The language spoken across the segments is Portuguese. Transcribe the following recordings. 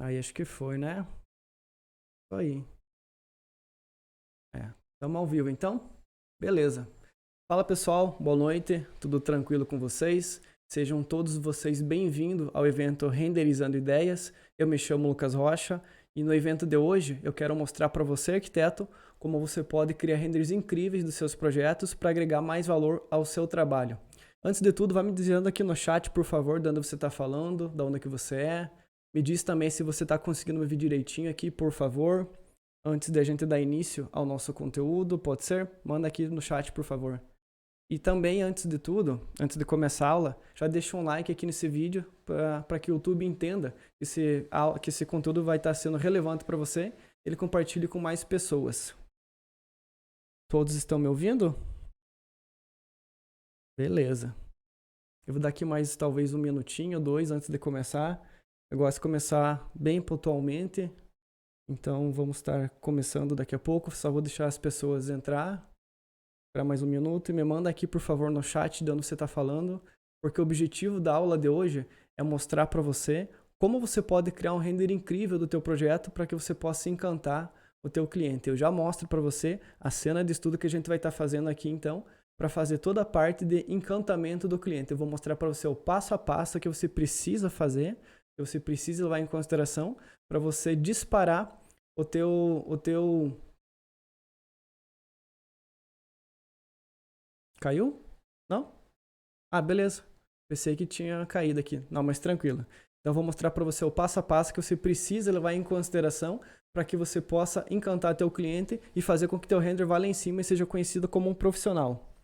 Aí acho que foi, né? Isso aí. Estamos ao vivo então? Beleza. Fala pessoal, boa noite, tudo tranquilo com vocês? Sejam todos vocês bem-vindos ao evento Renderizando Ideias. Eu me chamo Lucas Rocha e no evento de hoje eu quero mostrar para você, arquiteto, como você pode criar renders incríveis dos seus projetos para agregar mais valor ao seu trabalho. Antes de tudo, vai me dizendo aqui no chat, por favor, de onde você está falando, de onde que você é. Me diz também se você está conseguindo me ver direitinho aqui, por favor. Antes de a gente dar início ao nosso conteúdo, pode ser? Manda aqui no chat, por favor. E também, antes de tudo, antes de começar a aula, já deixa um like aqui nesse vídeo para que o YouTube entenda que esse conteúdo vai estar sendo relevante para você. Ele compartilhe com mais pessoas. Todos estão me ouvindo? Beleza. Eu vou dar aqui mais talvez um minutinho ou dois antes de começar. Eu gosto de começar bem pontualmente. Então vamos estar começando daqui a pouco. Só vou deixar as pessoas entrar. Para mais um minuto e me manda aqui, por favor, no chat de onde você está falando, porque o objetivo da aula de hoje é mostrar para você como você pode criar um render incrível do teu projeto para que você possa encantar o teu cliente. Eu já mostro para você a cena de estudo que a gente vai estar fazendo aqui, então, para fazer toda a parte de encantamento do cliente. Eu vou mostrar para você o passo a passo que você precisa fazer, que você precisa levar em consideração para você disparar o teu... Caiu? Não? Ah, beleza. Pensei que tinha caído aqui. Não, mas tranquilo. Então, vou mostrar para você o passo a passo que você precisa levar em consideração para que você possa encantar teu cliente e fazer com que teu render vá lá em cima e seja conhecido como um profissional.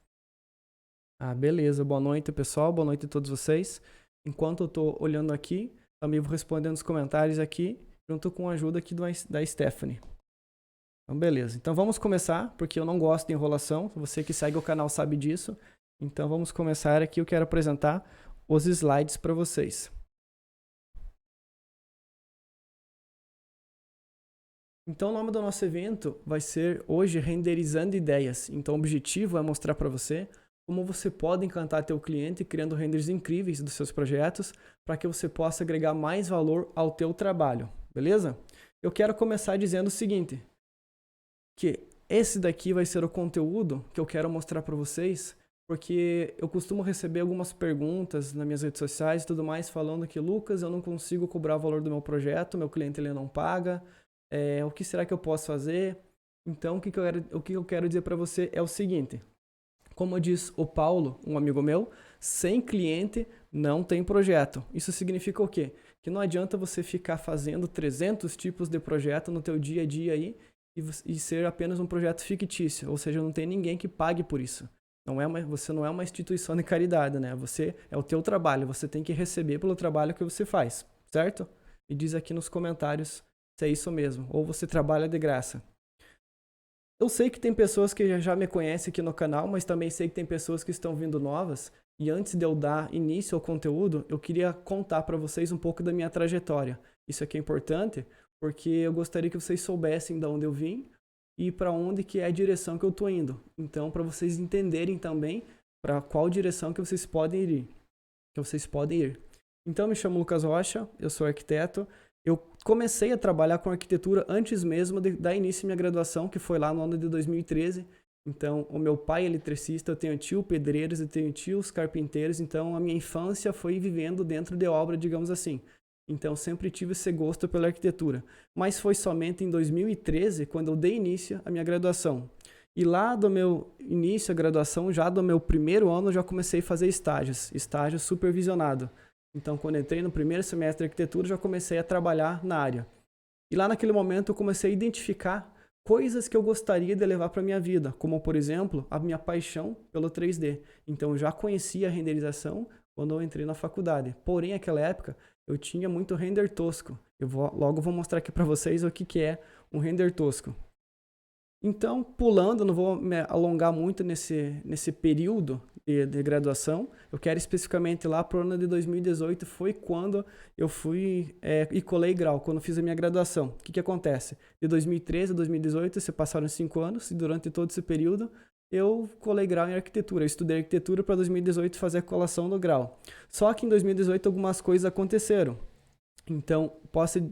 Ah, beleza. Boa noite, pessoal. Boa noite a todos vocês. Enquanto eu estou olhando aqui, também vou respondendo os comentários aqui, junto com a ajuda aqui da Stephanie. Então, beleza. Então, vamos começar, porque eu não gosto de enrolação. Você que segue o canal sabe disso. Então, vamos começar aqui. Eu quero apresentar os slides para vocês. Então, o nome do nosso evento vai ser hoje Renderizando Ideias. Então, o objetivo é mostrar para você como você pode encantar teu cliente criando renders incríveis dos seus projetos para que você possa agregar mais valor ao teu trabalho, beleza? Eu quero começar dizendo o seguinte, que esse daqui vai ser o conteúdo que eu quero mostrar para vocês, porque eu costumo receber algumas perguntas nas minhas redes sociais e tudo mais, falando que, Lucas, eu não consigo cobrar o valor do meu projeto, meu cliente ele não paga, o que será que eu posso fazer? Então, o que eu quero dizer para você é o seguinte, como diz o Paulo, um amigo meu, sem cliente não tem projeto. Isso significa o quê? Que não adianta você ficar fazendo 300 tipos de projeto no teu dia a dia aí e ser apenas um projeto fictício, ou seja, não tem ninguém que pague por isso. Você não é uma instituição de caridade, né? Você é o teu trabalho, você tem que receber pelo trabalho que você faz, certo? Me diz aqui nos comentários se é isso mesmo, ou você trabalha de graça. Eu sei que tem pessoas que já me conhecem aqui no canal, mas também sei que tem pessoas que estão vindo novas. E antes de eu dar início ao conteúdo, eu queria contar para vocês um pouco da minha trajetória. Isso aqui é importante, porque eu gostaria que vocês soubessem de onde eu vim e para onde que é a direção que eu estou indo. Então, para vocês entenderem também para qual direção que vocês podem ir. Então, eu me chamo Lucas Rocha, eu sou arquiteto. Eu comecei a trabalhar com arquitetura antes mesmo de dar início à minha graduação, que foi lá no ano de 2013. Então, o meu pai é eletricista, eu tenho tio pedreiros, eu tenho tios carpinteiros, então a minha infância foi vivendo dentro de obra, digamos assim. Então, sempre tive esse gosto pela arquitetura. Mas foi somente em 2013 quando eu dei início à minha graduação. E lá do meu início à graduação, já do meu primeiro ano, eu já comecei a fazer estágio supervisionado. Então, quando entrei no primeiro semestre de arquitetura, já comecei a trabalhar na área. E lá naquele momento eu comecei a identificar coisas que eu gostaria de levar para a minha vida, como, por exemplo, a minha paixão pelo 3D. Então, eu já conhecia a renderização quando eu entrei na faculdade. Porém, naquela época, eu tinha muito render tosco. Logo vou mostrar aqui para vocês o que é um render tosco. Então, pulando, não vou me alongar muito nesse período de graduação. Eu quero especificamente lá para o ano de 2018, foi quando eu fui e colei grau, quando fiz a minha graduação. O que acontece? De 2013 a 2018, se passaram 5 anos, e durante todo esse período, eu colei grau em arquitetura. Eu estudei arquitetura para 2018 fazer a colação do grau. Só que em 2018 algumas coisas aconteceram. Então,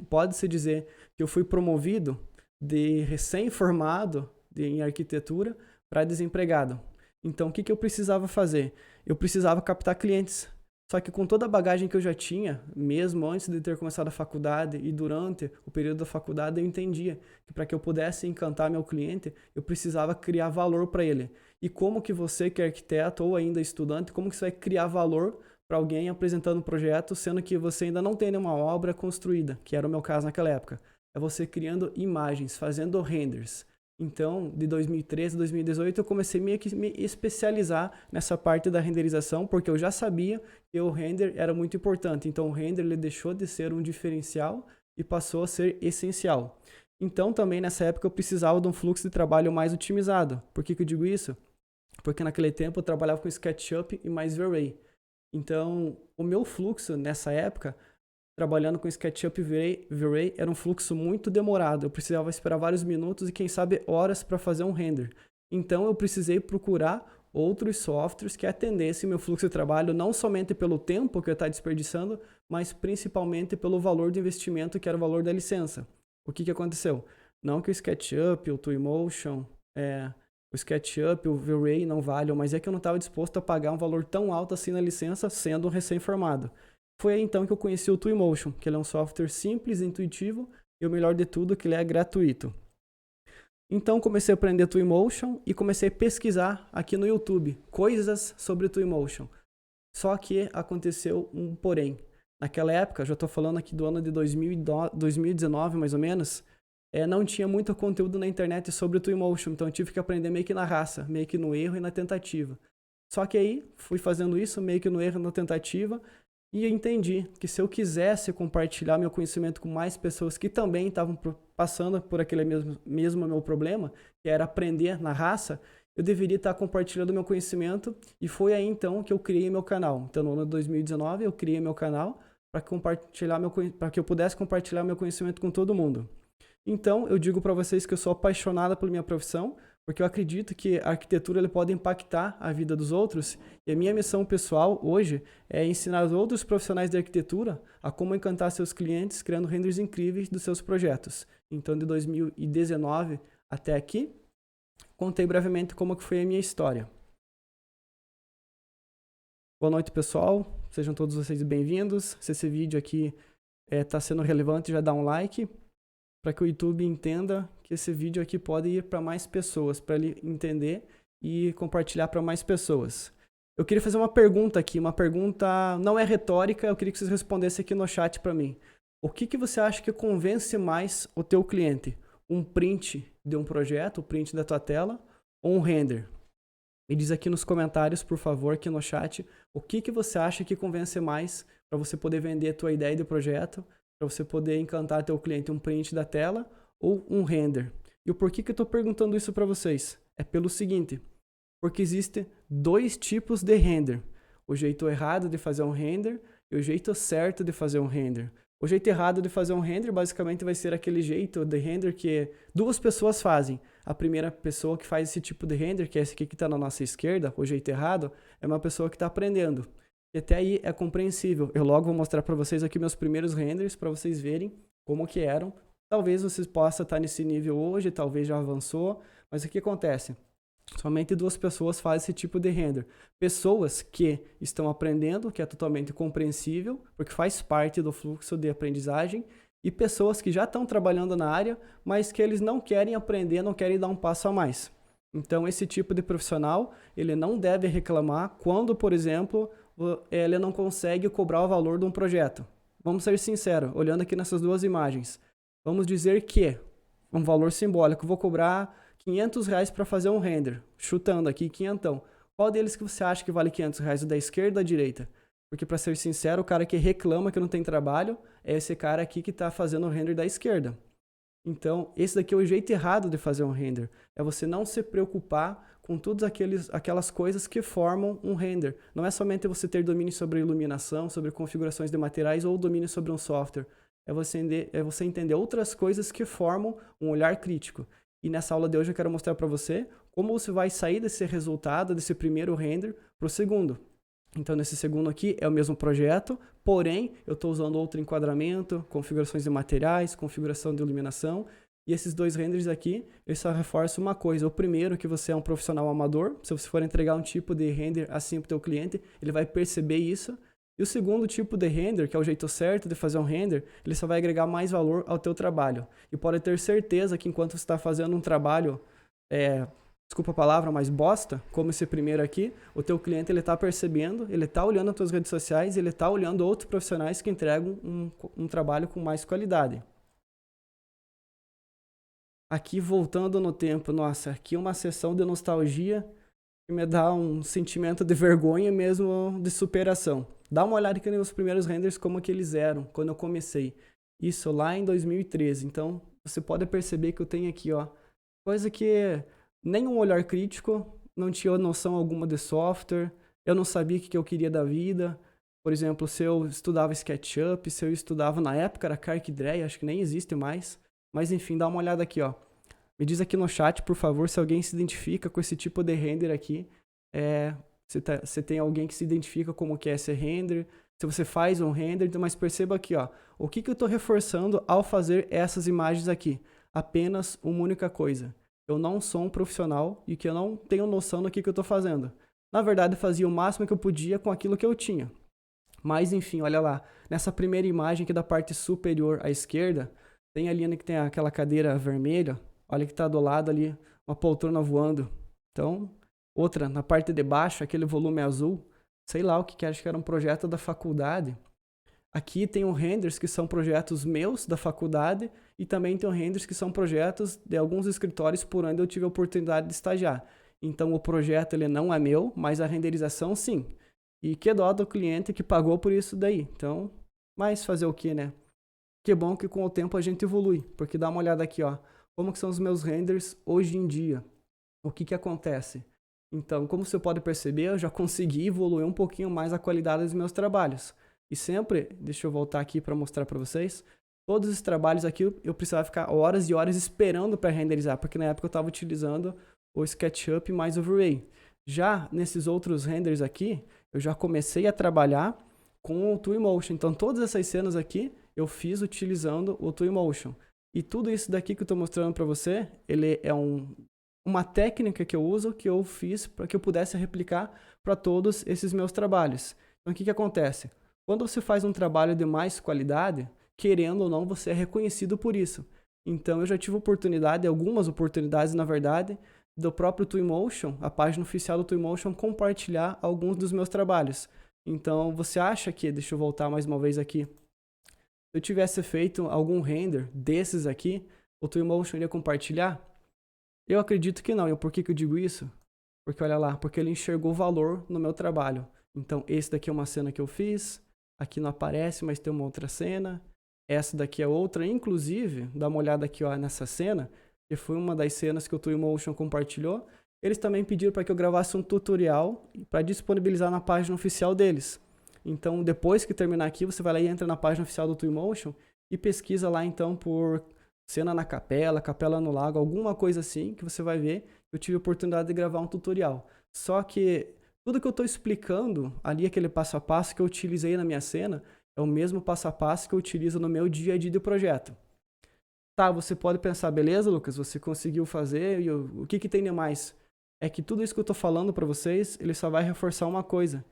pode-se dizer que eu fui promovido de recém-formado em arquitetura para desempregado. Então, o que eu precisava fazer? Eu precisava captar clientes. Só que com toda a bagagem que eu já tinha, mesmo antes de ter começado a faculdade e durante o período da faculdade, eu entendia que para que eu pudesse encantar meu cliente, eu precisava criar valor para ele. E como que você, que é arquiteto ou ainda estudante, como que você vai criar valor para alguém apresentando um projeto, sendo que você ainda não tem nenhuma obra construída, que era o meu caso naquela época? É você criando imagens, fazendo renders. Então, de 2013 a 2018, eu comecei meio que me especializar nessa parte da renderização, porque eu já sabia que o render era muito importante. Então, o render ele deixou de ser um diferencial e passou a ser essencial. Então, também nessa época, eu precisava de um fluxo de trabalho mais otimizado. Por que eu digo isso? Porque naquele tempo eu trabalhava com SketchUp e mais V-Ray. Então, o meu fluxo nessa época, trabalhando com SketchUp e V-Ray, era um fluxo muito demorado. Eu precisava esperar vários minutos e, quem sabe, horas para fazer um render. Então, eu precisei procurar outros softwares que atendessem meu fluxo de trabalho, não somente pelo tempo que eu estava desperdiçando, mas principalmente pelo valor do investimento, que era o valor da licença. O que aconteceu? Não que o SketchUp, o Twinmotion, o SketchUp, o V-Ray não valham, mas é que eu não estava disposto a pagar um valor tão alto assim na licença, sendo um recém-formado. Foi aí então que eu conheci o Twinmotion, que ele é um software simples, intuitivo e o melhor de tudo, que ele é gratuito. Então comecei a aprender Twinmotion e comecei a pesquisar aqui no YouTube coisas sobre Twinmotion. Só que aconteceu um porém. Naquela época, já estou falando aqui do ano de 2019 mais ou menos, não tinha muito conteúdo na internet sobre o Twinmotion, então eu tive que aprender meio que na raça, meio que no erro e na tentativa. Só que aí fui fazendo isso meio que no erro e na tentativa, e eu entendi que se eu quisesse compartilhar meu conhecimento com mais pessoas que também estavam passando por aquele mesmo meu problema, que era aprender na raça, eu deveria estar compartilhando meu conhecimento, e foi aí então que eu criei meu canal. Então no ano de 2019 eu criei meu canal para que eu pudesse compartilhar meu conhecimento com todo mundo. Então eu digo para vocês que eu sou apaixonada pela minha profissão, porque eu acredito que a arquitetura ele pode impactar a vida dos outros, e a minha missão pessoal hoje é ensinar outros profissionais de arquitetura a como encantar seus clientes criando renders incríveis dos seus projetos. Então, de 2019 até aqui, contei brevemente como que foi a minha história. Boa noite, pessoal. Sejam todos vocês bem-vindos. Se esse vídeo aqui está sendo relevante, já dá um like, para que o YouTube entenda que esse vídeo aqui pode ir para mais pessoas, para ele entender e compartilhar para mais pessoas. Eu queria fazer uma pergunta aqui, uma pergunta não é retórica, eu queria que vocês respondessem aqui no chat para mim. O que você acha que convence mais o teu cliente? Um print de um projeto, o print da tua tela, ou um render? Me diz aqui nos comentários, por favor, aqui no chat, o que você acha que convence mais para você poder vender a tua ideia de projeto, para você poder encantar teu cliente, um print da tela ou um render. E o porquê que eu estou perguntando isso para vocês? É pelo seguinte, porque existem dois tipos de render. O jeito errado de fazer um render e o jeito certo de fazer um render. O jeito errado de fazer um render basicamente vai ser aquele jeito de render que duas pessoas fazem. A primeira pessoa que faz esse tipo de render, que é esse aqui que está na nossa esquerda, o jeito errado, é uma pessoa que está aprendendo. E até aí é compreensível. Eu logo vou mostrar para vocês aqui meus primeiros renders, para vocês verem como que eram. Talvez vocês possam estar nesse nível hoje, talvez já avançou, mas o que acontece? Somente duas pessoas fazem esse tipo de render. Pessoas que estão aprendendo, que é totalmente compreensível, porque faz parte do fluxo de aprendizagem, e pessoas que já estão trabalhando na área, mas que eles não querem aprender, não querem dar um passo a mais. Então, esse tipo de profissional, ele não deve reclamar quando, por exemplo, ele não consegue cobrar o valor de um projeto. Vamos ser sinceros, olhando aqui nessas duas imagens. Vamos dizer que um valor simbólico, vou cobrar R$500 para fazer um render, chutando aqui, quinhentão. Qual deles que você acha que vale R$500, o da esquerda ou da direita? Porque, para ser sincero, o cara que reclama que não tem trabalho é esse cara aqui que está fazendo o render da esquerda. Então, esse daqui é o jeito errado de fazer um render. É você não se preocupar com todas aquelas coisas que formam um render. Não é somente você ter domínio sobre iluminação, sobre configurações de materiais ou domínio sobre um software. É você entender outras coisas que formam um olhar crítico. E nessa aula de hoje eu quero mostrar para você como você vai sair desse resultado, desse primeiro render, para o segundo. Então, nesse segundo aqui é o mesmo projeto, porém, eu estou usando outro enquadramento, configurações de materiais, configuração de iluminação, e esses dois renders aqui, eles só reforçam uma coisa. O primeiro, que você é um profissional amador, se você for entregar um tipo de render assim para o teu cliente, ele vai perceber isso. E o segundo tipo de render, que é o jeito certo de fazer um render, ele só vai agregar mais valor ao teu trabalho. E pode ter certeza que enquanto você está fazendo um trabalho, desculpa a palavra, mas bosta, como esse primeiro aqui, o teu cliente ele está percebendo, ele está olhando as tuas redes sociais, ele está olhando outros profissionais que entregam um trabalho com mais qualidade. Aqui, voltando no tempo, nossa, aqui uma sessão de nostalgia que me dá um sentimento de vergonha mesmo de superação. Dá uma olhada aqui nos primeiros renders como que eles eram quando eu comecei. Isso lá em 2013. Então, você pode perceber que eu tenho aqui, ó, coisa que nem um olhar crítico, não tinha noção alguma de software, eu não sabia o que eu queria da vida. Por exemplo, se eu estudava SketchUp, se eu estudava na época era CarkDraw, acho que nem existe mais. Mas enfim, dá uma olhada aqui, ó. Me diz aqui no chat, por favor, se alguém se identifica com esse tipo de render aqui. Se tem alguém que se identifica como que é esse render, se você faz um render, mas perceba aqui, ó, o que eu estou reforçando ao fazer essas imagens aqui? Apenas uma única coisa. Eu não sou um profissional e que eu não tenho noção do que eu estou fazendo. Na verdade, eu fazia o máximo que eu podia com aquilo que eu tinha. Mas, enfim, olha lá. Nessa primeira imagem aqui da parte superior à esquerda, tem ali que tem aquela cadeira vermelha. Olha que está do lado ali, uma poltrona voando. Então, outra, na parte de baixo, aquele volume azul. Sei lá o que acho que era um projeto da faculdade. Aqui tem renders que são projetos meus da faculdade e também tem renders que são projetos de alguns escritórios por onde eu tive a oportunidade de estagiar. Então o projeto ele não é meu, mas a renderização sim. E que dó do cliente que pagou por isso daí. Então, mas fazer o que, né? Que bom que com o tempo a gente evolui, porque dá uma olhada aqui, ó, como que são os meus renders hoje em dia. O que acontece? Então, como você pode perceber, eu já consegui evoluir um pouquinho mais a qualidade dos meus trabalhos. E sempre, deixa eu voltar aqui para mostrar para vocês, todos os trabalhos aqui eu precisava ficar horas e horas esperando para renderizar, porque na época eu estava utilizando o SketchUp mais o V-Ray. Já nesses outros renders aqui, eu já comecei a trabalhar com o Twinmotion. Então todas essas cenas aqui eu fiz utilizando o Twinmotion. E tudo isso daqui que eu estou mostrando para você, ele é uma técnica que eu uso, que eu fiz para que eu pudesse replicar para todos esses meus trabalhos. Então o que acontece? Quando você faz um trabalho de mais qualidade, querendo ou não, você é reconhecido por isso. Então eu já tive algumas oportunidades na verdade, do próprio Twinmotion, a página oficial do Twinmotion, compartilhar alguns dos meus trabalhos. Então você acha que, deixa eu voltar mais uma vez aqui, se eu tivesse feito algum render desses aqui, o Twinmotion iria compartilhar? Eu acredito que não. E por que eu digo isso? Porque olha lá, porque ele enxergou valor no meu trabalho. Então esse daqui é uma cena que eu fiz, aqui não aparece, mas tem uma outra cena. Essa daqui é outra, inclusive, dá uma olhada aqui ó, nessa cena, que foi uma das cenas que o Twinmotion compartilhou. Eles também pediram para que eu gravasse um tutorial para disponibilizar na página oficial deles. Então, depois que terminar aqui, você vai lá e entra na página oficial do Twinmotion e pesquisa lá, então, por cena na capela, capela no lago, alguma coisa assim, que você vai ver. Eu tive a oportunidade de gravar um tutorial. Só que tudo que eu estou explicando ali, aquele passo a passo que eu utilizei na minha cena, é o mesmo passo a passo que eu utilizo no meu dia a dia do projeto. Tá, você pode pensar, beleza, Lucas, você conseguiu fazer, e o que tem de mais? É que tudo isso que eu estou falando para vocês, ele só vai reforçar uma coisa.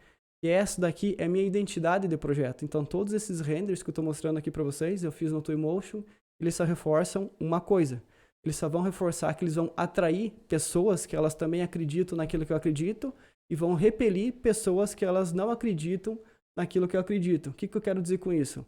E essa daqui é a minha identidade de projeto. Então, todos esses renders que eu estou mostrando aqui para vocês, eu fiz no Twinmotion, eles só reforçam uma coisa. Eles só vão reforçar que eles vão atrair pessoas que elas também acreditam naquilo que eu acredito e vão repelir pessoas que elas não acreditam naquilo que eu acredito. O que eu quero dizer com isso?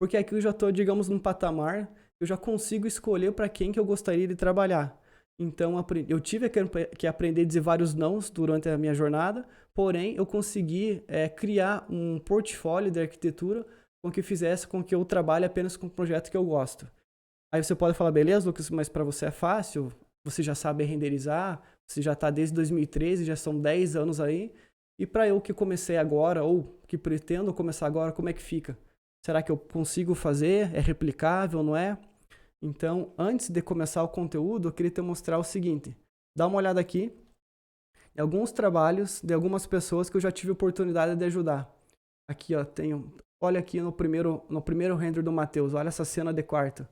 Porque aqui eu já estou, digamos, num patamar, eu já consigo escolher para quem que eu gostaria de trabalhar. Então, eu tive que aprender a dizer vários nãos durante a minha jornada, porém, eu consegui criar um portfólio de arquitetura com que fizesse com que eu trabalhe apenas com um projeto que eu gosto. Aí você pode falar, beleza, Lucas, mas para você é fácil, você já sabe renderizar, você já está desde 2013, já são 10 anos aí, e para eu que comecei agora, ou que pretendo começar agora, como é que fica? Será que eu consigo fazer? É replicável, não é? Então, antes de começar o conteúdo, eu queria te mostrar o seguinte. Dá uma olhada aqui. em alguns trabalhos de algumas pessoas que eu já tive oportunidade de ajudar. Aqui, ó, olha aqui no primeiro render do Matheus, olha essa cena de quarto.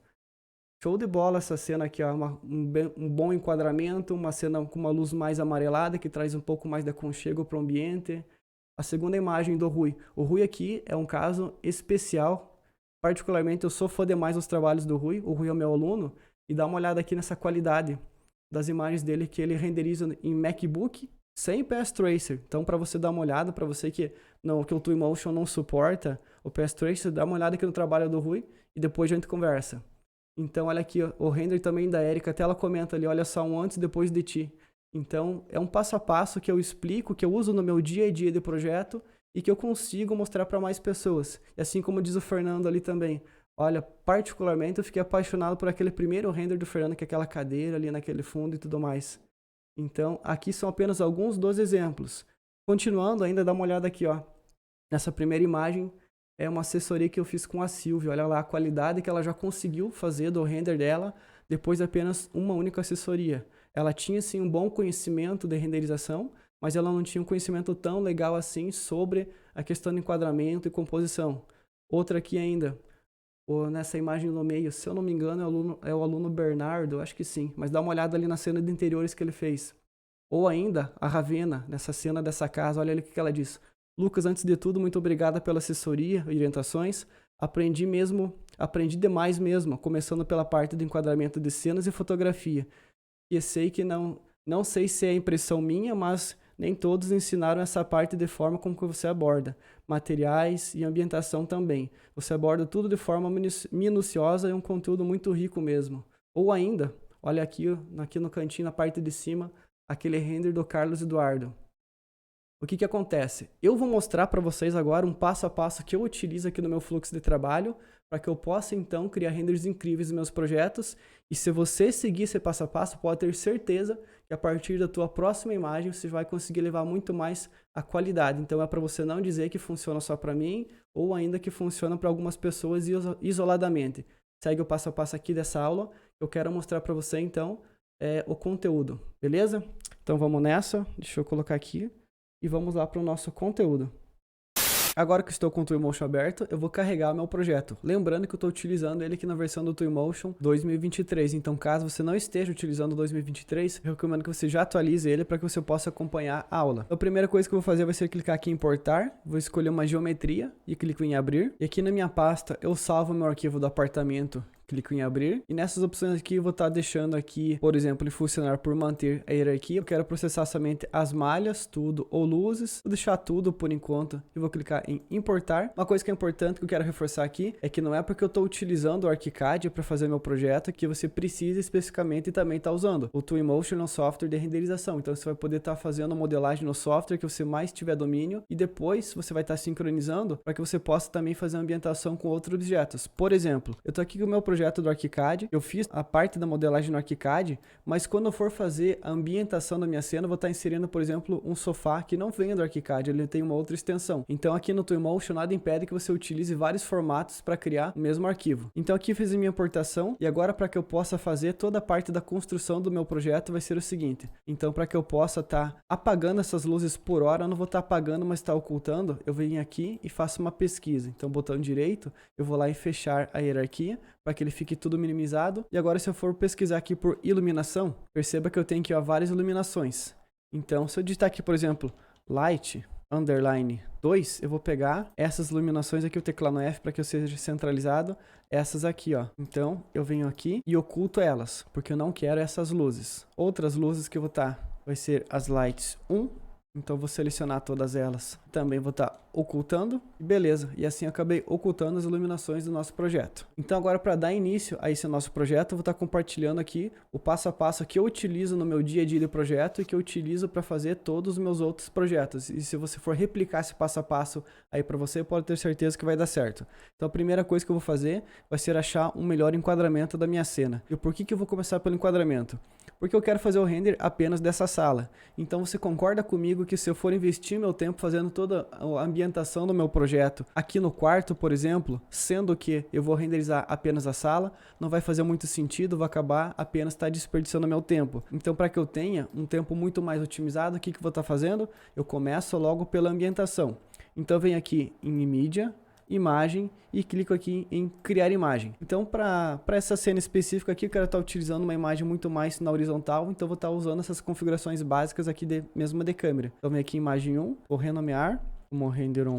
Show de bola essa cena aqui, ó, um bom enquadramento, uma cena com uma luz mais amarelada que traz um pouco mais de aconchego para o ambiente. A segunda imagem do Rui. O Rui aqui é um caso especial. Particularmente eu sou fã demais dos trabalhos do Rui. O Rui é meu aluno. E dá uma olhada aqui nessa qualidade das imagens dele que ele renderiza em MacBook sem PS Tracer. Então para você dar uma olhada, para você que o Twinmotion não suporta o PS Tracer, dá uma olhada aqui no trabalho do Rui e depois a gente conversa. Então olha aqui ó, o render também da Erika, até ela comenta ali, olha só um antes e depois de ti. Então, é um passo a passo que eu explico, que eu uso no meu dia a dia de projeto e que eu consigo mostrar para mais pessoas. E assim como diz o Fernando ali também, olha, particularmente eu fiquei apaixonado por aquele primeiro render do Fernando, que é aquela cadeira ali naquele fundo e tudo mais. Então, aqui são apenas alguns dos exemplos. Continuando, ainda dá uma olhada aqui, ó. Nessa primeira imagem, é uma assessoria que eu fiz com a Silvia. Olha lá a qualidade que ela já conseguiu fazer do render dela depois de apenas uma única assessoria. Ela tinha sim um bom conhecimento de renderização, mas ela não tinha um conhecimento tão legal assim sobre a questão de enquadramento e composição. Outra aqui ainda, nessa imagem no meio, se eu não me engano é o aluno Bernardo, acho que sim, mas dá uma olhada ali na cena de interiores que ele fez. Ou ainda a Ravena, nessa cena dessa casa, olha ali o que ela diz. Lucas, antes de tudo, muito obrigada pela assessoria e orientações. Aprendi demais mesmo, começando pela parte do enquadramento de cenas e fotografia. E sei que não sei se é impressão minha, mas nem todos ensinaram essa parte de forma como que você aborda. Materiais e ambientação também. Você aborda tudo de forma minuciosa e um conteúdo muito rico mesmo. Ou ainda, olha aqui no cantinho, na parte de cima, aquele render do Carlos Eduardo. O que acontece? Eu vou mostrar para vocês agora um passo a passo que eu utilizo aqui no meu fluxo de trabalho para que eu possa então criar renders incríveis nos meus projetos. E se você seguir esse passo a passo, pode ter certeza que a partir da tua próxima imagem você vai conseguir levar muito mais a qualidade. Então é para você não dizer que funciona só para mim ou ainda que funciona para algumas pessoas isoladamente. Segue o passo a passo aqui dessa aula. Eu quero mostrar para você então o conteúdo, beleza? Então vamos nessa. Deixa eu colocar aqui. E vamos lá para o nosso conteúdo. Agora que estou com o Twinmotion aberto, eu vou carregar o meu projeto. Lembrando que eu estou utilizando ele aqui na versão do Twinmotion 2023. Então, caso você não esteja utilizando o 2023, eu recomendo que você já atualize ele para que você possa acompanhar a aula. A primeira coisa que eu vou fazer vai ser clicar aqui em importar. Vou escolher uma geometria e clico em abrir. E aqui na minha pasta eu salvo meu arquivo do apartamento. Clico em abrir e nessas opções aqui eu vou estar deixando aqui, por exemplo, em funcionar por manter a hierarquia. Eu quero processar somente as malhas, tudo ou luzes. Vou deixar tudo por enquanto e vou clicar em importar. Uma coisa que é importante que eu quero reforçar aqui é que não é porque eu estou utilizando o ArchiCAD para fazer meu projeto que você precisa especificamente também estar usando. O Twinmotion é um software de renderização, então você vai poder estar fazendo modelagem no software que você mais tiver domínio e depois você vai estar sincronizando para que você possa também fazer uma ambientação com outros objetos. Por exemplo, eu estou aqui com o meu projeto do ArchiCAD, eu fiz a parte da modelagem no ArchiCAD, mas quando eu for fazer a ambientação da minha cena, eu vou estar inserindo, por exemplo, um sofá que não vem do ArchiCAD, ele tem uma outra extensão. Então aqui no Twinmotion nada impede que você utilize vários formatos para criar o mesmo arquivo. Então aqui fiz a minha importação e agora para que eu possa fazer toda a parte da construção do meu projeto vai ser o seguinte. Então para que eu possa estar apagando essas luzes por hora, eu não vou estar apagando, mas estar ocultando, eu venho aqui e faço uma pesquisa. Então botão direito, eu vou lá em fechar a hierarquia para que ele fique tudo minimizado. E agora se eu for pesquisar aqui por iluminação, perceba que eu tenho aqui ó, várias iluminações. Então se eu digitar aqui, por exemplo, Light underline 2, eu vou pegar essas iluminações aqui, o teclado F para que eu seja centralizado, essas aqui ó. Então eu venho aqui e oculto elas, porque eu não quero essas luzes. Outras luzes que eu vou estar, vai ser as lights 1, então eu vou selecionar todas elas. Também vou estar ocultando e beleza. E assim eu acabei ocultando as iluminações do nosso projeto. Então agora para dar início a esse nosso projeto, eu vou estar compartilhando aqui o passo a passo que eu utilizo no meu dia a dia de projeto e que eu utilizo para fazer todos os meus outros projetos. E se você for replicar esse passo a passo aí para você, pode ter certeza que vai dar certo. Então a primeira coisa que eu vou fazer vai ser achar um melhor enquadramento da minha cena. E por que eu vou começar pelo enquadramento? Porque eu quero fazer o render apenas dessa sala. Então você concorda comigo que se eu for investir meu tempo fazendo toda a ambientação do meu projeto aqui no quarto, por exemplo, sendo que eu vou renderizar apenas a sala, não vai fazer muito sentido, vou acabar apenas desperdiçando meu tempo. Então, para que eu tenha um tempo muito mais otimizado, o que eu vou estar fazendo? Eu começo logo pela ambientação. Então eu venho aqui em mídia, imagem e clico aqui em criar imagem. Então para essa cena específica aqui eu quero estar utilizando uma imagem muito mais na horizontal, então eu vou estar usando essas configurações básicas aqui mesmo de câmera. Então venho aqui em imagem 1, vou renomear como Renderon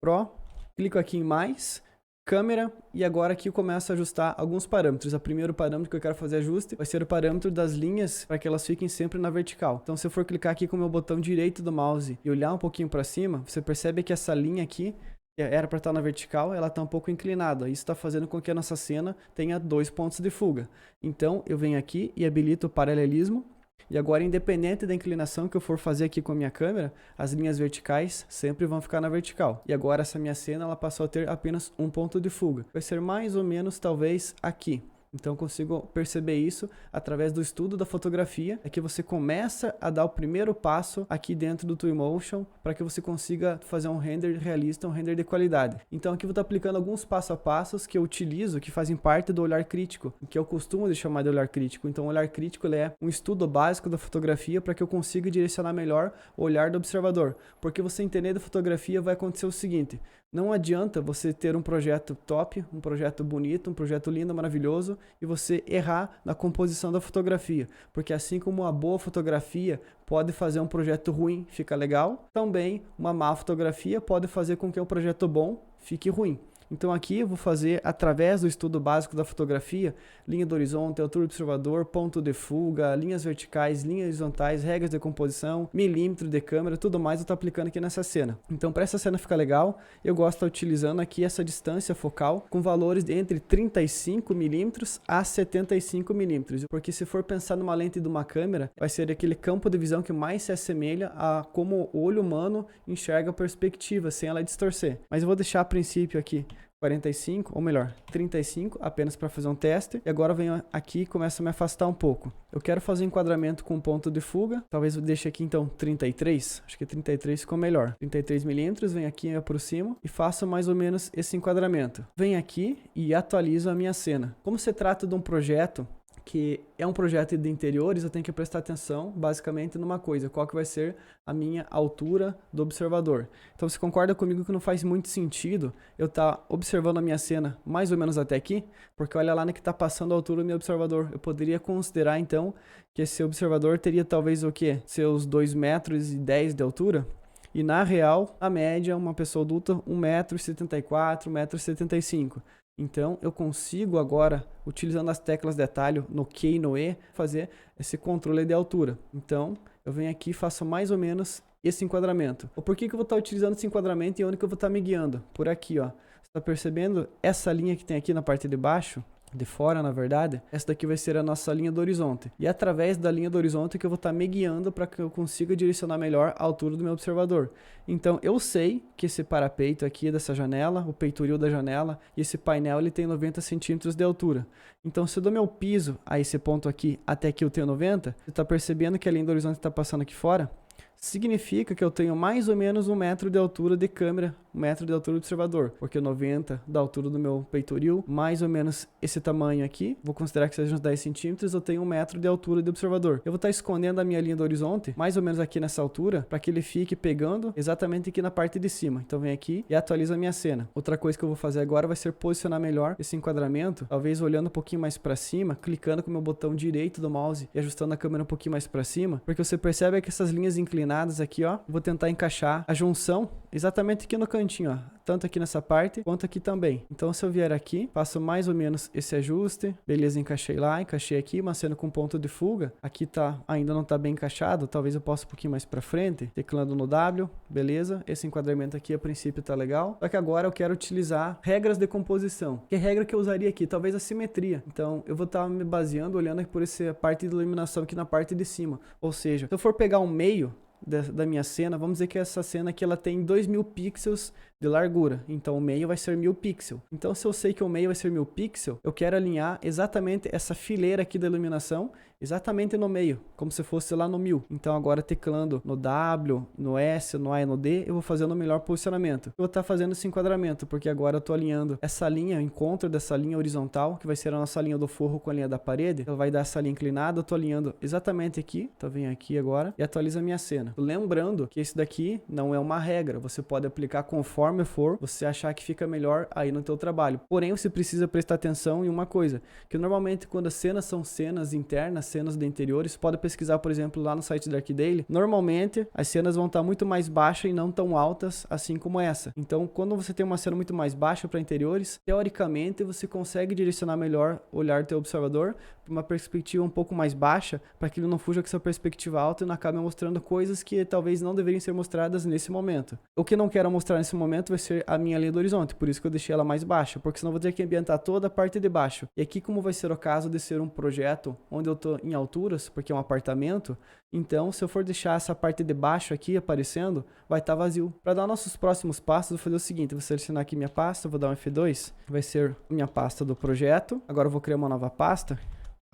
Pro, clico aqui em mais, câmera, e agora aqui eu começo a ajustar alguns parâmetros. O primeiro parâmetro que eu quero fazer ajuste vai ser o parâmetro das linhas para que elas fiquem sempre na vertical. Então se eu for clicar aqui com o meu botão direito do mouse e olhar um pouquinho para cima, você percebe que essa linha aqui que era para estar na vertical, ela está um pouco inclinada. Isso está fazendo com que a nossa cena tenha 2 pontos de fuga. Então, eu venho aqui e habilito o paralelismo. E agora, independente da inclinação que eu for fazer aqui com a minha câmera, as linhas verticais sempre vão ficar na vertical. E agora, essa minha cena, ela passou a ter apenas um ponto de fuga. Vai ser mais ou menos, talvez, aqui. Então, eu consigo perceber isso através do estudo da fotografia, é que você começa a dar o primeiro passo aqui dentro do Twinmotion para que você consiga fazer um render realista, um render de qualidade. Então, aqui eu vou estar aplicando alguns passo a passos que eu utilizo, que fazem parte do olhar crítico, que eu costumo de chamar de olhar crítico. Então, o olhar crítico ele é um estudo básico da fotografia para que eu consiga direcionar melhor o olhar do observador. Porque você entender da fotografia vai acontecer o seguinte: não adianta você ter um projeto top, um projeto bonito, um projeto lindo, maravilhoso, e você errar na composição da fotografia. Porque assim como uma boa fotografia pode fazer um projeto ruim ficar legal, também uma má fotografia pode fazer com que um projeto bom fique ruim. Então aqui eu vou fazer, através do estudo básico da fotografia, linha do horizonte, altura do observador, ponto de fuga, linhas verticais, linhas horizontais, regras de composição, milímetro de câmera, tudo mais eu estou aplicando aqui nessa cena. Então para essa cena ficar legal, eu gosto de estar utilizando aqui essa distância focal com valores entre 35 milímetros a 75 milímetros. Porque se for pensar numa lente de uma câmera, vai ser aquele campo de visão que mais se assemelha a como o olho humano enxerga a perspectiva, sem ela distorcer. Mas eu vou deixar a princípio aqui 45, ou melhor, 35, apenas para fazer um teste. E agora eu venho aqui e começo a me afastar um pouco. Eu quero fazer enquadramento com ponto de fuga. Talvez eu deixe aqui então 33. Acho que 33 ficou melhor. 33 milímetros, venho aqui, me aproximo e faço mais ou menos esse enquadramento. Venho aqui e atualizo a minha cena. Como se trata de um projeto que é um projeto de interiores, eu tenho que prestar atenção basicamente numa coisa: qual que vai ser a minha altura do observador. Então você concorda comigo que não faz muito sentido eu estar observando a minha cena mais ou menos até aqui? Porque olha lá que está passando a altura do meu observador. Eu poderia considerar então que esse observador teria talvez o quê? Seus 2,10 metros de altura? E na real, a média, uma pessoa adulta, 1,74 m, 1,75 m. Então, eu consigo agora, utilizando as teclas de atalho no Q e no E, fazer esse controle de altura. Então, eu venho aqui e faço mais ou menos esse enquadramento. Por que eu vou estar utilizando esse enquadramento e onde que eu vou estar me guiando? Por aqui, ó. Você está percebendo essa linha que tem aqui na parte de baixo? De fora, na verdade, essa daqui vai ser a nossa linha do horizonte. E é através da linha do horizonte que eu vou estar me guiando para que eu consiga direcionar melhor a altura do meu observador. Então, eu sei que esse parapeito aqui dessa janela, o peitoril da janela, e esse painel, ele tem 90 centímetros de altura. Então, se eu dou meu piso a esse ponto aqui, até aqui eu tenho 90, você está percebendo que a linha do horizonte está passando aqui fora? Significa que eu tenho mais ou menos 1 metro de altura de câmera, 1 metro de altura do observador, porque 90 da altura do meu peitoril, mais ou menos esse tamanho aqui, vou considerar que seja uns 10 centímetros, eu tenho 1 metro de altura de observador. Eu vou estar escondendo a minha linha do horizonte, mais ou menos aqui nessa altura, para que ele fique pegando exatamente aqui na parte de cima. Então vem aqui e atualizo a minha cena. Outra coisa que eu vou fazer agora vai ser posicionar melhor esse enquadramento, talvez olhando um pouquinho mais para cima, clicando com o meu botão direito do mouse e ajustando a câmera um pouquinho mais para cima, porque você percebe que essas linhas inclinadas aqui, ó, vou tentar encaixar a junção exatamente aqui no cantinho, ó, tanto aqui nessa parte quanto aqui também. Então, se eu vier aqui, faço mais ou menos esse ajuste, beleza, encaixei lá, encaixei aqui, uma cena com ponto de fuga, aqui ainda não tá bem encaixado, talvez eu possa um pouquinho mais para frente, teclando no W, beleza, esse enquadramento aqui a princípio tá legal, só que agora eu quero utilizar regras de composição. Que regra que eu usaria aqui? Talvez a simetria. Então, eu vou estar me baseando, olhando aqui por essa parte de iluminação aqui na parte de cima, ou seja, se eu for pegar um meio da minha cena, vamos dizer que essa cena aqui ela tem 2000 pixels de largura. Então o meio vai ser 1000 pixels. Então se eu sei que o meio vai ser 1000 pixels, eu quero alinhar exatamente essa fileira aqui da iluminação, exatamente no meio, como se fosse lá no 1000. Então agora teclando no W, no S, no A e no D, eu vou fazer no melhor posicionamento. Eu vou estar fazendo esse enquadramento, porque agora eu estou alinhando essa linha, o encontro dessa linha horizontal, que vai ser a nossa linha do forro com a linha da parede. Ela vai dar essa linha inclinada, eu estou alinhando exatamente aqui. Então vem aqui agora e atualiza a minha cena. Lembrando que esse daqui não é uma regra, você pode aplicar conforme for você achar que fica melhor aí no teu trabalho. Porém, você precisa prestar atenção em uma coisa, que normalmente quando as cenas são cenas internas, cenas de interiores, pode pesquisar, por exemplo, lá no site da ArcDaily, normalmente as cenas vão estar muito mais baixas e não tão altas assim como essa. Então, quando você tem uma cena muito mais baixa para interiores, teoricamente você consegue direcionar melhor o olhar do teu observador para uma perspectiva um pouco mais baixa, para que ele não fuja com essa perspectiva alta e não acabe mostrando coisas que talvez não deveriam ser mostradas nesse momento. O que não quero mostrar nesse momento vai ser a minha linha do horizonte, por isso que eu deixei ela mais baixa, porque senão eu vou ter que ambientar toda a parte de baixo. E aqui, como vai ser o caso de ser um projeto onde eu estou em alturas, porque é um apartamento, então se eu for deixar essa parte de baixo aqui aparecendo, vai estar vazio. Para dar nossos próximos passos, eu vou fazer o seguinte, eu vou selecionar aqui minha pasta, vou dar um F2, vai ser minha pasta do projeto. Agora eu vou criar uma nova pasta,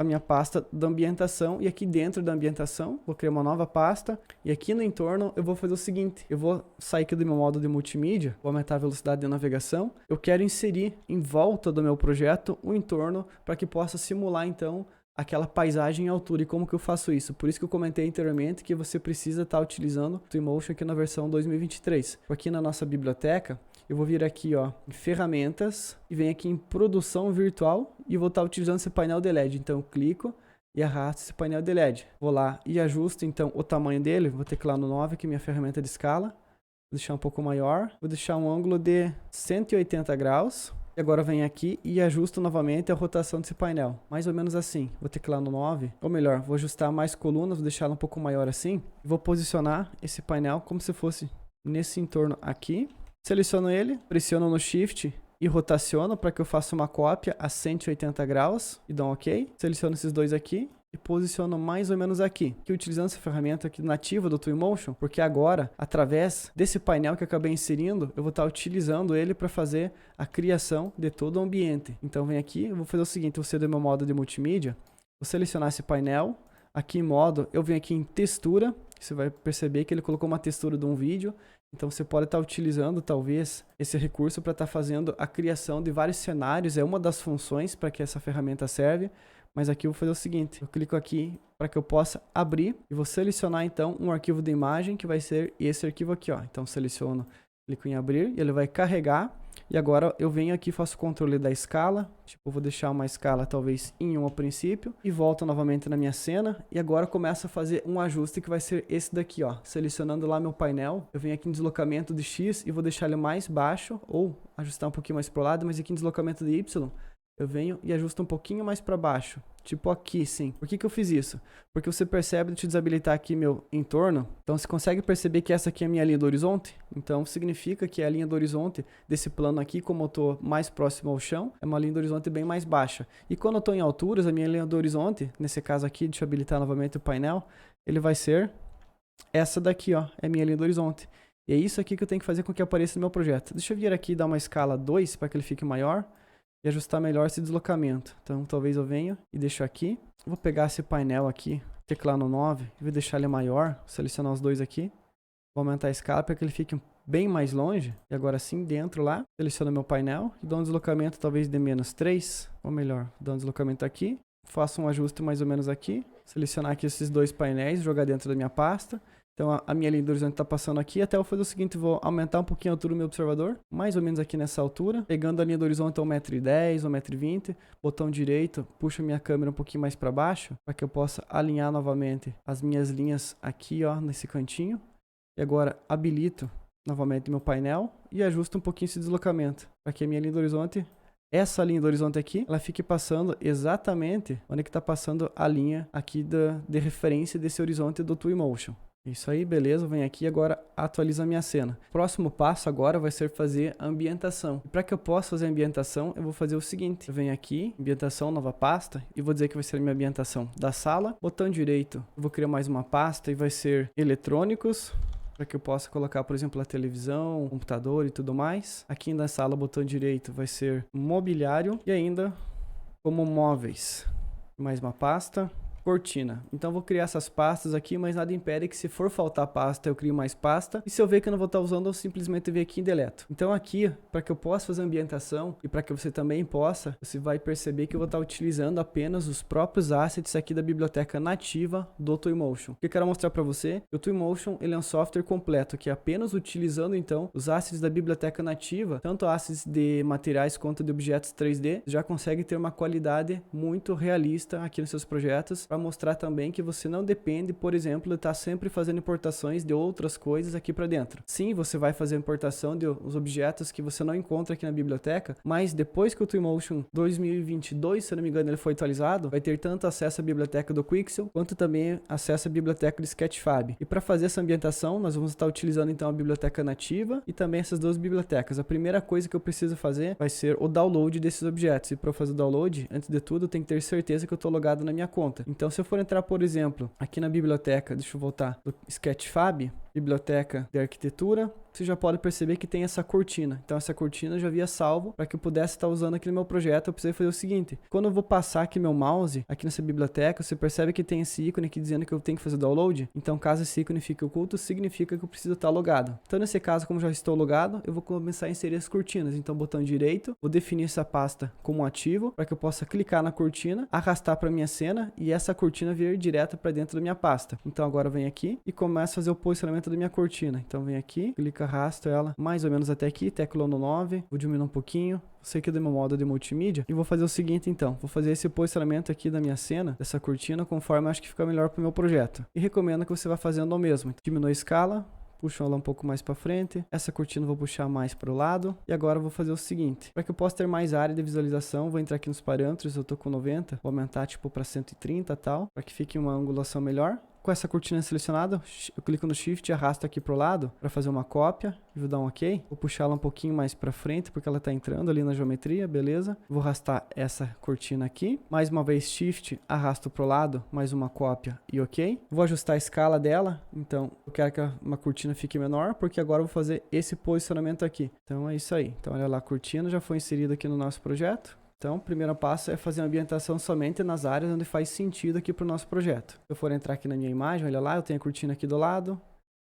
a minha pasta da ambientação, e aqui dentro da ambientação vou criar uma nova pasta, e aqui no entorno eu vou fazer o seguinte, eu vou sair aqui do meu modo de multimídia, vou aumentar a velocidade de navegação, eu quero inserir em volta do meu projeto um entorno para que possa simular então aquela paisagem em altura. E como que eu faço isso? Por isso que eu comentei anteriormente que você precisa estar utilizando o Twinmotion aqui na versão 2023. Aqui na nossa biblioteca, eu vou vir aqui ó, em ferramentas e venho aqui em produção virtual e vou estar utilizando esse painel de LED. Então eu clico e arrasto esse painel de LED. Vou lá e ajusto então o tamanho dele, vou teclar no 9 aqui minha ferramenta de escala. Vou deixar um pouco maior, vou deixar um ângulo de 180 graus. E agora venho aqui e ajusto novamente a rotação desse painel. Mais ou menos assim. Vou teclar no 9. Ou melhor, vou ajustar mais colunas, vou deixar ela um pouco maior assim. Vou posicionar esse painel como se fosse nesse entorno aqui. Seleciono ele, pressiono no Shift e rotaciono para que eu faça uma cópia a 180 graus. E dou um OK. Seleciono esses dois aqui e posiciono mais ou menos aqui. Aqui utilizando essa ferramenta aqui nativa do Twinmotion, porque agora, através desse painel que eu acabei inserindo, eu vou estar utilizando ele para fazer a criação de todo o ambiente. Então vem aqui, eu vou fazer o seguinte, eu vou sair do meu modo de multimídia, vou selecionar esse painel, aqui em modo, eu venho aqui em textura, você vai perceber que ele colocou uma textura de um vídeo, então você pode estar utilizando talvez esse recurso para estar fazendo a criação de vários cenários, é uma das funções para que essa ferramenta serve. Mas aqui eu vou fazer o seguinte, eu clico aqui para que eu possa abrir e vou selecionar então um arquivo de imagem que vai ser esse arquivo aqui, ó. Então seleciono, clico em abrir e ele vai carregar e agora eu venho aqui e faço o controle da escala, tipo eu vou deixar uma escala talvez em 1 ao princípio e volto novamente na minha cena e agora começo a fazer um ajuste que vai ser esse daqui, ó. Selecionando lá meu painel, eu venho aqui em deslocamento de X e vou deixar ele mais baixo ou ajustar um pouquinho mais pro lado, mas aqui em deslocamento de Y eu venho e ajusto um pouquinho mais para baixo, tipo aqui sim. Por que eu fiz isso? Porque você percebe, deixa eu desabilitar aqui meu entorno, então você consegue perceber que essa aqui é a minha linha do horizonte, então significa que a linha do horizonte desse plano aqui, como eu estou mais próximo ao chão, é uma linha do horizonte bem mais baixa. E quando eu estou em alturas, a minha linha do horizonte, nesse caso aqui, deixa eu habilitar novamente o painel, ele vai ser essa daqui, ó, é a minha linha do horizonte. E é isso aqui que eu tenho que fazer com que apareça no meu projeto. Deixa eu vir aqui e dar uma escala 2 para que ele fique maior. E ajustar melhor esse deslocamento. Então talvez eu venha e deixo aqui. Vou pegar esse painel aqui, teclar no 9, e vou deixar ele maior, selecionar os dois aqui. Vou aumentar a escala para que ele fique bem mais longe. E agora sim, dentro lá, seleciono meu painel e dou um deslocamento talvez de -3, ou melhor, dou um deslocamento aqui. Faço um ajuste mais ou menos aqui. Selecionar aqui esses dois painéis, jogar dentro da minha pasta. Então a minha linha do horizonte está passando aqui, até eu fazer o seguinte, vou aumentar um pouquinho a altura do meu observador, mais ou menos aqui nessa altura, pegando a linha do horizonte a 1,10 m, 1,20 m, botão direito, puxo a minha câmera um pouquinho mais para baixo, para que eu possa alinhar novamente as minhas linhas aqui, ó, nesse cantinho. E agora habilito novamente meu painel e ajusto um pouquinho esse deslocamento, para que a minha linha do horizonte, essa linha do horizonte aqui, ela fique passando exatamente onde que está passando a linha aqui de referência desse horizonte do Twinmotion. Isso aí, beleza, vem aqui agora atualiza a minha cena. O próximo passo agora vai ser fazer a ambientação. Para que eu possa fazer a ambientação, eu vou fazer o seguinte. Eu venho aqui, ambientação, nova pasta, e vou dizer que vai ser a minha ambientação da sala. Botão direito, eu vou criar mais uma pasta e vai ser eletrônicos. para que eu possa colocar, por exemplo, a televisão, computador e tudo mais. Aqui na sala, botão direito vai ser mobiliário e ainda como móveis. Mais uma pasta. Cortina. Então, vou criar essas pastas aqui, mas nada impede que se for faltar pasta, eu crio mais pasta. E se eu ver que eu não vou estar usando, eu simplesmente venho aqui e deleto. Então, aqui, para que eu possa fazer ambientação e para que você também possa, você vai perceber que eu vou estar utilizando apenas os próprios assets aqui da biblioteca nativa do Twinmotion. O que eu quero mostrar para você, o Twinmotion, ele é um software completo, que apenas utilizando, então, os assets da biblioteca nativa, tanto assets de materiais quanto de objetos 3D, já consegue ter uma qualidade muito realista aqui nos seus projetos, para mostrar também que você não depende, por exemplo, de estar sempre fazendo importações de outras coisas aqui para dentro. Sim, você vai fazer importação de os objetos que você não encontra aqui na biblioteca, mas depois que o Twinmotion 2022, se eu não me engano, ele foi atualizado, vai ter tanto acesso à biblioteca do Quixel, quanto também acesso à biblioteca do Sketchfab. E para fazer essa ambientação, nós vamos estar utilizando então a biblioteca nativa e também essas duas bibliotecas. A primeira coisa que eu preciso fazer vai ser o download desses objetos. E para fazer o download, antes de tudo, eu tenho que ter certeza que eu estou logado na minha conta. Então, se eu for entrar, por exemplo, aqui na biblioteca, deixa eu voltar, do Sketchfab, biblioteca de arquitetura, você já pode perceber que tem essa cortina. Então, essa cortina eu já havia salvo para que eu pudesse estar usando aqui no meu projeto. Eu precisei fazer o seguinte: quando eu vou passar aqui meu mouse, aqui nessa biblioteca, você percebe que tem esse ícone aqui dizendo que eu tenho que fazer download. Então, caso esse ícone fique oculto, significa que eu preciso estar logado. Então, nesse caso, como já estou logado, eu vou começar a inserir as cortinas. Então, botão direito, vou definir essa pasta como ativo, para que eu possa clicar na cortina, arrastar para minha cena e essa cortina vir direto para dentro da minha pasta. Então, agora eu venho aqui e começo a fazer o posicionamento da minha cortina. Então, venho aqui, clica, arrasto ela mais ou menos até aqui, tecla no 9, vou diminuir um pouquinho, sei que é do meu modo de multimídia, e vou fazer o seguinte então, vou fazer esse posicionamento aqui da minha cena, dessa cortina, conforme eu acho que fica melhor para o meu projeto. E recomendo que você vá fazendo o mesmo. Diminui a escala, puxo ela um pouco mais para frente, essa cortina eu vou puxar mais para o lado, e agora eu vou fazer o seguinte, para que eu possa ter mais área de visualização, vou entrar aqui nos parâmetros, eu tô com 90, vou aumentar tipo para 130 e tal, para que fique uma angulação melhor. Com essa cortina selecionada, eu clico no Shift e arrasto aqui pro lado para fazer uma cópia e vou dar um OK. Vou puxar ela um pouquinho mais para frente porque ela está entrando ali na geometria, beleza? Vou arrastar essa cortina aqui. Mais uma vez Shift, arrasto pro lado, mais uma cópia e OK. Vou ajustar a escala dela, então eu quero que uma cortina fique menor porque agora eu vou fazer esse posicionamento aqui. Então é isso aí. Então olha lá, a cortina já foi inserida aqui no nosso projeto. Então, o primeiro passo é fazer a ambientação somente nas áreas onde faz sentido aqui para o nosso projeto. Se eu for entrar aqui na minha imagem, olha lá, eu tenho a cortina aqui do lado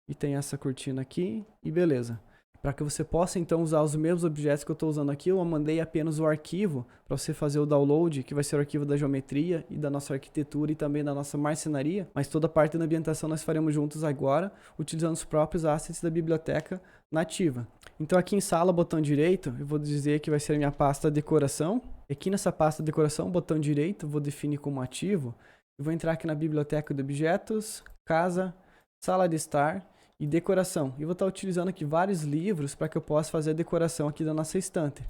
e tem essa cortina aqui e beleza. Para que você possa então usar os mesmos objetos que eu estou usando aqui, eu mandei apenas o arquivo para você fazer o download, que vai ser o arquivo da geometria e da nossa arquitetura e também da nossa marcenaria, mas toda a parte da ambientação nós faremos juntos agora, utilizando os próprios assets da biblioteca nativa. Então aqui em sala, botão direito, eu vou dizer que vai ser a minha pasta decoração. Aqui nessa pasta decoração, botão direito, vou definir como ativo. Eu vou entrar aqui na biblioteca de objetos, casa, sala de estar e decoração. E vou estar utilizando aqui vários livros para que eu possa fazer a decoração aqui da nossa estante.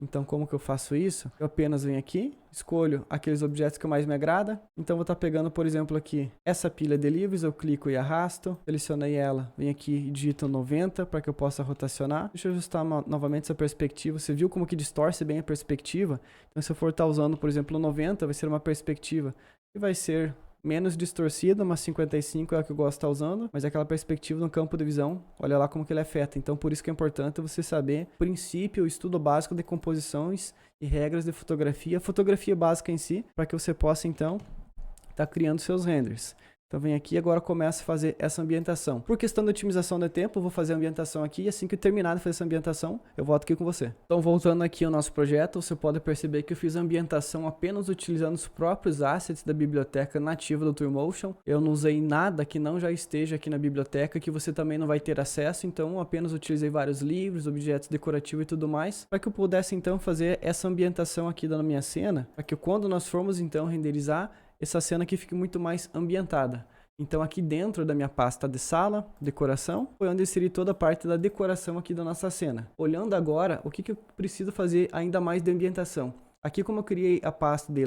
Então, como que eu faço isso? Eu apenas venho aqui, escolho aqueles objetos que mais me agrada. Então, vou estar pegando, por exemplo, aqui essa pilha de livros, eu clico e arrasto, selecionei ela, venho aqui e digito 90 para que eu possa rotacionar. Deixa eu ajustar novamente essa perspectiva. Você viu como que distorce bem a perspectiva? Então, se eu for estar usando, por exemplo, 90, vai ser uma perspectiva que vai ser menos distorcida, mas 55 é a que eu gosto de estar usando, mas é aquela perspectiva no campo de visão, olha lá como que ele afeta. Então, por isso que é importante você saber o princípio, o estudo básico de composições e regras de fotografia, a fotografia básica em si, para que você possa, então, estar criando seus renders. Então vem aqui e agora começa a fazer essa ambientação. Por questão de otimização de tempo, eu vou fazer a ambientação aqui e assim que eu terminar de fazer essa ambientação, eu volto aqui com você. Então voltando aqui ao nosso projeto, você pode perceber que eu fiz a ambientação apenas utilizando os próprios assets da biblioteca nativa do Twinmotion. Eu não usei nada que não já esteja aqui na biblioteca, que você também não vai ter acesso, então eu apenas utilizei vários livros, objetos decorativos e tudo mais, para que eu pudesse então fazer essa ambientação aqui da minha cena, para que quando nós formos então renderizar, essa cena aqui fique muito mais ambientada. Então aqui dentro da minha pasta de sala, decoração, foi onde eu inseri toda a parte da decoração aqui da nossa cena. Olhando agora, o que eu preciso fazer ainda mais de ambientação? Aqui como eu criei a pasta de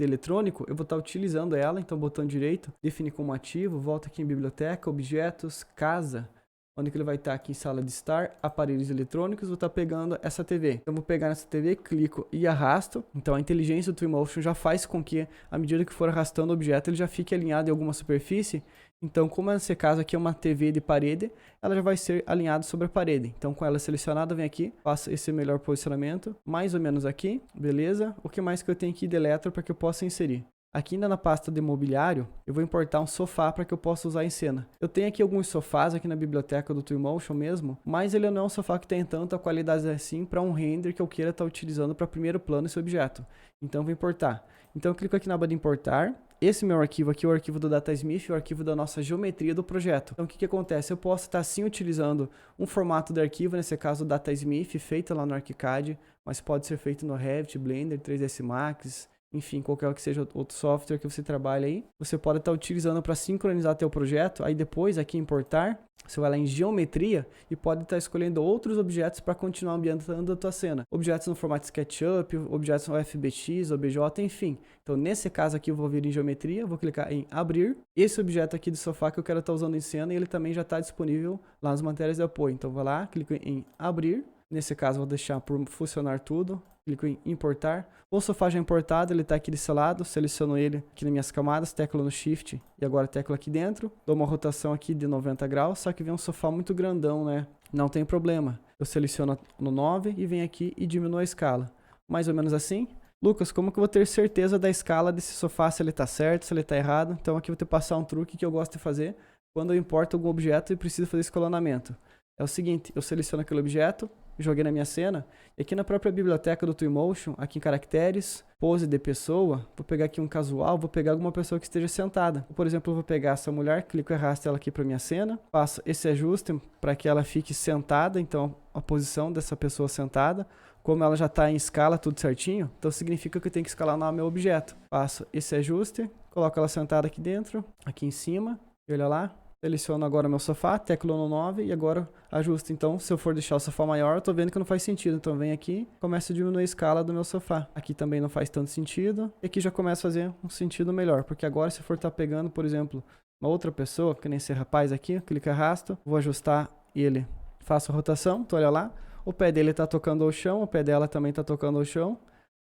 eletrônico, eu vou estar utilizando ela, então botão direito, definir como ativo, volto aqui em biblioteca, objetos, casa, onde que ele vai estar aqui em sala de estar, aparelhos eletrônicos, vou estar pegando essa TV. Então, eu vou pegar nessa TV, clico e arrasto. Então, a inteligência do Twinmotion já faz com que, à medida que for arrastando o objeto, ele já fique alinhado em alguma superfície. Então, como nesse caso aqui é uma TV de parede, ela já vai ser alinhada sobre a parede. Então, com ela selecionada, vem aqui, faço esse melhor posicionamento, mais ou menos aqui, beleza? O que mais que eu tenho aqui de eletro para que eu possa inserir? Aqui ainda na pasta de mobiliário, eu vou importar um sofá para que eu possa usar em cena. Eu tenho aqui alguns sofás aqui na biblioteca do Twinmotion mesmo, mas ele não é um sofá que tem tanta qualidade assim para um render que eu queira estar utilizando para primeiro plano esse objeto. Então eu vou importar. Então eu clico aqui na aba de importar. Esse meu arquivo aqui é o arquivo do DataSmith, o arquivo da nossa geometria do projeto. Então o que acontece? Eu posso estar sim utilizando um formato de arquivo, nesse caso o DataSmith, feito lá no ArchiCAD, mas pode ser feito no Revit, Blender, 3ds Max, enfim, qualquer que seja outro software que você trabalhe aí, você pode estar utilizando para sincronizar teu projeto. Aí depois, aqui em importar, você vai lá em geometria e pode estar escolhendo outros objetos para continuar ambientando a tua cena. Objetos no formato SketchUp, objetos no FBX, OBJ, enfim. Então, nesse caso aqui, eu vou vir em geometria, vou clicar em abrir. Esse objeto aqui de sofá que eu quero estar usando em cena, ele também já está disponível lá nas matérias de apoio. Então, vou lá, clico em abrir. Nesse caso, vou deixar por funcionar tudo. Clico em importar. O sofá já importado, ele está aqui desse lado. Seleciono ele aqui nas minhas camadas, tecla no Shift e agora tecla aqui dentro. Dou uma rotação aqui de 90 graus, só que vem um sofá muito grandão, né? Não tem problema. Eu seleciono no 9 e venho aqui e diminuo a escala. Mais ou menos assim. Lucas, como que eu vou ter certeza da escala desse sofá, se ele está certo, se ele está errado? Então aqui eu vou ter que passar um truque que eu gosto de fazer quando eu importo algum objeto e preciso fazer escalonamento. É o seguinte, eu seleciono aquele objeto, joguei na minha cena, e aqui na própria biblioteca do Twinmotion, aqui em caracteres, pose de pessoa, vou pegar aqui um casual, vou pegar alguma pessoa que esteja sentada. Por exemplo, eu vou pegar essa mulher, clico e arrasto ela aqui para minha cena, faço esse ajuste para que ela fique sentada, então a posição dessa pessoa sentada, como ela já está em escala, tudo certinho, então significa que eu tenho que escalar no meu objeto. Faço esse ajuste, coloco ela sentada aqui dentro, aqui em cima, e olha lá. Seleciono agora meu sofá, teclo no 9 e agora ajusto. Então, se eu for deixar o sofá maior, eu tô vendo que não faz sentido. Então, venho aqui, começo a diminuir a escala do meu sofá. Aqui também não faz tanto sentido. E aqui já começa a fazer um sentido melhor. Porque agora, se eu for estar pegando, por exemplo, uma outra pessoa, que nem esse rapaz aqui, clico e arrasto, vou ajustar ele. Faço a rotação, então olha lá. O pé dele tá tocando ao chão, o pé dela também tá tocando ao chão.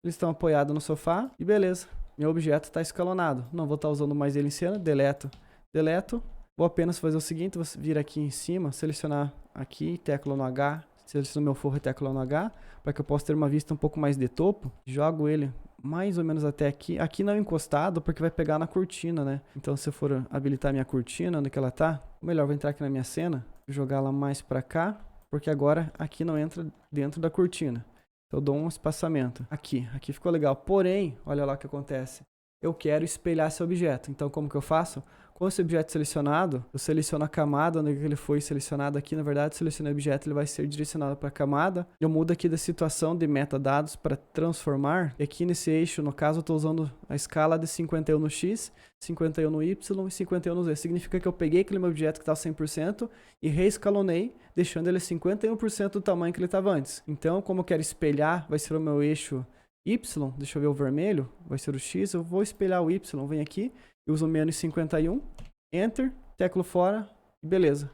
Eles estão apoiados no sofá e beleza. Meu objeto está escalonado. Não vou estar usando mais ele em cena. Deleto, deleto. Vou apenas fazer o seguinte, vou vir aqui em cima, selecionar aqui, tecla no H, seleciono meu forro e tecla no H, para que eu possa ter uma vista um pouco mais de topo. Jogo ele mais ou menos até aqui. Aqui não encostado, porque vai pegar na cortina, né? Então, se eu for habilitar minha cortina, onde que ela tá, melhor vou entrar aqui na minha cena, jogar ela mais para cá, porque agora aqui não entra dentro da cortina. Então, eu dou um espaçamento. Aqui ficou legal. Porém, olha lá o que acontece. Eu quero espelhar esse objeto. Então, como que eu faço? Com esse objeto selecionado, eu seleciono a camada onde ele foi selecionado aqui. Na verdade, selecionei o objeto, ele vai ser direcionado para a camada. Eu mudo aqui da situação de metadados para transformar. E aqui nesse eixo, no caso, eu estou usando a escala de 51 no X, 51 no Y e 51 no Z. Significa que eu peguei aquele meu objeto que estava 100% e reescalonei, deixando ele 51% do tamanho que ele estava antes. Então, como eu quero espelhar, vai ser o meu eixo Y, deixa eu ver o vermelho, vai ser o X, eu vou espelhar o Y, vem aqui, eu uso menos 51, Enter, teclo fora, e beleza.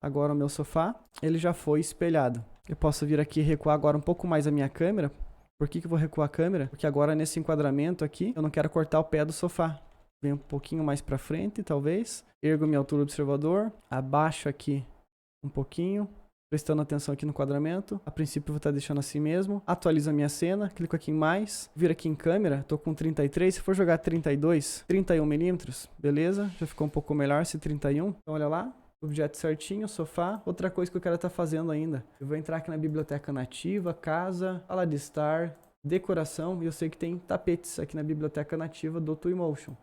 Agora o meu sofá, ele já foi espelhado. Eu posso vir aqui e recuar agora um pouco mais a minha câmera. Por que eu vou recuar a câmera? Porque agora nesse enquadramento aqui, eu não quero cortar o pé do sofá. Venho um pouquinho mais para frente, talvez. Ergo minha altura do observador, abaixo aqui um pouquinho. Prestando atenção aqui no enquadramento. A princípio eu vou estar deixando assim mesmo. Atualizo a minha cena. Clico aqui em mais. Viro aqui em câmera. Tô com 33. Se for jogar 32, 31 milímetros. Beleza. Já ficou um pouco melhor esse 31. Então olha lá. Objeto certinho, sofá. Outra coisa que eu quero estar fazendo ainda. Eu vou entrar aqui na biblioteca nativa, casa, sala de estar, decoração. E eu sei que tem tapetes aqui na biblioteca nativa do Twinmotion.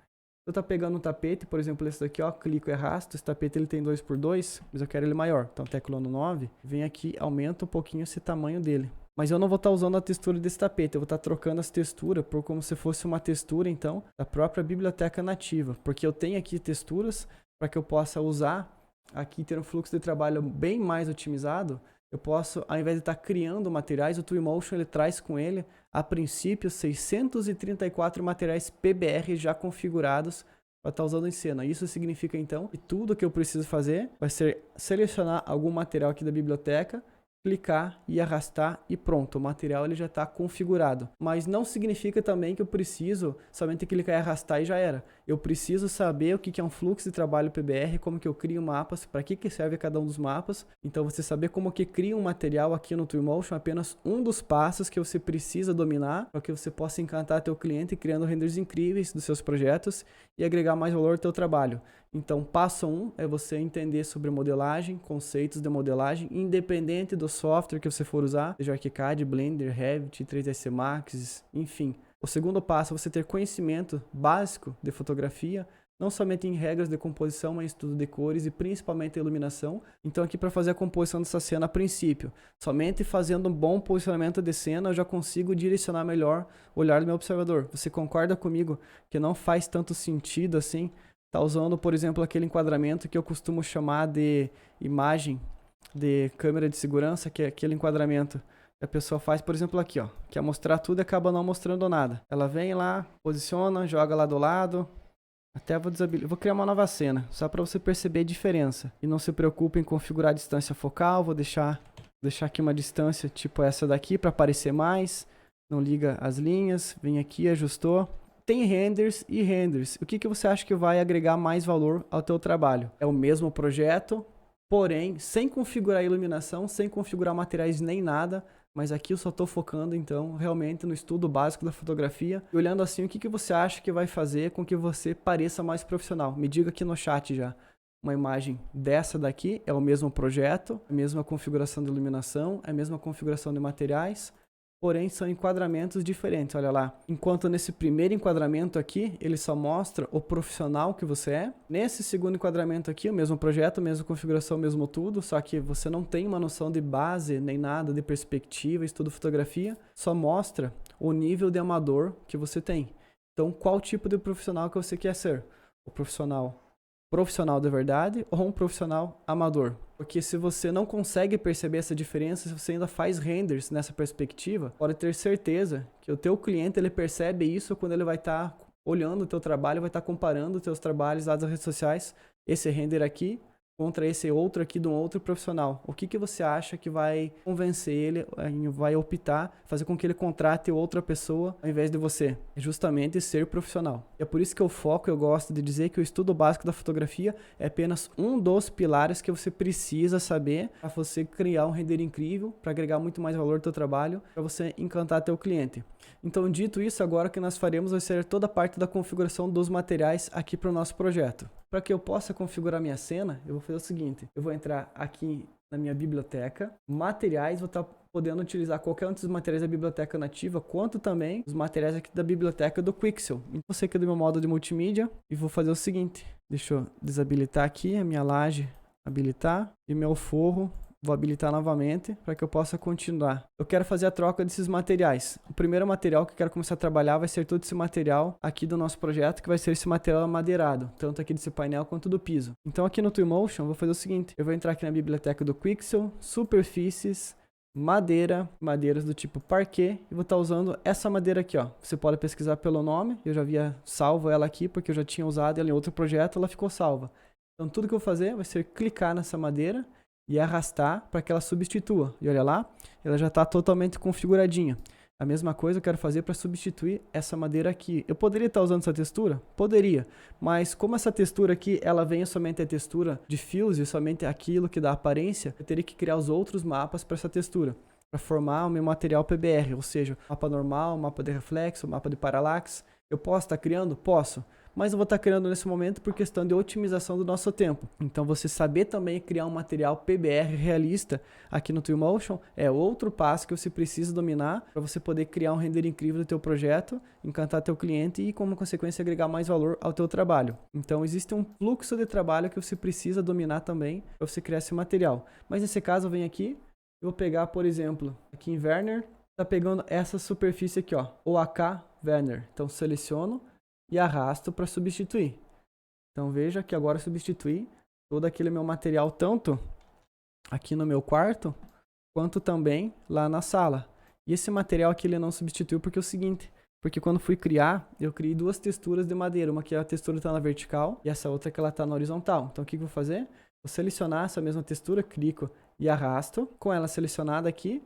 Eu estou pegando um tapete, por exemplo, esse daqui, ó, clico e arrasto. Esse tapete ele tem 2x2, mas eu quero ele maior. Então, tecla no 9, vem aqui, aumenta um pouquinho esse tamanho dele. Mas eu não vou estar usando a textura desse tapete, eu vou estar trocando as texturas por como se fosse uma textura, então, da própria biblioteca nativa. Porque eu tenho aqui texturas para que eu possa usar, aqui ter um fluxo de trabalho bem mais otimizado. Eu posso, ao invés de estar criando materiais, o Twinmotion ele traz com ele, a princípio, 634 materiais PBR já configurados para estar usando em cena. Isso significa, então, que tudo que eu preciso fazer vai ser selecionar algum material aqui da biblioteca, clicar e arrastar e pronto, o material ele já está configurado. Mas não significa também que eu preciso somente clicar e arrastar e já era. Eu preciso saber o que é um fluxo de trabalho PBR, como que eu crio mapas, para que serve cada um dos mapas. Então você saber como que cria um material aqui no Twinmotion é apenas um dos passos que você precisa dominar para que você possa encantar teu cliente criando renders incríveis dos seus projetos e agregar mais valor ao teu trabalho. Então, passo 1 é você entender sobre modelagem, conceitos de modelagem, independente do software que você for usar, seja ArchiCAD, Blender, Revit, 3ds Max, enfim. O segundo passo é você ter conhecimento básico de fotografia, não somente em regras de composição, mas em estudo de cores e principalmente iluminação. Então aqui para fazer a composição dessa cena a princípio, somente fazendo um bom posicionamento de cena eu já consigo direcionar melhor o olhar do meu observador. Você concorda comigo que não faz tanto sentido assim tá usando, por exemplo, aquele enquadramento que eu costumo chamar de imagem de câmera de segurança, que é aquele enquadramento que a pessoa faz, por exemplo, aqui, ó, que é mostrar tudo e acaba não mostrando nada. Ela vem lá, posiciona, joga lá do lado, até vou criar uma nova cena, só para você perceber a diferença. E não se preocupe em configurar a distância focal, vou deixar aqui uma distância tipo essa daqui para aparecer mais, não liga as linhas, vem aqui, ajustou. Tem renders e renders. O que você acha que vai agregar mais valor ao teu trabalho? É o mesmo projeto, porém, sem configurar a iluminação, sem configurar materiais nem nada, mas aqui eu só estou focando, então, realmente no estudo básico da fotografia. E olhando assim, o que você acha que vai fazer com que você pareça mais profissional? Me diga aqui no chat já. Uma imagem dessa daqui é o mesmo projeto, a mesma configuração de iluminação, a mesma configuração de materiais, porém são enquadramentos diferentes, olha lá. Enquanto nesse primeiro enquadramento aqui, ele só mostra o profissional que você é. Nesse segundo enquadramento aqui, o mesmo projeto, mesma configuração, mesmo tudo, só que você não tem uma noção de base, nem nada de perspectiva, estudo fotografia, só mostra o nível de amador que você tem. Então, qual tipo de profissional que você quer ser? O profissional de verdade ou um profissional amador? Porque se você não consegue perceber essa diferença, se você ainda faz renders nessa perspectiva, pode ter certeza que o teu cliente ele percebe isso quando ele vai estar olhando o teu trabalho, vai estar comparando os teus trabalhos lá das redes sociais, esse render aqui contra esse outro aqui de um outro profissional. O que você acha que vai convencer ele, vai optar, fazer com que ele contrate outra pessoa ao invés de você? É justamente ser profissional. É por isso que eu gosto de dizer que o estudo básico da fotografia é apenas um dos pilares que você precisa saber para você criar um render incrível, para agregar muito mais valor ao teu trabalho, para você encantar teu cliente. Então, dito isso, agora o que nós faremos vai ser toda a parte da configuração dos materiais aqui para o nosso projeto. Para que eu possa configurar minha cena, eu vou fazer o seguinte, eu vou entrar aqui na minha biblioteca, materiais, vou estar podendo utilizar qualquer um dos materiais da biblioteca nativa, quanto também os materiais aqui da biblioteca do Quixel. Então, vou sair aqui do meu modo de multimídia e vou fazer o seguinte, deixa eu desabilitar aqui a minha laje, habilitar, e meu forro, vou habilitar novamente para que eu possa continuar. Eu quero fazer a troca desses materiais. O primeiro material que eu quero começar a trabalhar vai ser todo esse material aqui do nosso projeto, que vai ser esse material amadeirado, tanto aqui desse painel quanto do piso. Então aqui no Twinmotion eu vou fazer o seguinte, eu vou entrar aqui na biblioteca do Quixel, superfícies, madeiras do tipo parquet, e vou estar usando essa madeira aqui, ó. Você pode pesquisar pelo nome, eu já havia salvo ela aqui porque eu já tinha usado ela em outro projeto, ela ficou salva. Então tudo que eu vou fazer vai ser clicar nessa madeira e arrastar para que ela substitua. E olha lá, ela já está totalmente configuradinha. A mesma coisa eu quero fazer para substituir essa madeira aqui. Eu poderia estar usando essa textura? Poderia. Mas como essa textura aqui, ela vem somente a textura de fios e somente aquilo que dá aparência, eu teria que criar os outros mapas para essa textura, para formar o meu material PBR, ou seja, mapa normal, mapa de reflexo, mapa de parallax. Eu posso estar criando? Posso. Mas eu vou estar criando nesse momento por questão de otimização do nosso tempo. Então você saber também criar um material PBR realista aqui no Twinmotion é outro passo que você precisa dominar para você poder criar um render incrível do teu projeto, encantar teu cliente e como consequência agregar mais valor ao teu trabalho. Então existe um fluxo de trabalho que você precisa dominar também para você criar esse material. Mas nesse caso eu venho aqui, eu vou pegar por exemplo, aqui em Werner, tá pegando essa superfície aqui, ó, OAK Werner. Então seleciono e arrasto para substituir. Então veja que agora eu substituí todo aquele meu material, tanto aqui no meu quarto, quanto também lá na sala. E esse material aqui ele não substituiu porque é o seguinte, Porque quando fui criar, eu criei duas texturas de madeira. Uma que a textura está na vertical e essa outra que ela está na horizontal. Então o que eu vou fazer? Vou selecionar essa mesma textura, clico e arrasto. Com ela selecionada aqui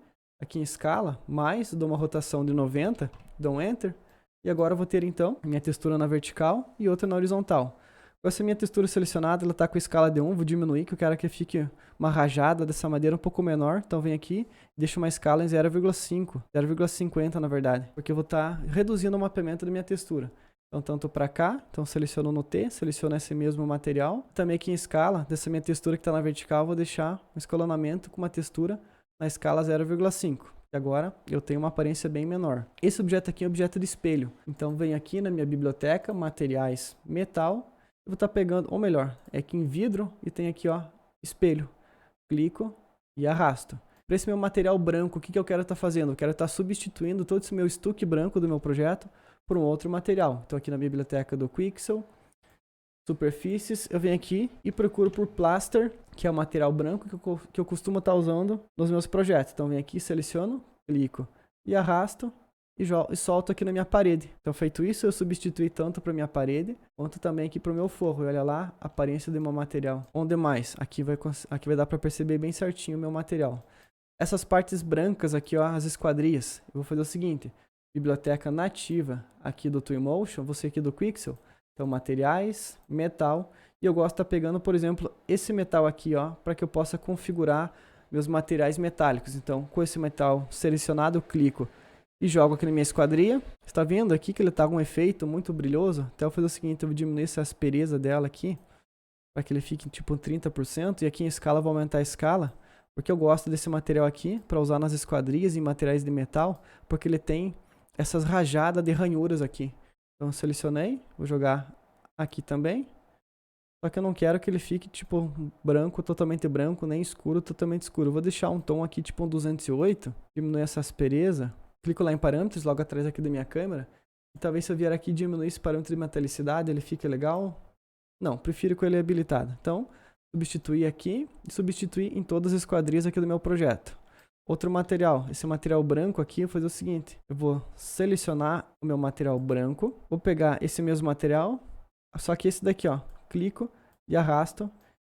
em escala, mais, dou uma rotação de 90, dou um Enter. E agora eu vou ter então minha textura na vertical e outra na horizontal. Com essa minha textura selecionada, ela está com a escala de 1, vou diminuir, que eu quero que fique uma rajada dessa madeira um pouco menor. Então vem aqui, deixo uma escala em 0,5, 0,50 na verdade, porque eu vou estar reduzindo o mapeamento da minha textura. Então tanto para cá, então seleciono no T, seleciono esse mesmo material. Também aqui em escala, dessa minha textura que está na vertical, vou deixar um escalonamento com uma textura na escala 0,5. E agora eu tenho uma aparência bem menor. Esse objeto aqui é objeto de espelho. Então venho aqui na minha biblioteca, materiais, metal. Eu vou estar pegando, ou melhor, é aqui em vidro e tem aqui, ó, espelho. Clico e arrasto. Para esse meu material branco, o que eu quero estar fazendo? Eu quero estar substituindo todo esse meu estuque branco do meu projeto por um outro material. Então aqui na biblioteca do Quixel, superfícies, eu venho aqui e procuro por plaster, que é o material branco que eu costumo estar usando nos meus projetos. Então venho aqui, seleciono, clico e arrasto. E solto aqui na minha parede. Então, feito isso, eu substituí tanto para minha parede, quanto também aqui para o meu forro. E olha lá, a aparência do meu material. Onde mais? Aqui vai dar para perceber bem certinho o meu material. Essas partes brancas aqui, ó, as esquadrias. Eu vou fazer o seguinte. Biblioteca nativa aqui do Twinmotion, você aqui do Quixel. Então, materiais, metal. E eu gosto de estar pegando, por exemplo, esse metal aqui, ó, para que eu possa configurar meus materiais metálicos. Então, com esse metal selecionado, eu clico e jogo aqui na minha esquadria. Você está vendo aqui que ele está com um efeito muito brilhoso. Então eu vou fazer o seguinte, eu vou diminuir essa aspereza dela aqui, para que ele fique tipo 30%. E aqui em escala eu vou aumentar a escala, porque eu gosto desse material aqui, para usar nas esquadrias e materiais de metal, porque ele tem essas rajadas de ranhuras aqui. Então eu selecionei, vou jogar aqui também. Só que eu não quero que ele fique tipo branco, totalmente branco, nem escuro, totalmente escuro. Eu vou deixar um tom aqui tipo um 208, diminuir essa aspereza. Clico lá em parâmetros, logo atrás aqui da minha câmera. E talvez se eu vier aqui e diminuir esse parâmetro de metalicidade, ele fique legal. Não, prefiro com ele habilitado. Então, substituir aqui e substituir em todas as esquadrias aqui do meu projeto. Outro material, esse material branco aqui, eu vou fazer o seguinte. Eu vou selecionar o meu material branco. Vou pegar esse mesmo material, só que esse daqui, ó. Clico e arrasto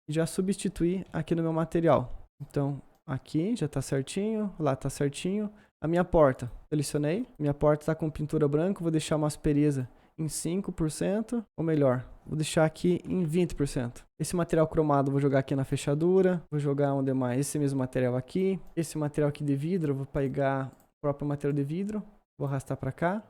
e já substituir aqui no meu material. Então, aqui já está certinho, lá está certinho. A minha porta, selecionei, minha porta está com pintura branca, vou deixar uma aspereza em 5%, ou melhor, vou deixar aqui em 20%. Esse material cromado eu vou jogar aqui na fechadura, vou jogar onde mais? Esse mesmo material aqui, esse material aqui de vidro, eu vou pegar o próprio material de vidro, vou arrastar para cá.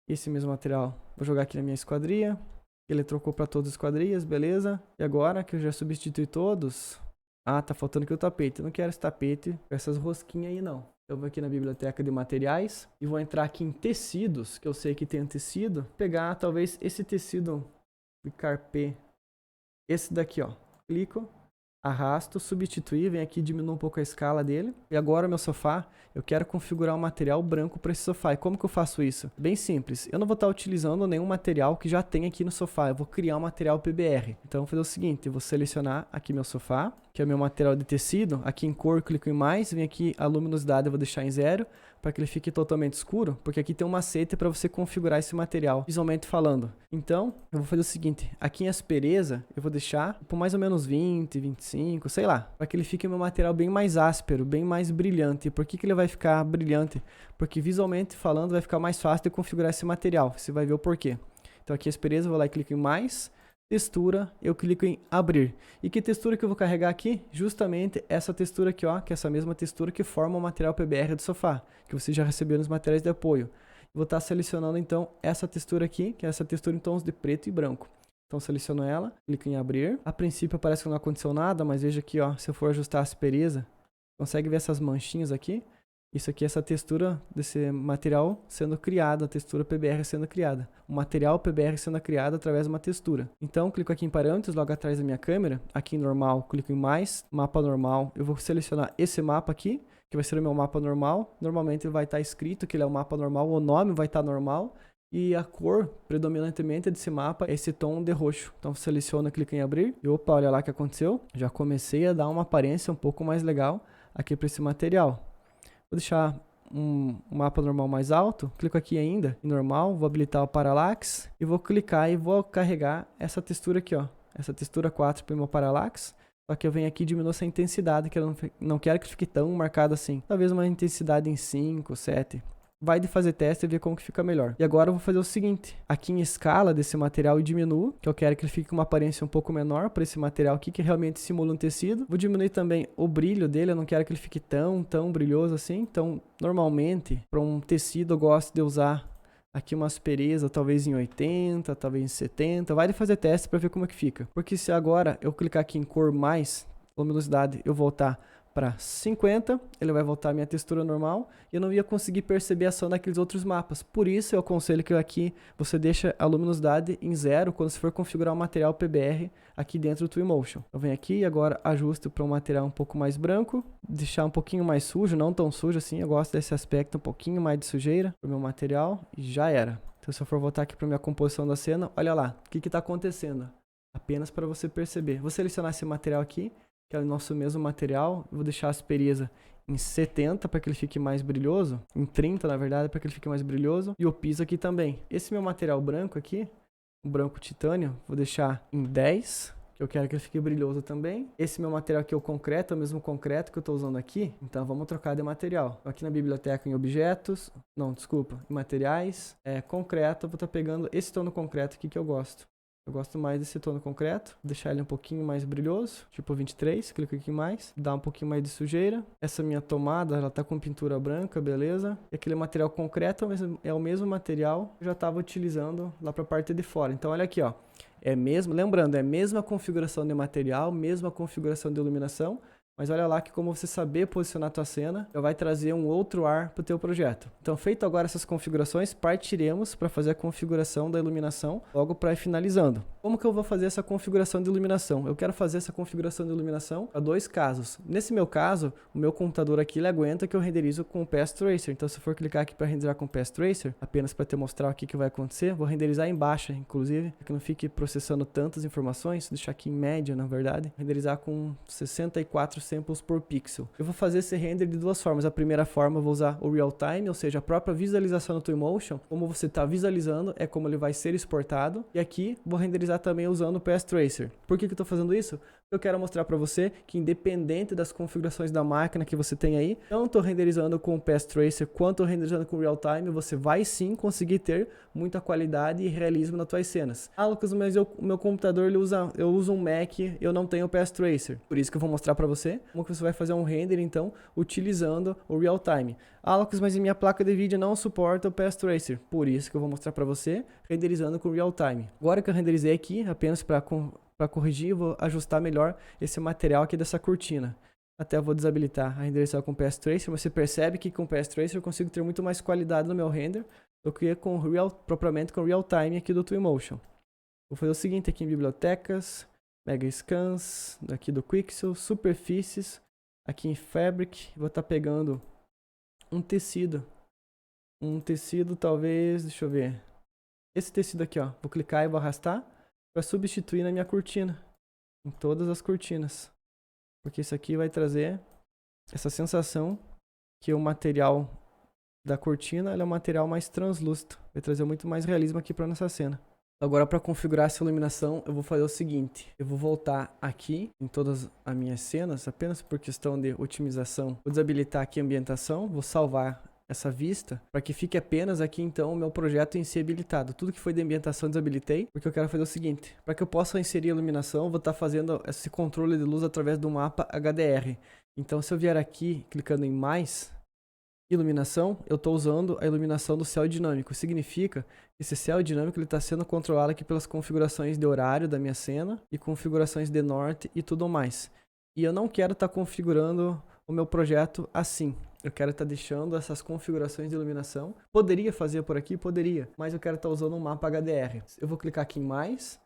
Esse mesmo material vou jogar aqui na minha esquadria, ele trocou para todas as esquadrias, beleza. E agora que eu já substituí todos, tá faltando aqui o tapete, eu não quero esse tapete, essas rosquinhas aí não. Eu vou aqui na biblioteca de materiais e vou entrar aqui em tecidos, que eu sei que tem um tecido. Pegar talvez esse tecido de carpê, esse daqui, ó. Clico, arrasto, substituir, vem aqui diminuir um pouco a escala dele. E agora o meu sofá, eu quero configurar um material branco para esse sofá. E como que eu faço isso? Bem simples. Eu não vou estar utilizando nenhum material que já tem aqui no sofá. Eu vou criar um material PBR. Então eu vou fazer o seguinte, eu vou selecionar aqui meu sofá, que é o meu material de tecido. Aqui em cor, clico em mais, vem aqui a luminosidade, eu vou deixar em 0, para que ele fique totalmente escuro, porque aqui tem um macete para você configurar esse material, visualmente falando. Então, eu vou fazer o seguinte, aqui em aspereza, eu vou deixar por mais ou menos 20, 25, sei lá, para que ele fique meu material bem mais áspero, bem mais brilhante. E por que ele vai ficar brilhante? Porque visualmente falando, vai ficar mais fácil de configurar esse material, você vai ver o porquê. Então aqui aspereza, eu vou lá e clico em mais, textura, eu clico em abrir. E que textura que eu vou carregar aqui? Justamente essa textura aqui, ó, que é essa mesma textura que forma o material PBR do sofá, que você já recebeu nos materiais de apoio. Vou estar selecionando então essa textura aqui, que é essa textura em tons de preto e branco. Então seleciono ela, clico em abrir. A princípio parece que não aconteceu nada, mas veja aqui, ó, se eu for ajustar a aspereza, consegue ver essas manchinhas aqui? Isso aqui é essa textura desse material sendo criada, a textura PBR sendo criada. O material PBR sendo criado através de uma textura. Então, clico aqui em parâmetros, logo atrás da minha câmera. Aqui em normal, clico em mais, mapa normal. Eu vou selecionar esse mapa aqui, que vai ser o meu mapa normal. Normalmente vai estar escrito que ele é o mapa normal, o nome vai estar normal. E a cor, predominantemente, desse mapa é esse tom de roxo. Então, seleciono, clico em abrir. E opa, olha lá o que aconteceu. Já comecei a dar uma aparência um pouco mais legal aqui para esse material. Vou deixar um mapa normal mais alto, clico aqui ainda em normal, vou habilitar o Parallax e vou clicar e vou carregar essa textura aqui, ó, essa textura 4 para o meu Parallax. Só que eu venho aqui e diminuo essa intensidade, que eu não quero que fique tão marcado assim. Talvez uma intensidade em 5, 7. Vai de fazer teste e ver como que fica melhor. E agora eu vou fazer o seguinte, aqui em escala desse material eu diminuo, que eu quero que ele fique com uma aparência um pouco menor para esse material aqui, que realmente simula um tecido. Vou diminuir também o brilho dele, eu não quero que ele fique tão brilhoso assim. Então, normalmente, para um tecido eu gosto de usar aqui uma aspereza, talvez em 80, talvez em 70. Vai de fazer teste para ver como é que fica. Porque se agora eu clicar aqui em cor mais, luminosidade, eu voltar para 50, ele vai voltar a minha textura normal e eu não ia conseguir perceber a ação daqueles outros mapas. Por isso eu aconselho que aqui você deixe a luminosidade em 0 quando você for configurar o material PBR aqui dentro do Twinmotion. Eu venho aqui e agora ajusto para um material um pouco mais branco, deixar um pouquinho mais sujo, não tão sujo assim, eu gosto desse aspecto um pouquinho mais de sujeira para o meu material e já era. Então se eu for voltar aqui para minha composição da cena, olha lá, o que está acontecendo? Apenas para você perceber. Vou selecionar esse material aqui, que é o nosso mesmo material, vou deixar a aspereza em 70 para que ele fique mais brilhoso, em 30 na verdade para que ele fique mais brilhoso, e o piso aqui também. Esse meu material branco aqui, o branco titânio, vou deixar em 10, que eu quero que ele fique brilhoso também. Esse meu material aqui é o concreto, é o mesmo concreto que eu estou usando aqui, então vamos trocar de material. Aqui na biblioteca em objetos, não, desculpa, em materiais, concreto, eu vou estar pegando esse tom concreto aqui que eu gosto. Eu gosto mais desse tom concreto, deixar ele um pouquinho mais brilhoso, tipo 23, clico aqui em mais, dá um pouquinho mais de sujeira. Essa minha tomada, ela tá com pintura branca, beleza. E aquele material concreto é o mesmo material que eu já estava utilizando lá para a parte de fora. Então olha aqui, ó, lembrando, é a mesma configuração de material, mesma configuração de iluminação, mas olha lá que como você saber posicionar a tua cena, já vai trazer um outro ar para o teu projeto. Então, feito agora essas configurações, partiremos para fazer a configuração da iluminação, logo para ir finalizando. Como que eu vou fazer essa configuração de iluminação? Eu quero fazer essa configuração de iluminação para dois casos. Nesse meu caso, o meu computador aqui ele aguenta que eu renderizo com o Path Tracer. Então, se eu for clicar aqui para renderizar com o Path Tracer, apenas para te mostrar o que vai acontecer, vou renderizar em baixa, inclusive, para que não fique processando tantas informações, deixar aqui em média, na verdade, renderizar com 64 samples por pixel. Eu vou fazer esse render de duas formas. A primeira forma eu vou usar o real time, ou seja, a própria visualização no Twinmotion. Como você está visualizando, é como ele vai ser exportado. E aqui vou renderizar também usando o Path Tracer. Por que eu estou fazendo isso? Eu quero mostrar para você que independente das configurações da máquina que você tem aí, tanto renderizando com o Path Tracer quanto renderizando com o real time, você vai sim conseguir ter muita qualidade e realismo nas tuas cenas. Ah, Lucas, mas o meu computador eu uso um Mac, eu não tenho o Path Tracer. Por isso que eu vou mostrar para você como que você vai fazer um render então utilizando o real time. Ah, Lucas, mas minha placa de vídeo não suporta o Path Tracer. Por isso que eu vou mostrar para você renderizando com o real time. Agora que eu renderizei aqui, apenas para corrigir, eu vou ajustar melhor esse material aqui dessa cortina. Até vou desabilitar a renderização com o Path Tracer, mas você percebe que com o Path Tracer eu consigo ter muito mais qualidade no meu render do que propriamente com o real time aqui do Twinmotion. Vou fazer o seguinte aqui em bibliotecas, Mega Scans, daqui do Quixel, superfícies, aqui em Fabric, vou estar pegando um tecido talvez, deixa eu ver, esse tecido aqui, ó, vou clicar e vou arrastar para substituir na minha cortina, em todas as cortinas, porque isso aqui vai trazer essa sensação que o material da cortina é um material mais translúcido, vai trazer muito mais realismo aqui para nossa cena. Agora, para configurar essa iluminação, eu vou fazer o seguinte, eu vou voltar aqui em todas as minhas cenas, apenas por questão de otimização, vou desabilitar aqui a ambientação, vou salvar essa vista, para que fique apenas aqui então o meu projeto em si habilitado. Tudo que foi de ambientação desabilitei, porque eu quero fazer o seguinte, para que eu possa inserir a iluminação, eu vou estar fazendo esse controle de luz através do mapa HDR. Então se eu vier aqui, clicando em mais, iluminação, eu estou usando a iluminação do céu dinâmico. Significa que esse céu dinâmico está sendo controlado aqui pelas configurações de horário da minha cena e configurações de norte e tudo mais. E eu não quero estar configurando o meu projeto assim. Eu quero estar deixando essas configurações de iluminação. Poderia fazer por aqui? Poderia. Mas eu quero estar usando um mapa HDR. Eu vou clicar aqui em mais.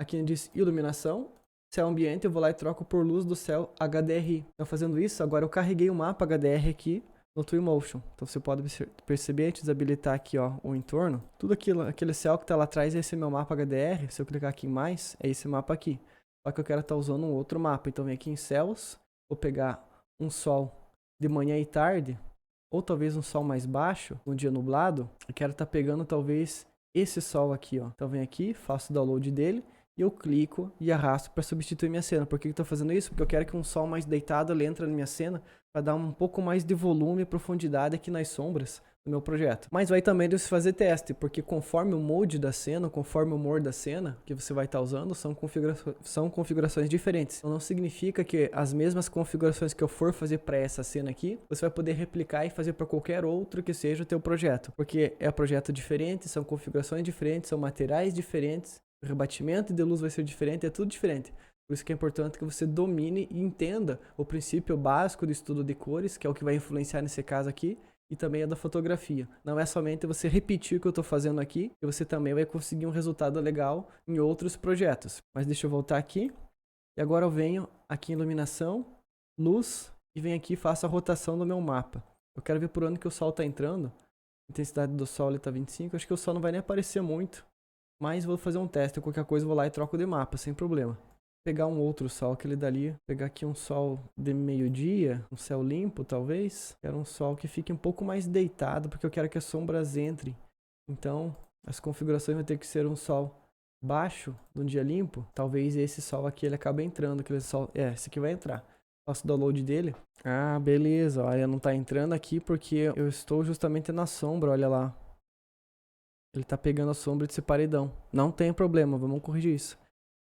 Aqui onde diz iluminação. Céu ambiente, eu vou lá e troco por luz do céu HDRI. Então fazendo isso, agora eu carreguei o mapa HDR aqui no Twinmotion. Então você pode perceber, antes de desabilitar aqui ó, o entorno. Tudo aquele céu que está lá atrás, esse é meu mapa HDR. Se eu clicar aqui em mais, é esse mapa aqui. Só que eu quero estar usando um outro mapa. Então vem aqui em céus, vou pegar um sol de manhã e tarde, ou talvez um sol mais baixo, um dia nublado, eu quero estar pegando talvez esse sol aqui, ó. Então venho aqui, faço o download dele e eu clico e arrasto para substituir minha cena. Por que eu estou fazendo isso? Porque eu quero que um sol mais deitado ele entre na minha cena para dar um pouco mais de volume e profundidade aqui nas sombras do meu projeto. Mas vai também de você fazer teste, porque conforme o mode da cena, conforme o humor da cena que você vai estar usando, são configurações diferentes. Então não significa que as mesmas configurações que eu for fazer para essa cena aqui, você vai poder replicar e fazer para qualquer outro que seja o teu projeto. Porque é projeto diferente, são configurações diferentes, são materiais diferentes, o rebatimento de luz vai ser diferente, é tudo diferente. Por isso que é importante que você domine e entenda o princípio básico do estudo de cores, que é o que vai influenciar nesse caso aqui, e também a da fotografia. Não é somente você repetir o que eu estou fazendo aqui, que você também vai conseguir um resultado legal em outros projetos. Mas deixa eu voltar aqui. E agora eu venho aqui em iluminação, luz, e venho aqui e faço a rotação do meu mapa. Eu quero ver por onde que o sol está entrando. A intensidade do sol está 25. Acho que o sol não vai nem aparecer muito. Mas vou fazer um teste. Qualquer coisa eu vou lá e troco de mapa, sem problema. Pegar um outro sol, aquele dali, pegar aqui um sol de meio-dia, um céu limpo talvez, quero um sol que fique um pouco mais deitado, porque eu quero que as sombras entrem, então as configurações vão ter que ser um sol baixo, de um dia limpo, talvez esse sol aqui ele acabe entrando, aquele sol, esse aqui vai entrar, faço o download dele, beleza, olha, não tá entrando aqui porque eu estou justamente na sombra, olha lá, ele tá pegando a sombra desse paredão, não tem problema, vamos corrigir isso.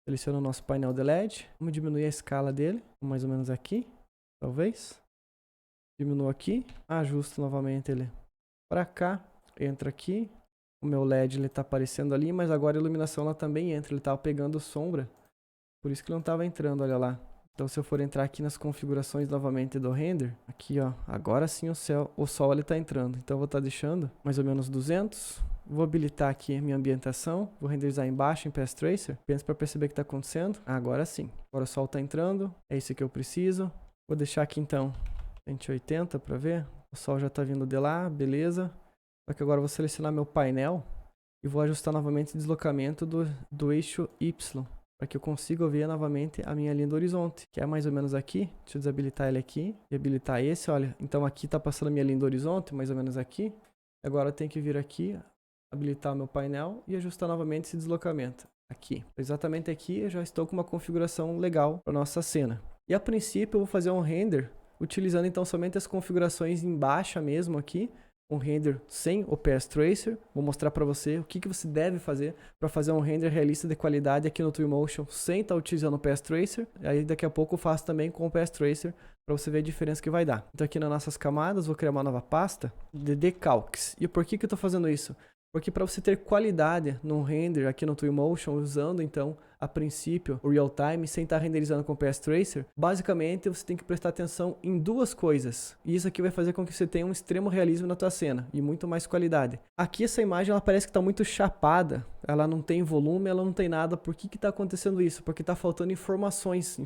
Seleciono o nosso painel de LED. Vamos diminuir a escala dele. Mais ou menos aqui. Talvez. Diminuo aqui. Ajusto novamente ele para cá. Entra aqui. O meu LED ele está aparecendo ali. Mas agora a iluminação ela também entra. Ele estava pegando sombra. Por isso que ele não estava entrando. Olha lá. Então se eu for entrar aqui nas configurações novamente do render. Aqui ó. Agora sim o sol ele está entrando. Então eu vou estar deixando mais ou menos 200. Vou habilitar aqui a minha ambientação. Vou renderizar embaixo em Path Tracer. Pensa para perceber o que está acontecendo. Agora sim. Agora o sol está entrando. É isso que eu preciso. Vou deixar aqui então 180 para ver. O sol já está vindo de lá. Beleza. Só que agora eu vou selecionar meu painel. E vou ajustar novamente o deslocamento do eixo Y. Para que eu consiga ver novamente a minha linha do horizonte. Que é mais ou menos aqui. Deixa eu desabilitar ele aqui. E habilitar esse, olha. Então aqui está passando a minha linha do horizonte. Mais ou menos aqui. Agora eu tenho que vir aqui. Habilitar o meu painel e ajustar novamente esse deslocamento. Aqui. Exatamente aqui eu já estou com uma configuração legal para nossa cena. E a princípio eu vou fazer um render utilizando então somente as configurações em baixa mesmo aqui. Um render sem o Path Tracer. Vou mostrar para você o que você deve fazer para fazer um render realista de qualidade aqui no Twinmotion sem estar utilizando o Path Tracer. Aí daqui a pouco eu faço também com o Path Tracer para você ver a diferença que vai dar. Então aqui nas nossas camadas vou criar uma nova pasta de decalques. E por que eu estou fazendo isso? Porque para você ter qualidade no render aqui no Twinmotion, usando então a princípio o real time sem estar renderizando com o Path Tracer, basicamente você tem que prestar atenção em duas coisas. E isso aqui vai fazer com que você tenha um extremo realismo na tua cena e muito mais qualidade. Aqui essa imagem ela parece que está muito chapada, ela não tem volume, ela não tem nada. Por que está acontecendo isso? Porque está faltando informações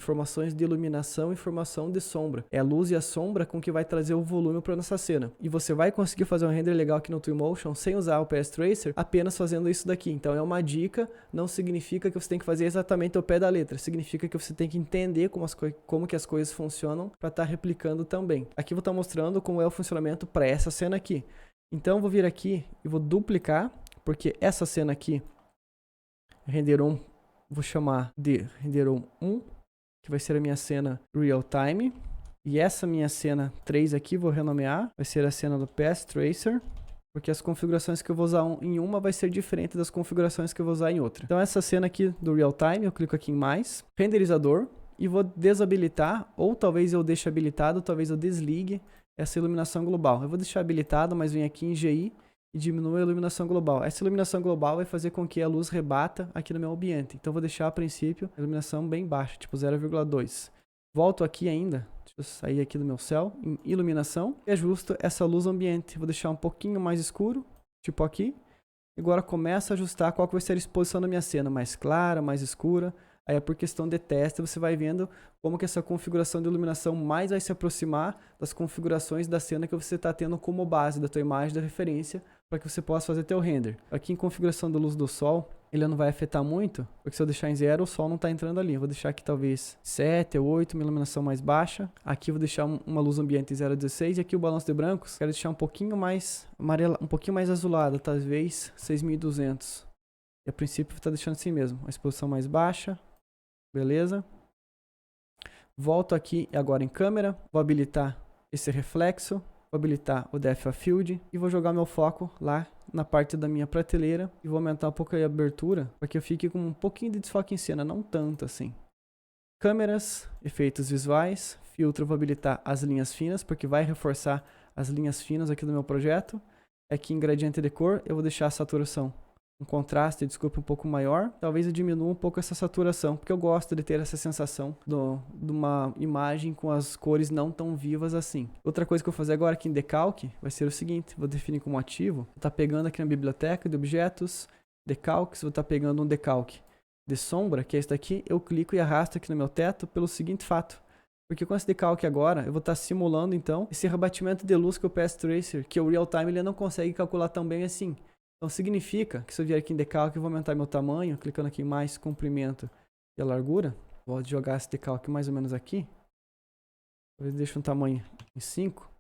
de iluminação, informação de sombra. É a luz e a sombra com que vai trazer o volume para nossa cena. E você vai conseguir fazer um render legal aqui no Twinmotion sem usar o Path Tracer, apenas fazendo isso daqui. Então é uma dica, não significa que você tem que fazer exatamente ao pé da letra, significa que você tem que entender como que as coisas funcionam para estar replicando também. Aqui eu vou estar mostrando como é o funcionamento para essa cena aqui. Então eu vou vir aqui e vou duplicar, porque essa cena aqui, render 1, vou chamar de render 1, que vai ser a minha cena real time. E essa minha cena 3 aqui, vou renomear, vai ser a cena do Path Tracer. Porque as configurações que eu vou usar em uma vai ser diferente das configurações que eu vou usar em outra. Então essa cena aqui do Real Time, eu clico aqui em mais, renderizador, e vou desabilitar, ou talvez eu deixe habilitado, talvez eu desligue essa iluminação global. Eu vou deixar habilitado, mas venho aqui em GI e diminuo a iluminação global. Essa iluminação global vai fazer com que a luz rebata aqui no meu ambiente. Então eu vou deixar a princípio a iluminação bem baixa, tipo 0,2. Volto aqui ainda. Deixa eu sair aqui do meu céu, em iluminação, e ajusto essa luz ambiente. Vou deixar um pouquinho mais escuro, tipo aqui. Agora começo a ajustar qual que vai ser a exposição da minha cena, mais clara, mais escura. Aí é por questão de teste, você vai vendo como que essa configuração de iluminação mais vai se aproximar das configurações da cena que você está tendo como base da tua imagem da referência, para que você possa fazer teu render. Aqui em configuração da luz do sol, ele não vai afetar muito, porque se eu deixar em 0, o sol não está entrando ali. Eu vou deixar aqui talvez 7 ou 8, uma iluminação mais baixa. Aqui eu vou deixar uma luz ambiente em 0 a 16, e aqui o balanço de brancos, quero deixar um pouquinho mais amarela, um pouquinho mais azulado, talvez 6.200. E a princípio está deixando assim mesmo, a exposição mais baixa, beleza? Volto aqui agora em câmera, vou habilitar esse reflexo, vou habilitar o Depth of Field e vou jogar meu foco lá na parte da minha prateleira e vou aumentar um pouco a abertura para que eu fique com um pouquinho de desfoque em cena, não tanto assim. Câmeras, efeitos visuais, filtro, vou habilitar as linhas finas porque vai reforçar as linhas finas aqui do meu projeto. Aqui em gradiente de cor eu vou deixar a saturação, um contraste, desculpa, um pouco maior. Talvez eu diminua um pouco essa saturação, porque eu gosto de ter essa sensação de uma imagem com as cores não tão vivas assim. Outra coisa que eu vou fazer agora aqui em Decalque vai ser o seguinte, vou definir como ativo, vou estar pegando aqui na biblioteca de objetos, Decalques, vou estar pegando um decalque de sombra, que é esse daqui, eu clico e arrasto aqui no meu teto pelo seguinte fato. Porque com esse decalque agora, eu vou estar simulando então esse rebatimento de luz que o Path Tracer, que o Real Time ele não consegue calcular tão bem assim. Então significa que se eu vier aqui em decalque, eu vou aumentar meu tamanho, clicando aqui em mais comprimento e a largura. Vou jogar esse decalque mais ou menos aqui. Talvez deixe um tamanho em 5.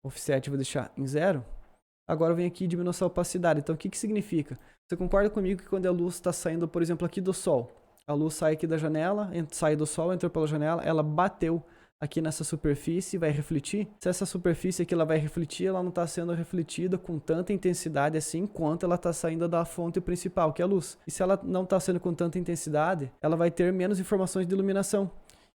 Offset eu vou deixar em 0. Agora eu venho aqui e diminuo essa opacidade. Então o que significa? Você concorda comigo que quando a luz está saindo, por exemplo, aqui do sol, a luz sai aqui da janela, sai do sol, entrou pela janela, ela bateu aqui nessa superfície, vai refletir. Se essa superfície aqui ela vai refletir, ela não está sendo refletida com tanta intensidade assim, quanto ela está saindo da fonte principal, que é a luz. E se ela não está sendo com tanta intensidade, ela vai ter menos informações de iluminação.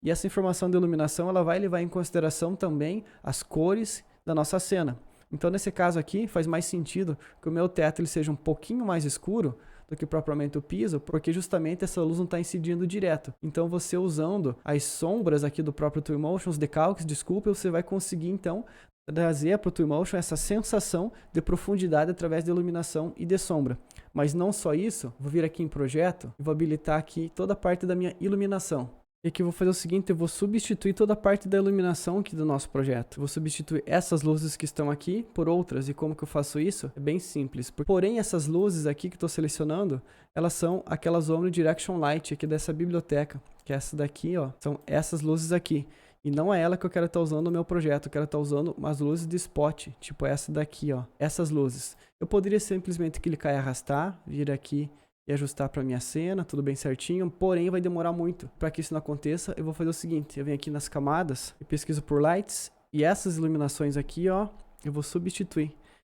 E essa informação de iluminação, ela vai levar em consideração também as cores da nossa cena. Então, nesse caso aqui, faz mais sentido que o meu teto ele seja um pouquinho mais escuro do que propriamente o piso, porque justamente essa luz não está incidindo direto. Então você usando as sombras aqui do próprio Twinmotion, os decalques, desculpa, você vai conseguir então trazer para o Twinmotion essa sensação de profundidade através de iluminação e de sombra. Mas não só isso, vou vir aqui em projeto e vou habilitar aqui toda a parte da minha iluminação. E aqui eu vou fazer o seguinte, eu vou substituir toda a parte da iluminação aqui do nosso projeto. Vou substituir essas luzes que estão aqui por outras. E como que eu faço isso? É bem simples. Porém, essas luzes aqui que estou selecionando, elas são aquelas Omnidirection Light aqui dessa biblioteca. Que é essa daqui, ó. São essas luzes aqui. E não é ela que eu quero estar usando no meu projeto. Eu quero estar usando umas luzes de spot, tipo essa daqui, ó. Essas luzes. Eu poderia simplesmente clicar e arrastar, vir aqui e ajustar para minha cena, tudo bem certinho, porém vai demorar muito. Para que isso não aconteça, eu vou fazer o seguinte, eu venho aqui nas camadas e pesquiso por lights, e essas iluminações aqui, ó, eu vou substituir.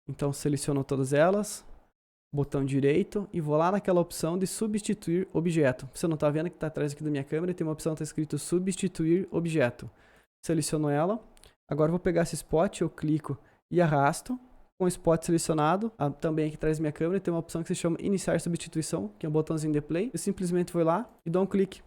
Então seleciono todas elas, botão direito, e vou lá naquela opção de substituir objeto. Você não está vendo que está atrás aqui da minha câmera, tem uma opção que está escrito substituir objeto. Seleciono ela, agora eu vou pegar esse spot, eu clico e arrasto. Com o spot selecionado, também aqui atrás da minha câmera tem uma opção que se chama iniciar substituição, que é um botãozinho de play. Eu simplesmente vou lá e dou um clique.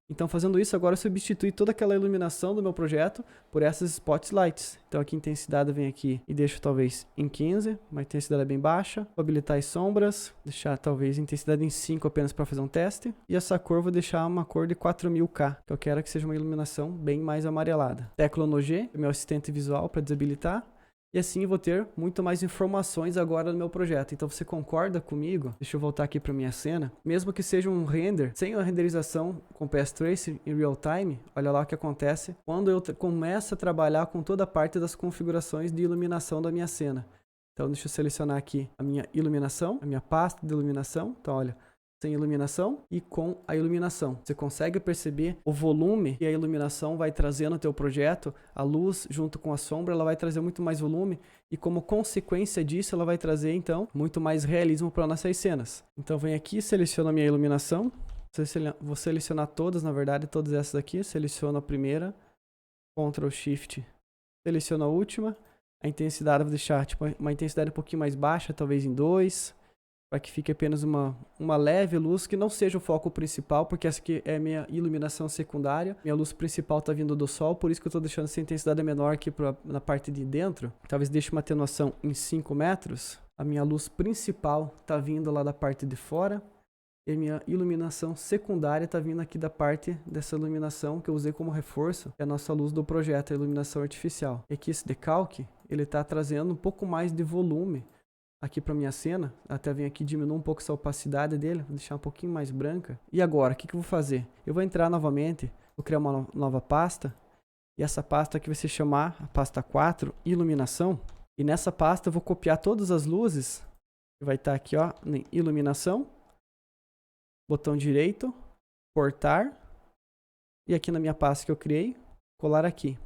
Então fazendo isso, agora eu substitui toda aquela iluminação do meu projeto por essas spotlights. Então aqui intensidade eu venho aqui e deixo talvez em 15, uma intensidade bem baixa. Vou habilitar as sombras, deixar talvez intensidade em 5 apenas para fazer um teste. E essa cor eu vou deixar uma cor de 4000K, que eu quero que seja uma iluminação bem mais amarelada. Tecla no G, meu assistente visual para desabilitar. E assim eu vou ter muito mais informações agora no meu projeto. Então você concorda comigo? Deixa eu voltar aqui para minha cena. Mesmo que seja um render, sem a renderização com Path Tracer em real time, olha lá o que acontece quando eu começo a trabalhar com toda a parte das configurações de iluminação da minha cena. Então deixa eu selecionar aqui a minha iluminação, a minha pasta de iluminação. Então olha, sem iluminação e com a iluminação. Você consegue perceber o volume que a iluminação vai trazer no teu projeto, a luz junto com a sombra, ela vai trazer muito mais volume e como consequência disso, ela vai trazer então muito mais realismo para nossas cenas. Então vem aqui, seleciono a minha iluminação, vou selecionar todas, na verdade, todas essas aqui, seleciono a primeira, Ctrl Shift, seleciono a última, a intensidade eu vou deixar tipo, uma intensidade um pouquinho mais baixa, talvez em 2, para que fique apenas uma leve luz, que não seja o foco principal, porque essa aqui é a minha iluminação secundária. Minha luz principal está vindo do sol, por isso que eu estou deixando essa intensidade menor aqui na parte de dentro. Talvez deixe uma atenuação em 5 metros. A minha luz principal está vindo lá da parte de fora. E a minha iluminação secundária está vindo aqui da parte dessa iluminação que eu usei como reforço, que é a nossa luz do projeto, a iluminação artificial. E aqui esse decalque, ele está trazendo um pouco mais de volume aqui para minha cena. Até venho aqui diminuir um pouco essa opacidade dele, vou deixar um pouquinho mais branca. E agora, o que eu vou fazer? Eu vou entrar novamente, vou criar uma nova pasta. E essa pasta aqui vai se chamar a pasta 4, iluminação. E nessa pasta eu vou copiar todas as luzes, que vai estar aqui, ó, em iluminação. Botão direito, cortar. E aqui na minha pasta que eu criei, colar aqui.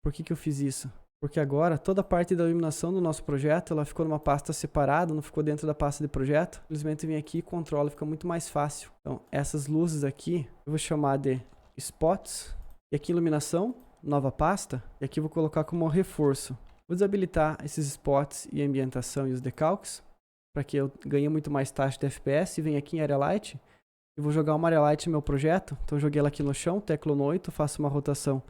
Por que eu fiz isso? Porque agora toda a parte da iluminação do nosso projeto, ela ficou numa pasta separada, não ficou dentro da pasta de projeto. Simplesmente vem aqui e controla, fica muito mais fácil. Então, essas luzes aqui, eu vou chamar de spots. E aqui iluminação, nova pasta. E aqui eu vou colocar como reforço. Vou desabilitar esses spots e ambientação e os decalques, para que eu ganhe muito mais taxa de FPS. E venho aqui em Area Light. E vou jogar uma Area Light no meu projeto. Então, eu joguei ela aqui no chão, teclo no 8, faço uma rotação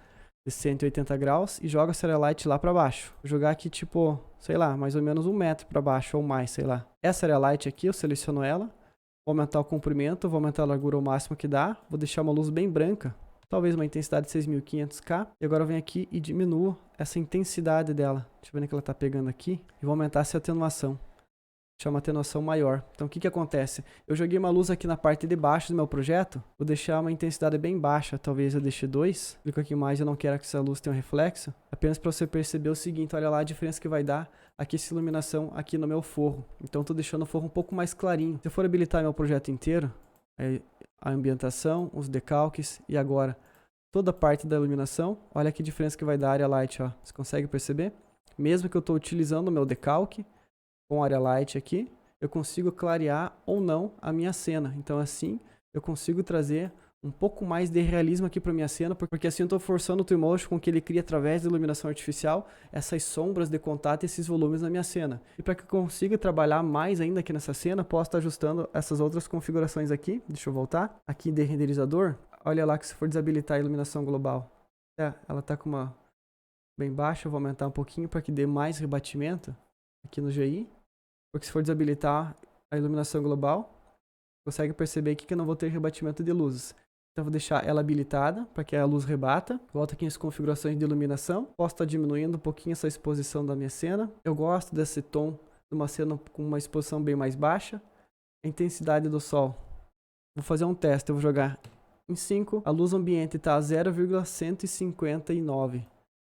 de 180 graus e joga a Area Light lá para baixo. Vou jogar aqui tipo, sei lá, mais ou menos 1 metro para baixo ou mais, sei lá. Essa Area Light aqui, eu seleciono ela, vou aumentar o comprimento, vou aumentar a largura ao máximo que dá, vou deixar uma luz bem branca, talvez uma intensidade de 6500K. E agora eu venho aqui e diminuo essa intensidade dela. Deixa eu ver que ela tá pegando aqui. E vou aumentar essa atenuação. Chama atenuação maior. Então o que acontece? Eu joguei uma luz aqui na parte de baixo do meu projeto, vou deixar uma intensidade bem baixa, talvez eu deixe 2. Clico aqui mais, eu não quero que essa luz tenha um reflexo. Apenas para você perceber o seguinte, olha lá a diferença que vai dar aqui essa iluminação aqui no meu forro. Então estou deixando o forro um pouco mais clarinho. Se eu for habilitar meu projeto inteiro, a ambientação, os decalques e agora toda a parte da iluminação, olha que diferença que vai dar a Area Light, ó. Você consegue perceber? Mesmo que eu estou utilizando o meu decalque, com a Area Light aqui, eu consigo clarear ou não a minha cena. Então assim, eu consigo trazer um pouco mais de realismo aqui para minha cena, porque assim eu estou forçando o Twinmotion com que ele crie através da iluminação artificial essas sombras de contato e esses volumes na minha cena. E para que eu consiga trabalhar mais ainda aqui nessa cena, posso estar ajustando essas outras configurações aqui. Deixa eu voltar. Aqui de renderizador, olha lá que se for desabilitar a iluminação global, ela está com uma bem baixa, eu vou aumentar um pouquinho para que dê mais rebatimento aqui no GI. Porque se for desabilitar a iluminação global, consegue perceber aqui que eu não vou ter rebatimento de luzes. Então vou deixar ela habilitada para que a luz rebata. Volto aqui nas configurações de iluminação. Posso estar diminuindo um pouquinho essa exposição da minha cena. Eu gosto desse tom de uma cena com uma exposição bem mais baixa. A intensidade do sol. Vou fazer um teste. Eu vou jogar em 5. A luz ambiente está a 0,159.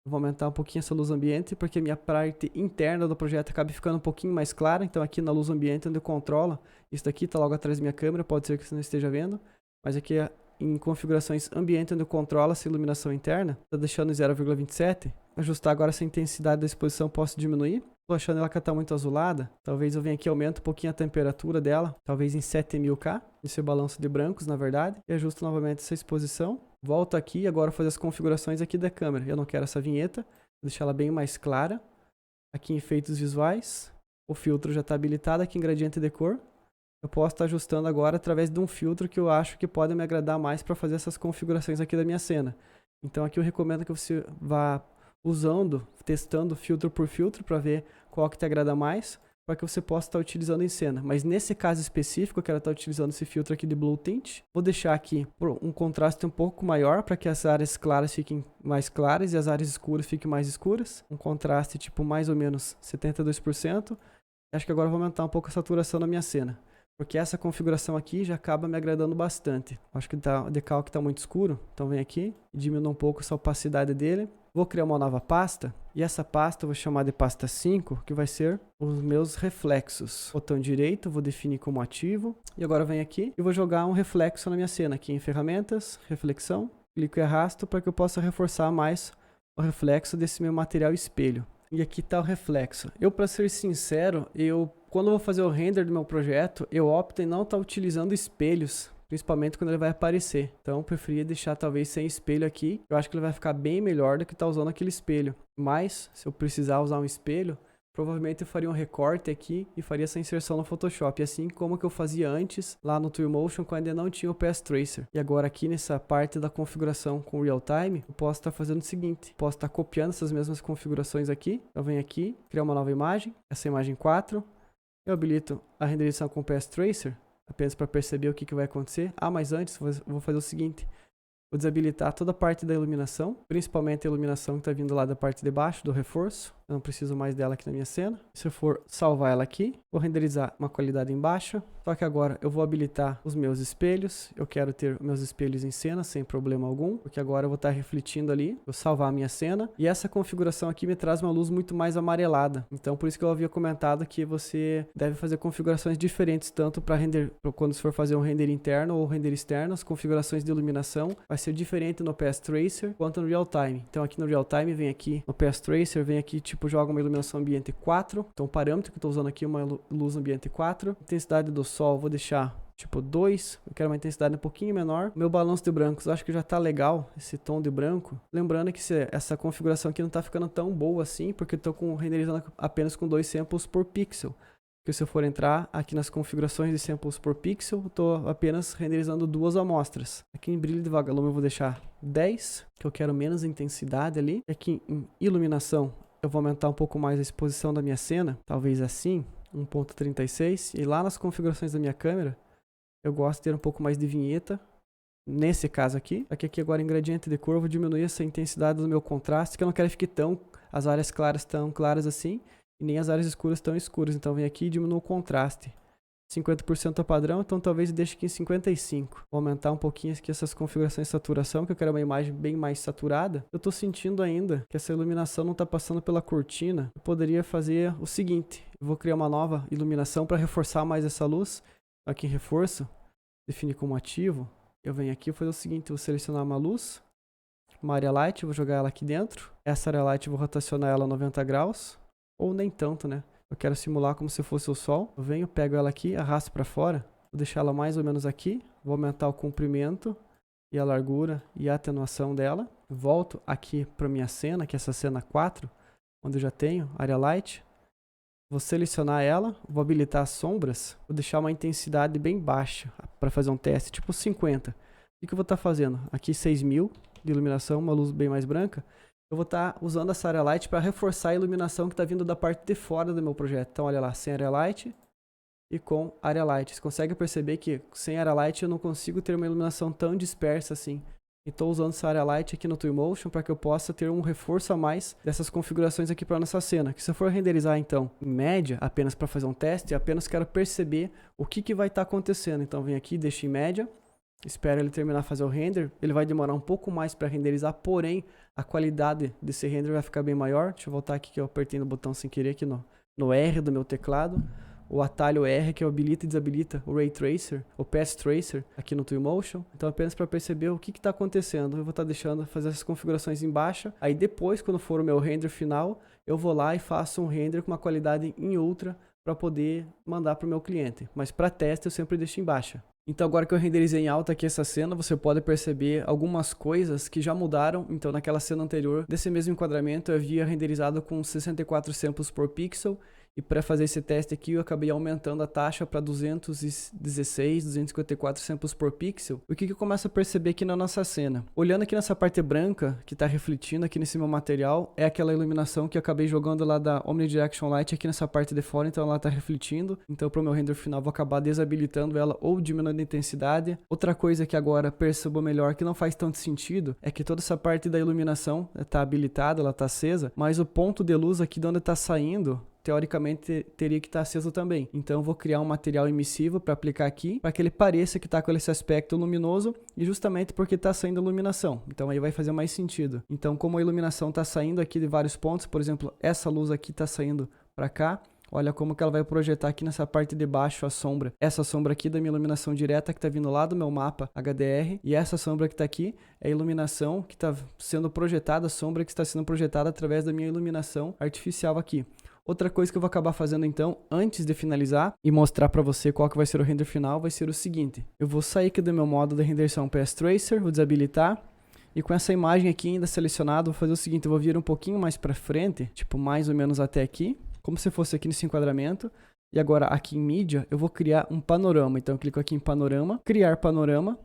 Vou aumentar um pouquinho essa luz ambiente, porque a minha parte interna do projeto acaba ficando um pouquinho mais clara. Então aqui na luz ambiente, onde eu controlo, isso daqui está logo atrás da minha câmera, pode ser que você não esteja vendo. Mas aqui em configurações ambiente, onde eu controlo essa iluminação interna, está deixando em 0,27. Ajustar agora essa intensidade da exposição, posso diminuir. Estou achando ela que está muito azulada. Talvez eu venha aqui e aumente um pouquinho a temperatura dela, talvez em 7000K. Esse é o balanço de brancos, na verdade. E ajusto novamente essa exposição. Volto aqui e agora fazer as configurações aqui da câmera. Eu não quero essa vinheta, vou deixar ela bem mais clara. Aqui em efeitos visuais, o filtro já está habilitado. Aqui em gradiente de cor, eu posso estar ajustando agora através de um filtro que eu acho que pode me agradar mais para fazer essas configurações aqui da minha cena. Então aqui eu recomendo que você vá usando, testando filtro por filtro para ver qual que te agrada mais, para que você possa estar utilizando em cena. Mas nesse caso específico, eu quero estar utilizando esse filtro aqui de Blue Tint. Vou deixar aqui um contraste um pouco maior, para que as áreas claras fiquem mais claras e as áreas escuras fiquem mais escuras. Um contraste tipo mais ou menos 72%. Acho que agora eu vou aumentar um pouco a saturação na minha cena, porque essa configuração aqui já acaba me agradando bastante. Acho que o decalque está muito escuro, então vem aqui e diminuo um pouco essa opacidade dele. Vou criar uma nova pasta, e essa pasta eu vou chamar de pasta 5, que vai ser os meus reflexos. Botão direito, vou definir como ativo, e agora eu venho aqui e vou jogar um reflexo na minha cena. Aqui em ferramentas, reflexão, clico e arrasto para que eu possa reforçar mais o reflexo desse meu material espelho. E aqui está o reflexo. Eu, para ser sincero, quando eu vou fazer o render do meu projeto, eu opto em não estar utilizando espelhos, principalmente quando ele vai aparecer. Então eu preferia deixar talvez sem espelho aqui. Eu acho que ele vai ficar bem melhor do que estar usando aquele espelho. Mas, se eu precisar usar um espelho, provavelmente eu faria um recorte aqui e faria essa inserção no Photoshop, assim como que eu fazia antes lá no Twinmotion, quando ainda não tinha o PS Tracer. E agora aqui nessa parte da configuração com Real Time, eu posso estar fazendo o seguinte, posso estar copiando essas mesmas configurações aqui. Eu venho aqui, criar uma nova imagem, essa imagem 4, eu habilito a renderização com o PS Tracer, apenas para perceber o que vai acontecer. Mas antes vou fazer o seguinte, vou desabilitar toda a parte da iluminação, principalmente a iluminação que está vindo lá da parte de baixo do reforço. Eu não preciso mais dela aqui na minha cena. Se eu for salvar ela aqui, vou renderizar uma qualidade em baixa. Só que agora eu vou habilitar os meus espelhos. Eu quero ter meus espelhos em cena sem problema algum, porque agora eu vou estar refletindo ali. Vou salvar a minha cena. E essa configuração aqui me traz uma luz muito mais amarelada. Então por isso que eu havia comentado que você deve fazer configurações diferentes, tanto para render, quando você for fazer um render interno ou render externo, as configurações de iluminação vai ser diferente no Path Tracer quanto no Real Time. Então aqui no Real Time vem aqui no Path Tracer, vem aqui tipo joga uma iluminação ambiente 4. Então o parâmetro que eu estou usando aqui é uma luz ambiente 4. Intensidade do sol vou deixar tipo 2, eu quero uma intensidade um pouquinho menor. Meu balanço de brancos, eu acho que já tá legal esse tom de branco. Lembrando que essa configuração aqui não tá ficando tão boa assim, porque eu tô renderizando apenas com 2 samples por pixel. Porque se eu for entrar aqui nas configurações de samples por pixel, eu tô apenas renderizando 2 amostras. Aqui em brilho de vagalume eu vou deixar 10, que eu quero menos intensidade ali. Aqui em iluminação eu vou aumentar um pouco mais a exposição da minha cena, talvez assim, 1.36. E lá nas configurações da minha câmera, eu gosto de ter um pouco mais de vinheta, nesse caso aqui. Aqui agora em gradiente de cor, eu vou diminuir essa intensidade do meu contraste, que eu não quero que fique as áreas claras tão claras assim, e nem as áreas escuras tão escuras. Então vem aqui e diminuo o contraste. 50% é padrão, então talvez eu deixe aqui em 55. Vou aumentar um pouquinho aqui essas configurações de saturação, que eu quero uma imagem bem mais saturada. Eu tô sentindo ainda que essa iluminação não tá passando pela cortina. Eu poderia fazer o seguinte, eu vou criar uma nova iluminação para reforçar mais essa luz. Aqui em reforço, definir como ativo. Eu venho aqui e vou fazer o seguinte, eu vou selecionar uma luz, uma área light, vou jogar ela aqui dentro. Essa área light eu vou rotacionar ela 90 graus, ou nem tanto, né? Eu quero simular como se fosse o sol. Eu venho, pego ela aqui, arrasto para fora. Vou deixar ela mais ou menos aqui. Vou aumentar o comprimento e a largura e a atenuação dela. Volto aqui para minha cena, que é essa cena 4, onde eu já tenho área light. Vou selecionar ela, vou habilitar as sombras. Vou deixar uma intensidade bem baixa para fazer um teste, tipo 50. O que eu vou estar fazendo? Aqui 6000 de iluminação, uma luz bem mais branca. Eu vou estar usando essa área light para reforçar a iluminação que está vindo da parte de fora do meu projeto. Então, olha lá, sem área light e com área light. Você consegue perceber que sem área light eu não consigo ter uma iluminação tão dispersa assim. E estou usando essa área light aqui no Twinmotion para que eu possa ter um reforço a mais dessas configurações aqui para nossa cena. Que se eu for renderizar então em média, apenas para fazer um teste, eu apenas quero perceber o que vai estar acontecendo. Então, vem aqui, deixo em média. Espero ele terminar de fazer o render. Ele vai demorar um pouco mais para renderizar, porém a qualidade desse render vai ficar bem maior. Deixa eu voltar aqui que eu apertei no botão sem querer aqui no R do meu teclado. O atalho R que habilita e desabilita o Ray Tracer, o Path Tracer aqui no Twinmotion. Então apenas para perceber o que está acontecendo. Eu vou estar deixando fazer essas configurações em baixa. Aí depois, quando for o meu render final, eu vou lá e faço um render com uma qualidade em ultra para poder mandar para o meu cliente. Mas para teste eu sempre deixo em baixa. Então agora que eu renderizei em alta aqui essa cena, você pode perceber algumas coisas que já mudaram. Então naquela cena anterior, desse mesmo enquadramento, eu havia renderizado com 64 samples por pixel. E para fazer esse teste aqui, eu acabei aumentando a taxa para 216, 254 samples por pixel. O que eu começo a perceber aqui na nossa cena? Olhando aqui nessa parte branca, que está refletindo aqui nesse meu material, é aquela iluminação que eu acabei jogando lá da Omnidirection Light aqui nessa parte de fora, então ela está refletindo. Então para o meu render final, vou acabar desabilitando ela ou diminuindo a intensidade. Outra coisa que agora percebo melhor, que não faz tanto sentido, é que toda essa parte da iluminação está habilitada, ela está acesa, mas o ponto de luz aqui de onde está saindo, teoricamente teria que estar aceso também. Então eu vou criar um material emissivo para aplicar aqui, para que ele pareça que está com esse aspecto luminoso, e justamente porque está saindo iluminação. Então aí vai fazer mais sentido. Então como a iluminação está saindo aqui de vários pontos, por exemplo, essa luz aqui está saindo para cá, olha como que ela vai projetar aqui nessa parte de baixo a sombra. Essa sombra aqui da minha iluminação direta que está vindo lá do meu mapa HDR. E essa sombra que está aqui é a iluminação que está sendo projetada, a sombra que está sendo projetada através da minha iluminação artificial aqui. Outra coisa que eu vou acabar fazendo então, antes de finalizar e mostrar para você qual que vai ser o render final, vai ser o seguinte. Eu vou sair aqui do meu modo de renderização Path Tracer, vou desabilitar. E com essa imagem aqui ainda selecionada, vou fazer o seguinte, eu vou vir um pouquinho mais para frente, tipo mais ou menos até aqui, como se fosse aqui nesse enquadramento. E agora aqui em mídia, eu vou criar um panorama. Então eu clico aqui em panorama, criar panorama.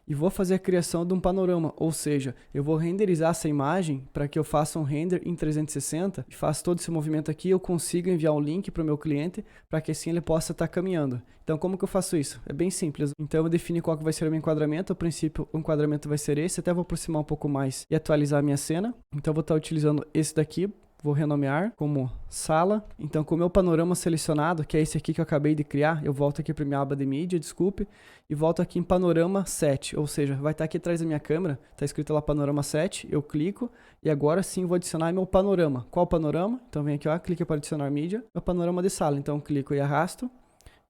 E vou fazer a criação de um panorama, ou seja, eu vou renderizar essa imagem para que eu faça um render em 360 e faça todo esse movimento aqui, eu consigo enviar um link para o meu cliente para que assim ele possa estar caminhando. Então como que eu faço isso? É bem simples. Então eu defino qual que vai ser o meu enquadramento, a princípio o enquadramento vai ser esse, até vou aproximar um pouco mais e atualizar a minha cena. Então eu vou estar utilizando esse daqui. vou renomear como sala. Então, com o meu panorama selecionado, que é esse aqui que eu acabei de criar, eu volto aqui para minha aba de mídia, desculpe, e volto aqui em panorama 7, ou seja, vai estar aqui atrás da minha câmera, está escrito lá panorama 7, eu clico e agora sim vou adicionar meu panorama. Qual panorama? Então, vem aqui, ó, clica para adicionar mídia, meu panorama de sala. Então, clico e arrasto.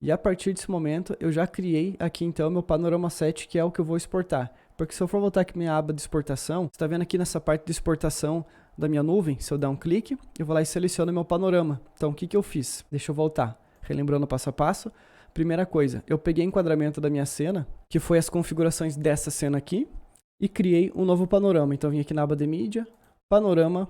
E a partir desse momento, eu já criei aqui então meu panorama 7, que é o que eu vou exportar. Porque se eu for voltar aqui na minha aba de exportação, você está vendo aqui nessa parte de exportação da minha nuvem, se eu der um clique, eu vou lá e seleciono meu panorama. Então, o que que eu fiz? Deixa eu voltar, relembrando passo a passo. Primeira coisa, eu peguei o enquadramento da minha cena, que foi as configurações dessa cena aqui, e criei um novo panorama. Então, eu vim aqui na aba de mídia, panorama,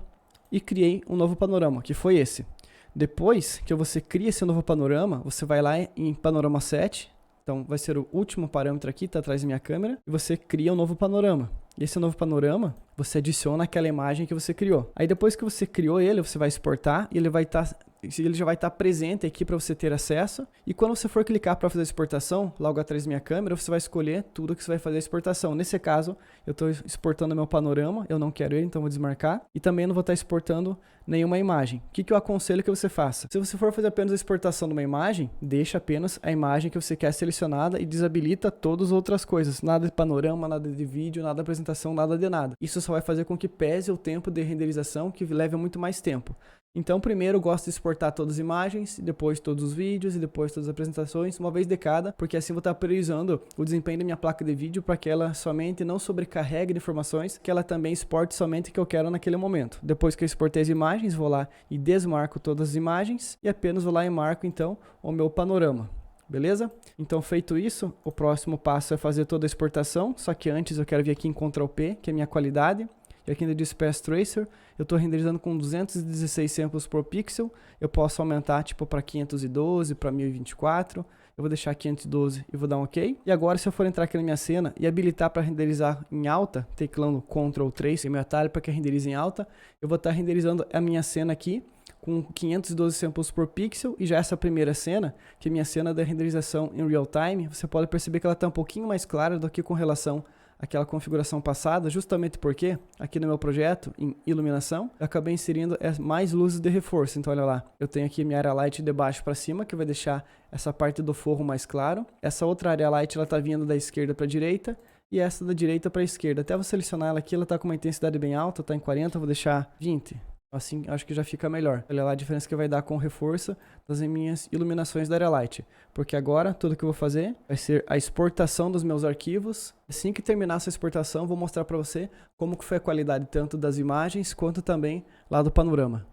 e criei um novo panorama, que foi esse. Depois que você cria esse novo panorama, você vai lá em panorama 7, então vai ser o último parâmetro aqui, está atrás da minha câmera, e você cria um novo panorama. E esse novo panorama, você adiciona aquela imagem que você criou. Aí depois que você criou ele, você vai exportar e ele já vai estar presente aqui para você ter acesso. E quando você for clicar para fazer a exportação, logo atrás da minha câmera, você vai escolher tudo que você vai fazer a exportação. Nesse caso, eu estou exportando meu panorama, eu não quero ele, então vou desmarcar. E também não vou estar exportando nenhuma imagem. O que eu aconselho que você faça? Se você for fazer apenas a exportação de uma imagem, deixa apenas a imagem que você quer selecionada e desabilita todas as outras coisas. Nada de panorama, nada de vídeo, nada de apresentação, nada de nada. Isso só vai fazer com que pese o tempo de renderização, que leve muito mais tempo. Então, primeiro eu gosto de exportar todas as imagens, depois todos os vídeos e depois todas as apresentações, uma vez de cada, porque assim eu vou estar priorizando o desempenho da minha placa de vídeo para que ela somente não sobrecarregue de informações, que ela também exporte somente o que eu quero naquele momento. Depois que eu exportei as imagens, vou lá e desmarco todas as imagens e apenas vou lá e marco então o meu panorama. Beleza? Então, feito isso, o próximo passo é fazer toda a exportação, só que antes eu quero vir aqui em Ctrl+P, que é a minha qualidade. E aqui no Path Tracer, eu estou renderizando com 216 samples por pixel. Eu posso aumentar tipo para 512, para 1024. Eu vou deixar 512 e vou dar um OK. E agora, se eu for entrar aqui na minha cena e habilitar para renderizar em alta, teclando Ctrl+3 e meu atalho para que renderize em alta, eu vou estar renderizando a minha cena aqui com 512 samples por pixel. E já essa primeira cena, que é a minha cena da renderização em real time, você pode perceber que ela está um pouquinho mais clara do que com relação aquela configuração passada, justamente porque aqui no meu projeto, em iluminação, eu acabei inserindo mais luzes de reforço. Então olha lá, eu tenho aqui minha área light de baixo para cima, que vai deixar essa parte do forro mais claro. Essa outra área light, ela está vindo da esquerda para a direita, e essa da direita para a esquerda. Até vou selecionar ela aqui, ela está com uma intensidade bem alta, está em 40, vou deixar 20. Assim, acho que já fica melhor. Olha lá a diferença que vai dar com o reforço das minhas iluminações da área light. Porque agora, tudo que eu vou fazer vai ser a exportação dos meus arquivos. Assim que terminar essa exportação, vou mostrar para você como que foi a qualidade tanto das imagens, quanto também lá do panorama.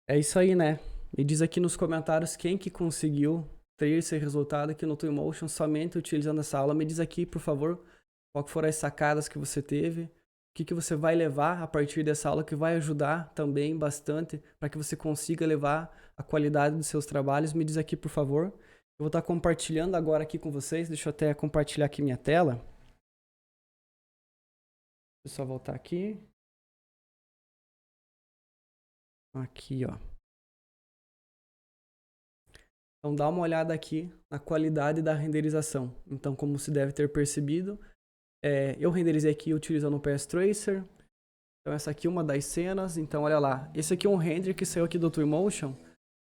É isso aí, né? Me diz aqui nos comentários quem que conseguiu ter esse resultado aqui no Twinmotion somente utilizando essa aula. Me diz aqui, por favor, qual foram as sacadas que você teve. O que você vai levar a partir dessa aula que vai ajudar também bastante para que você consiga levar a qualidade dos seus trabalhos. Me diz aqui, por favor. Eu vou estar compartilhando agora aqui com vocês. Deixa eu até compartilhar aqui minha tela. Deixa eu só voltar aqui. Aqui, ó. Então, dá uma olhada aqui na qualidade da renderização. Então, como se deve ter percebido, eu renderizei aqui utilizando o Path Tracer. Então essa aqui é uma das cenas. Então olha lá, esse aqui é um render que saiu aqui do Twinmotion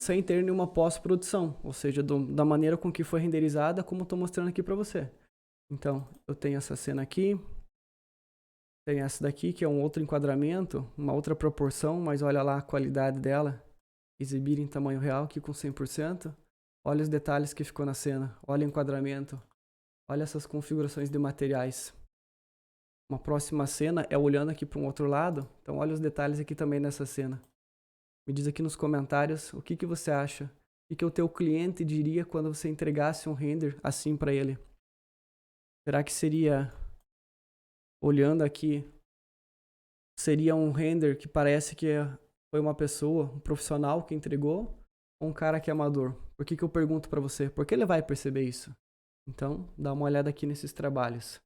sem ter nenhuma pós-produção, ou seja, da maneira com que foi renderizada, como estou mostrando aqui para você. Então eu tenho essa cena aqui, tem essa daqui que é um outro enquadramento, uma outra proporção, mas olha lá a qualidade dela, exibir em tamanho real aqui com 100%. Olha os detalhes que ficou na cena, olha o enquadramento, olha essas configurações de materiais. Uma próxima cena é olhando aqui para um outro lado. Então olha os detalhes aqui também nessa cena. Me diz aqui nos comentários o que você acha. O que o teu cliente diria quando você entregasse um render assim para ele. Será que seria, olhando aqui, seria um render que parece que foi uma pessoa, um profissional que entregou, ou um cara que é amador? Por que eu pergunto para você? Porque ele vai perceber isso. Então dá uma olhada aqui nesses trabalhos.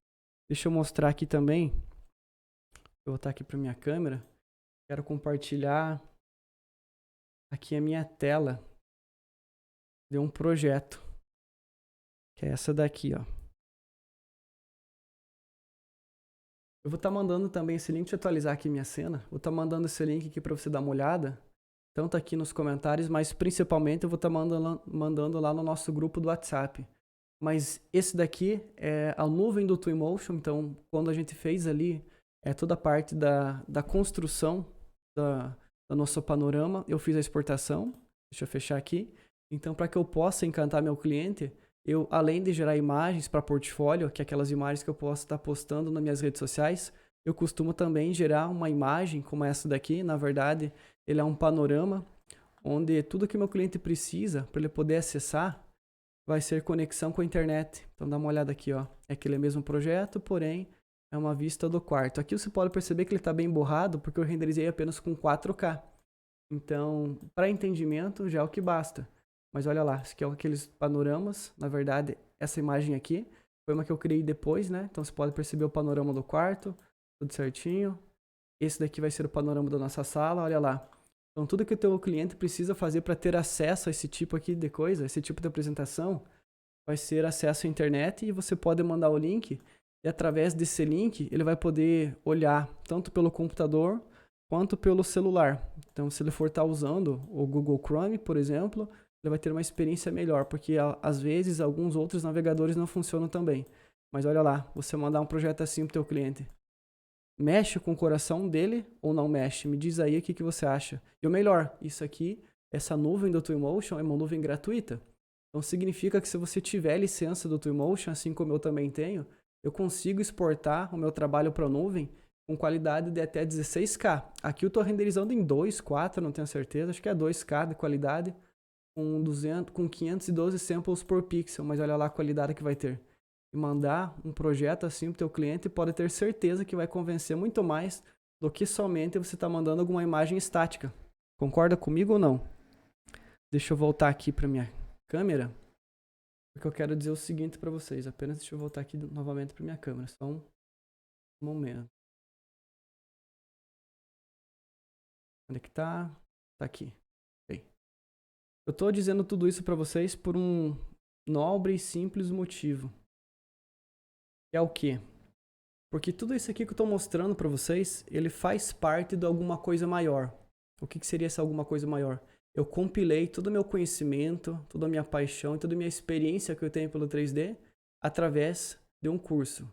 Deixa eu mostrar aqui também. Eu vou voltar aqui para minha câmera. Quero compartilhar aqui a minha tela de um projeto. Que é essa daqui, ó. Eu vou estar mandando também esse link. Deixa eu atualizar aqui minha cena. Vou estar mandando esse link aqui para você dar uma olhada. tanto aqui nos comentários, mas principalmente eu vou estar mandando lá no nosso grupo do WhatsApp. Mas esse daqui é a nuvem do Twinmotion, então quando a gente fez ali toda a parte da construção do nosso panorama, eu fiz a exportação, deixa eu fechar aqui. Então para que eu possa encantar meu cliente, eu além de gerar imagens para portfólio, que é aquelas imagens que eu posso estar postando nas minhas redes sociais, eu costumo também gerar uma imagem como essa daqui. Na verdade, ele é um panorama onde tudo que meu cliente precisa para ele poder acessar vai ser conexão com a internet. Então dá uma olhada aqui, ó. É aquele mesmo projeto, porém é uma vista do quarto. Aqui você pode perceber que ele está bem borrado porque eu renderizei apenas com 4K. Então, para entendimento já é o que basta. Mas olha lá, isso aqui é aqueles panoramas. Na verdade, essa imagem aqui foi uma que eu criei depois, né? Então você pode perceber o panorama do quarto, tudo certinho. Esse daqui vai ser o panorama da nossa sala, olha lá. Então tudo que o teu cliente precisa fazer para ter acesso a esse tipo aqui de coisa, esse tipo de apresentação, vai ser acesso à internet e você pode mandar o link e através desse link ele vai poder olhar tanto pelo computador quanto pelo celular. Então se ele for estar usando o Google Chrome, por exemplo, ele vai ter uma experiência melhor, porque às vezes alguns outros navegadores não funcionam também. Mas olha lá, você mandar um projeto assim para o teu cliente. Mexe com o coração dele ou não mexe? Me diz aí o que você acha. E o melhor, isso aqui, essa nuvem do Twinmotion é uma nuvem gratuita. Então significa que se você tiver licença do Twinmotion, assim como eu também tenho, eu consigo exportar o meu trabalho para a nuvem com qualidade de até 16K. Aqui eu estou renderizando em 2, 4, não tenho certeza, acho que é 2K de qualidade, com 512 samples por pixel, mas olha lá a qualidade que vai ter. E mandar um projeto assim para o teu cliente pode ter certeza que vai convencer muito mais do que somente você estar mandando alguma imagem estática. Concorda comigo ou não? Deixa eu voltar aqui para minha câmera, porque eu quero dizer o seguinte para vocês. Apenas deixa eu voltar aqui novamente para minha câmera, só um momento. Onde é que tá? Tá aqui. Okay. Eu estou dizendo tudo isso para vocês por um nobre e simples motivo. É o quê? Porque tudo isso aqui que eu estou mostrando para vocês, ele faz parte de alguma coisa maior. O que seria essa alguma coisa maior? Eu compilei todo o meu conhecimento, toda a minha paixão, toda a minha experiência que eu tenho pelo 3D através de um curso.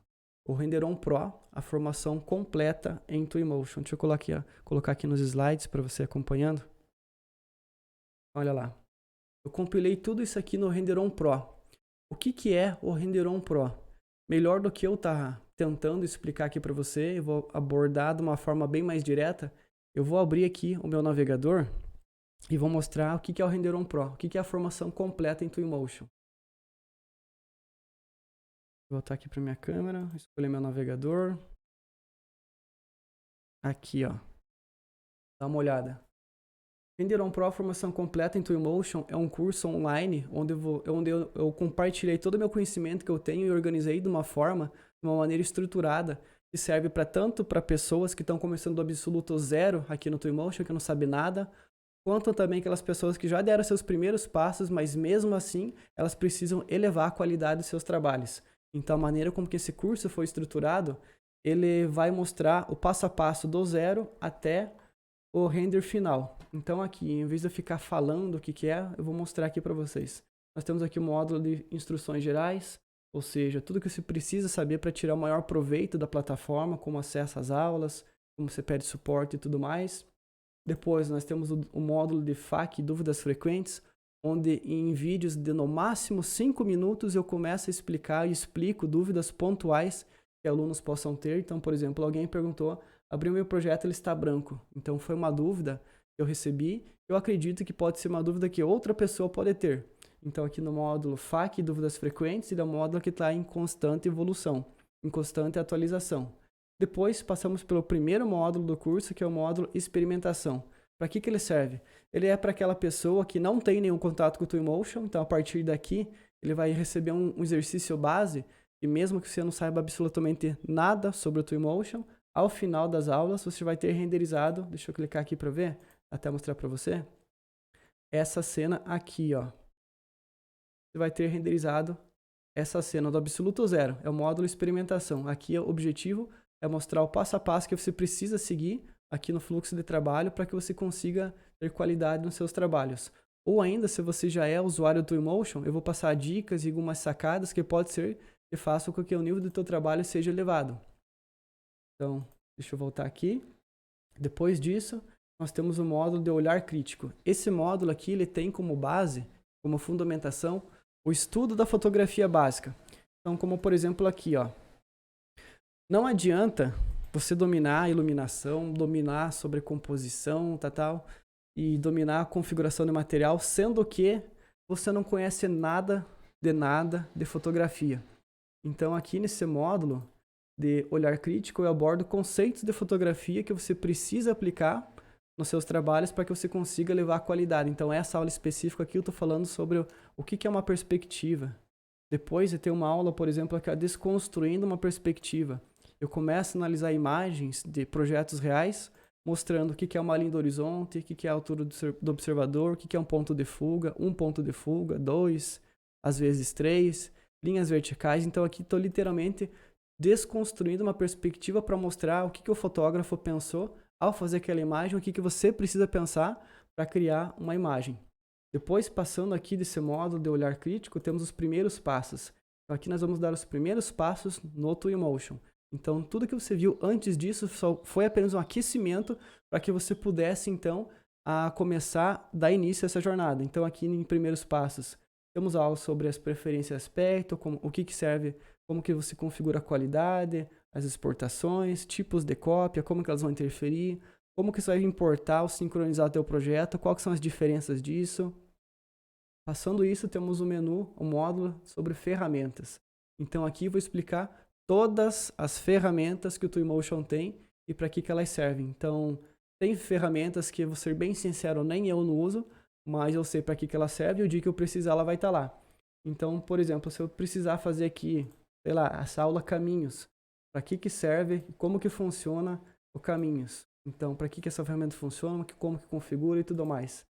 O Renderon Pro, a formação completa em Twinmotion. Deixa eu colocar aqui nos slides para você acompanhando. Olha lá. Eu compilei tudo isso aqui no Renderon Pro. O que é o Renderon Pro? Melhor do que eu estar tentando explicar aqui para você, eu vou abordar de uma forma bem mais direta. Eu vou abrir aqui o meu navegador e vou mostrar o que é o Renderon Pro, o que é a formação completa em Twinmotion. Vou voltar aqui para minha câmera, escolher meu navegador. Aqui, ó. Dá uma olhada. Renderon Pro, formação completa em Twinmotion, é um curso online onde eu compartilhei todo o meu conhecimento que eu tenho e organizei de uma maneira estruturada, que serve tanto para pessoas que estão começando do absoluto zero aqui no Twinmotion, que não sabem nada, quanto também aquelas pessoas que já deram seus primeiros passos, mas mesmo assim elas precisam elevar a qualidade dos seus trabalhos. Então a maneira como que esse curso foi estruturado, ele vai mostrar o passo a passo do zero até o render final. Então aqui, em vez de eu ficar falando o que é, eu vou mostrar aqui para vocês. Nós temos aqui o módulo de instruções gerais, ou seja, tudo que você precisa saber para tirar o maior proveito da plataforma, como acesso às aulas, como você pede suporte e tudo mais. Depois nós temos o módulo de FAQ, dúvidas frequentes, onde em vídeos de no máximo 5 minutos eu começo a explicar e explico dúvidas pontuais que alunos possam ter. Então, por exemplo, alguém perguntou: abri o meu projeto, ele está branco. Então foi uma dúvida que eu recebi. Eu acredito que pode ser uma dúvida que outra pessoa pode ter. Então aqui no módulo FAQ, dúvidas frequentes, ele é um módulo que está em constante evolução, em constante atualização. Depois passamos pelo primeiro módulo do curso, que é o módulo experimentação. Para que ele serve? Ele é para aquela pessoa que não tem nenhum contato com o Twinmotion. Então a partir daqui ele vai receber um exercício base, e mesmo que você não saiba absolutamente nada sobre o Twinmotion, ao final das aulas você vai ter renderizado, deixa eu clicar aqui para ver, até mostrar para você, essa cena aqui, ó. Você vai ter renderizado essa cena do absoluto zero, é o módulo experimentação. Aqui o objetivo é mostrar o passo a passo que você precisa seguir aqui no fluxo de trabalho para que você consiga ter qualidade nos seus trabalhos. Ou ainda, se você já é usuário do Twinmotion, eu vou passar dicas e algumas sacadas que pode ser que façam com que o nível do teu trabalho seja elevado. Então, deixa eu voltar aqui. Depois disso, nós temos o módulo de olhar crítico. Esse módulo aqui, ele tem como base, como fundamentação, o estudo da fotografia básica. Então, como por exemplo aqui, ó. Não adianta você dominar a iluminação, dominar sobre composição, tal, e dominar a configuração do material, sendo que você não conhece nada de fotografia. Então, aqui nesse módulo de olhar crítico, eu abordo conceitos de fotografia que você precisa aplicar nos seus trabalhos para que você consiga levar a qualidade. Então, essa aula específica aqui eu estou falando sobre o que é uma perspectiva. Depois de ter uma aula, por exemplo, aqui, desconstruindo uma perspectiva. Eu começo a analisar imagens de projetos reais, mostrando o que é uma linha do horizonte, o que é a altura do observador, o que é um ponto de fuga, 2, às vezes 3, linhas verticais. Então aqui estou literalmente desconstruindo uma perspectiva para mostrar o que o fotógrafo pensou ao fazer aquela imagem, o que você precisa pensar para criar uma imagem. Depois, passando aqui desse módulo de olhar crítico, temos os primeiros passos. Então aqui nós vamos dar os primeiros passos no Twinmotion. Então, tudo que você viu antes disso só foi apenas um aquecimento para que você pudesse, então, começar a dar início a essa jornada. Então, aqui em primeiros passos, temos aula sobre as preferências de aspecto, o que serve, como que você configura a qualidade, as exportações, tipos de cópia, como que elas vão interferir, como que você vai importar ou sincronizar o teu projeto, quais são as diferenças disso. Passando isso, temos o menu, o módulo sobre ferramentas. Então, aqui eu vou explicar todas as ferramentas que o Twinmotion tem e para que elas servem. Então, tem ferramentas que, vou ser bem sincero, nem eu não uso, mas eu sei para que elas servem e o dia que eu precisar ela vai estar lá. Então, por exemplo, se eu precisar fazer aqui, sei lá, essa aula caminhos, para que serve, como que funciona o caminhos. Então, para que essa ferramenta funciona, como que configura e tudo mais.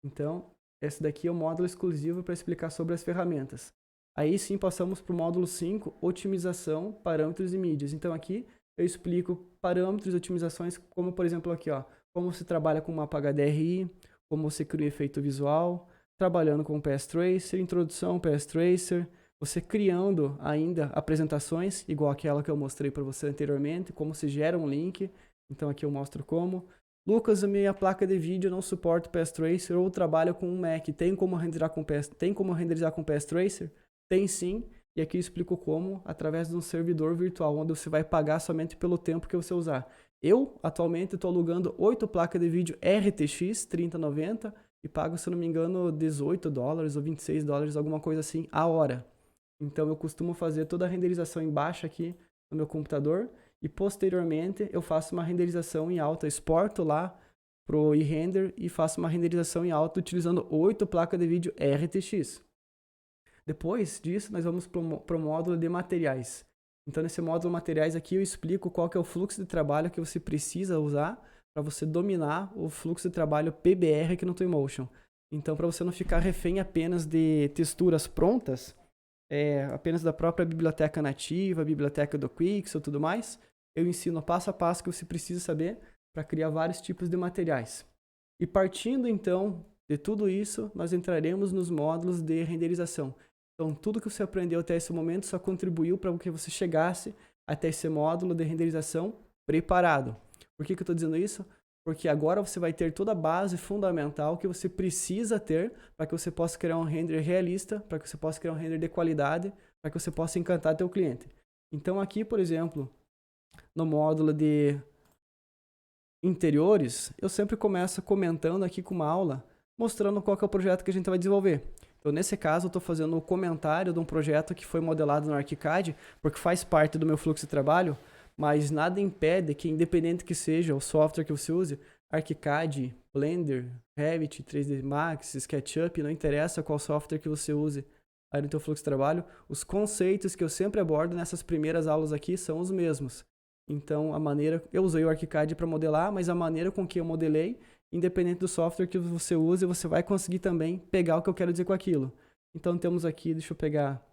Então, esse daqui é o módulo exclusivo para explicar sobre as ferramentas. Aí sim passamos para o módulo 5, otimização, parâmetros e mídias. Então aqui eu explico parâmetros e otimizações, como por exemplo aqui, ó, como você trabalha com mapa HDRI, como você cria um efeito visual, trabalhando com PS Tracer, introdução PS Tracer, você criando ainda apresentações, igual aquela que eu mostrei para você anteriormente, como se gera um link. Então aqui eu mostro como. Lucas, a minha placa de vídeo não suporta PS Tracer ou trabalho com um Mac, tem como renderizar com PS Tracer? Tem sim, e aqui eu explico como, através de um servidor virtual, onde você vai pagar somente pelo tempo que você usar. Eu, atualmente, estou alugando 8 placas de vídeo RTX 3090 e pago, se não me engano, $18 ou $26, alguma coisa assim, a hora. Então, eu costumo fazer toda a renderização em baixa aqui no meu computador e, posteriormente, eu faço uma renderização em alta, exporto lá pro eRender e faço uma renderização em alta utilizando 8 placas de vídeo RTX. Depois disso, nós vamos para o módulo de materiais. Então, nesse módulo materiais aqui, eu explico qual que é o fluxo de trabalho que você precisa usar para você dominar o fluxo de trabalho PBR aqui no Twinmotion. Então, para você não ficar refém apenas de texturas prontas, apenas da própria biblioteca nativa, biblioteca do Quixel e tudo mais, eu ensino passo a passo que você precisa saber para criar vários tipos de materiais. E partindo, então, de tudo isso, nós entraremos nos módulos de renderização. Então, tudo que você aprendeu até esse momento só contribuiu para que você chegasse até esse módulo de renderização preparado. Por que eu estou dizendo isso? Porque agora você vai ter toda a base fundamental que você precisa ter para que você possa criar um render realista, para que você possa criar um render de qualidade, para que você possa encantar teu cliente. Então, aqui, por exemplo, no módulo de interiores, eu sempre começo comentando aqui com uma aula, mostrando qual que é o projeto que a gente vai desenvolver. Então, nesse caso, eu estou fazendo um comentário de um projeto que foi modelado no ArchiCAD, porque faz parte do meu fluxo de trabalho, mas nada impede que, independente que seja o software que você use, ArchiCAD, Blender, Revit, 3D Max, SketchUp, não interessa qual software que você use aí no teu fluxo de trabalho, os conceitos que eu sempre abordo nessas primeiras aulas aqui são os mesmos. Então, eu usei o ArchiCAD para modelar, mas a maneira com que eu modelei, independente do software que você use, você vai conseguir também pegar o que eu quero dizer com aquilo. Então, temos aqui, deixa eu pegar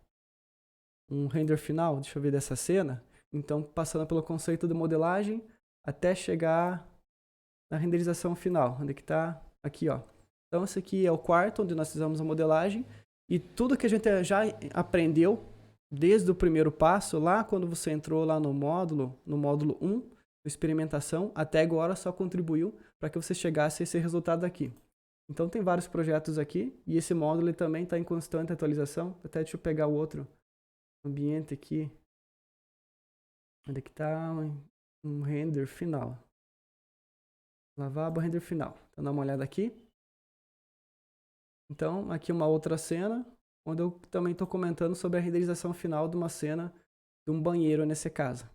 um render final, deixa eu ver dessa cena. Então, passando pelo conceito de modelagem, até chegar na renderização final. Onde que tá? Aqui, ó. Então, esse aqui é o quarto, onde nós fizemos a modelagem. E tudo que a gente já aprendeu, desde o primeiro passo, lá quando você entrou lá no módulo 1, experimentação, até agora só contribuiu para que você chegasse a esse resultado aqui. Então, tem vários projetos aqui, e esse módulo ele também está em constante atualização. Até deixa eu pegar o outro ambiente aqui. Onde é que está um render final? Lavabo, render final. Então, dá uma olhada aqui. Então, aqui uma outra cena, onde eu também estou comentando sobre a renderização final de uma cena de um banheiro nesse caso.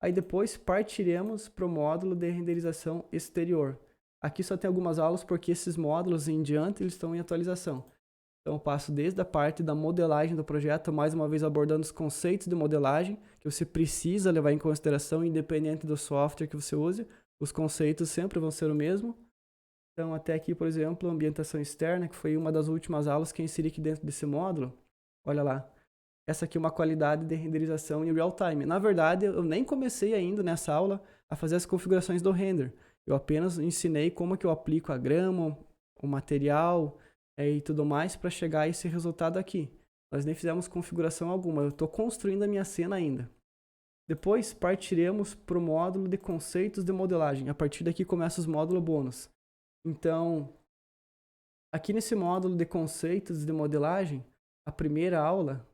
Aí depois partiremos para o módulo de renderização exterior. Aqui só tem algumas aulas porque esses módulos em diante eles estão em atualização. Então eu passo desde a parte da modelagem do projeto, mais uma vez abordando os conceitos de modelagem, que você precisa levar em consideração, independente do software que você use. Os conceitos sempre vão ser o mesmo. Então até aqui, por exemplo, ambientação externa, que foi uma das últimas aulas que eu inseri aqui dentro desse módulo. Olha lá. Essa aqui é uma qualidade de renderização em real time. Na verdade, eu nem comecei ainda nessa aula a fazer as configurações do render. Eu apenas ensinei como que eu aplico a grama, o material e tudo mais para chegar a esse resultado aqui. Nós nem fizemos configuração alguma, eu estou construindo a minha cena ainda. Depois partiremos para o módulo de conceitos de modelagem. A partir daqui começa os módulos bônus. Então, aqui nesse módulo de conceitos de modelagem, a primeira aula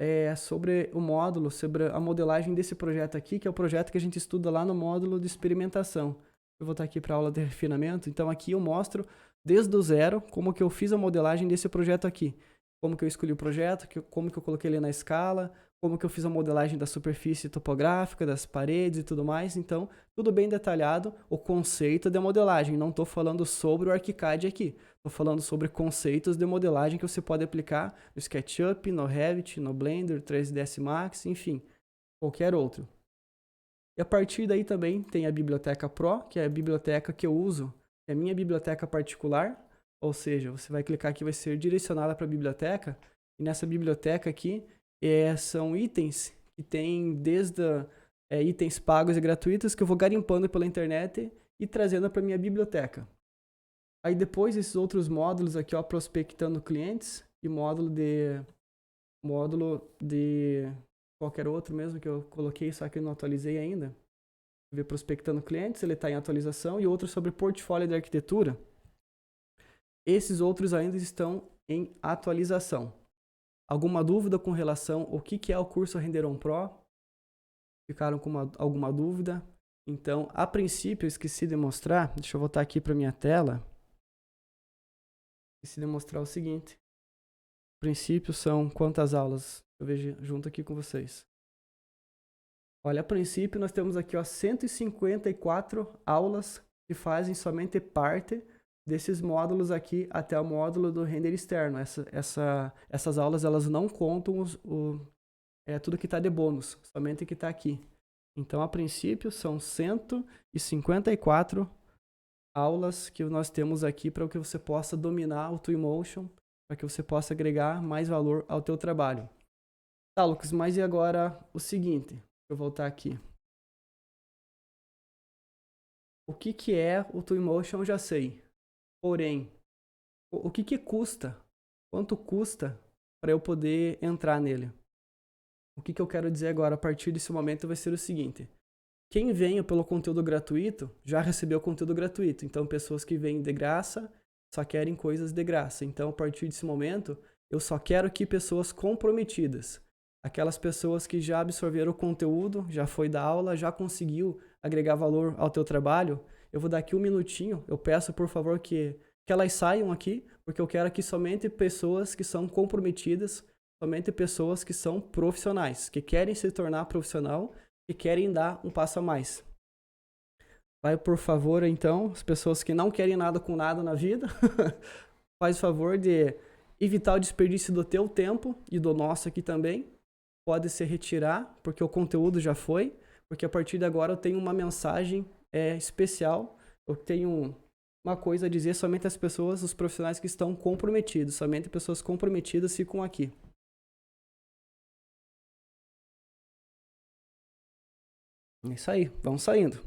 é sobre o módulo, sobre a modelagem desse projeto aqui, que é o projeto que a gente estuda lá no módulo de experimentação. Eu vou voltar aqui para a aula de refinamento. Então aqui eu mostro desde o zero como que eu fiz a modelagem desse projeto aqui. Como que eu escolhi o projeto, como que eu coloquei ele na escala, como que eu fiz a modelagem da superfície topográfica, das paredes e tudo mais. Então, tudo bem detalhado, o conceito de modelagem. Não estou falando sobre o ArchiCAD aqui. Estou falando sobre conceitos de modelagem que você pode aplicar no SketchUp, no Revit, no Blender, 3ds Max, enfim, qualquer outro. E a partir daí também tem a Biblioteca Pro, que é a biblioteca que eu uso, é a minha biblioteca particular, ou seja, você vai clicar aqui, vai ser direcionada para a biblioteca, e nessa biblioteca aqui são itens que tem desde itens pagos e gratuitos que eu vou garimpando pela internet e trazendo para minha biblioteca. Aí depois esses outros módulos aqui, ó, prospectando clientes e módulo de qualquer outro mesmo que eu coloquei, só que eu não atualizei ainda. Ver prospectando clientes, ele está em atualização, e outro sobre portfólio de arquitetura. Esses outros ainda estão em atualização. Alguma dúvida com relação ao que é o curso Renderon Pro? Ficaram com alguma dúvida? Então, a princípio, eu esqueci de mostrar, deixa eu voltar aqui para minha tela. Esqueci de mostrar o seguinte. O princípio são quantas aulas? Eu vejo junto aqui com vocês. Olha, a princípio nós temos aqui, ó, 154 aulas que fazem somente parte desses módulos aqui até o módulo do render externo. Essas aulas elas não contam tudo que está de bônus, somente que está aqui. Então, a princípio, são 154 aulas que nós temos aqui para que você possa dominar o Twinmotion, para que você possa agregar mais valor ao teu trabalho. Tá, Lucas, mas e agora o seguinte? Deixa eu voltar aqui. O que é o Twinmotion eu já sei. Porém, o que custa? Quanto custa para eu poder entrar nele? O que eu quero dizer agora a partir desse momento vai ser o seguinte. Quem vem pelo conteúdo gratuito já recebeu conteúdo gratuito. Então, pessoas que vêm de graça só querem coisas de graça. Então, a partir desse momento, eu só quero que pessoas comprometidas, aquelas pessoas que já absorveram o conteúdo, já foi da aula, já conseguiu agregar valor ao teu trabalho, eu vou dar aqui um minutinho, eu peço por favor que elas saiam aqui, porque eu quero aqui somente pessoas que são comprometidas, somente pessoas que são profissionais, que querem se tornar profissional e querem dar um passo a mais. Vai, por favor, então, as pessoas que não querem nada com nada na vida, faz o favor de evitar o desperdício do teu tempo e do nosso aqui também. Pode se retirar, porque o conteúdo já foi, porque a partir de agora eu tenho uma mensagem especial, eu tenho uma coisa a dizer somente às pessoas, os profissionais que estão comprometidos, somente pessoas comprometidas ficam aqui. É isso aí, vão saindo.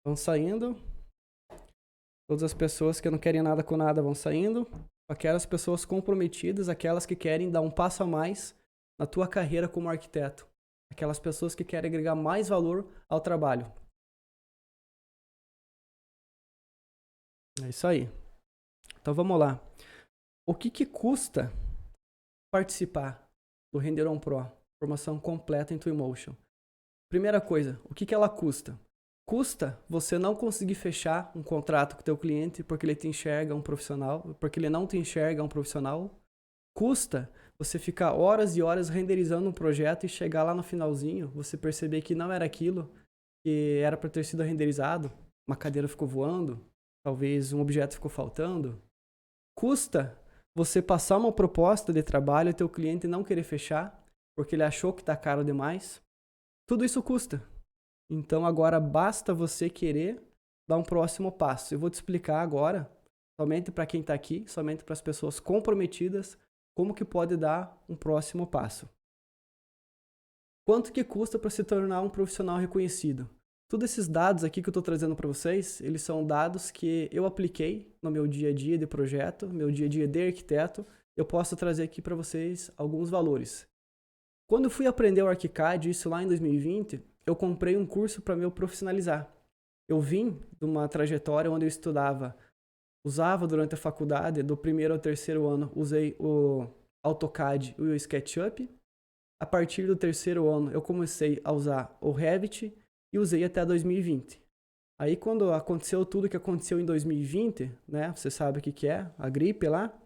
Vão saindo. Todas as pessoas que não querem nada com nada vão saindo. Aquelas pessoas comprometidas, aquelas que querem dar um passo a mais na tua carreira como arquiteto. Aquelas pessoas que querem agregar mais valor ao trabalho. É isso aí. Então vamos lá. O que custa participar do Render On Pro? Formação completa em Twinmotion. Primeira coisa, o que ela custa? Custa você não conseguir fechar um contrato com o teu cliente porque ele te enxerga um profissional, porque ele não te enxerga um profissional. Custa você ficar horas e horas renderizando um projeto e chegar lá no finalzinho, você perceber que não era aquilo que era para ter sido renderizado, uma cadeira ficou voando, talvez um objeto ficou faltando. Custa você passar uma proposta de trabalho e teu cliente não querer fechar porque ele achou que está caro demais. Tudo isso custa. Então agora basta você querer dar um próximo passo. Eu vou te explicar agora, somente para quem está aqui, somente para as pessoas comprometidas, como que pode dar um próximo passo. Quanto que custa para se tornar um profissional reconhecido? Todos esses dados aqui que eu estou trazendo para vocês, eles são dados que eu apliquei no meu dia a dia de projeto, meu dia a dia de arquiteto. Eu posso trazer aqui para vocês alguns valores. Quando eu fui aprender o ArchiCAD, isso lá em 2020, eu comprei um curso para me profissionalizar. Eu vim de uma trajetória onde eu estudava, usava durante a faculdade, do primeiro ao terceiro ano, usei o AutoCAD e o SketchUp. A partir do terceiro ano, eu comecei a usar o Revit e usei até 2020. Aí quando aconteceu tudo que aconteceu em 2020, né, você sabe o que é, a gripe lá,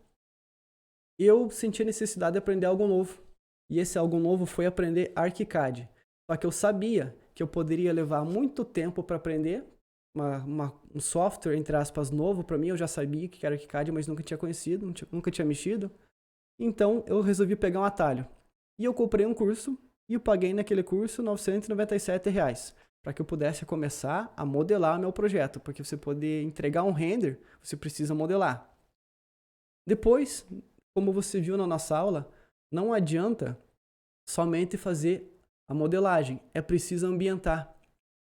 eu senti a necessidade de aprender algo novo. E esse algo novo foi aprender ArchiCAD. Só que eu sabia que eu poderia levar muito tempo para aprender um software, entre aspas, novo para mim. Eu já sabia que era ArchiCAD, mas nunca tinha conhecido, nunca tinha mexido. Então eu resolvi pegar um atalho. E eu comprei um curso e eu paguei naquele curso R$ 997, para que eu pudesse começar a modelar o meu projeto. Porque você poder entregar um render, você precisa modelar. Depois, como você viu na nossa aula, não adianta somente fazer a modelagem, é preciso ambientar.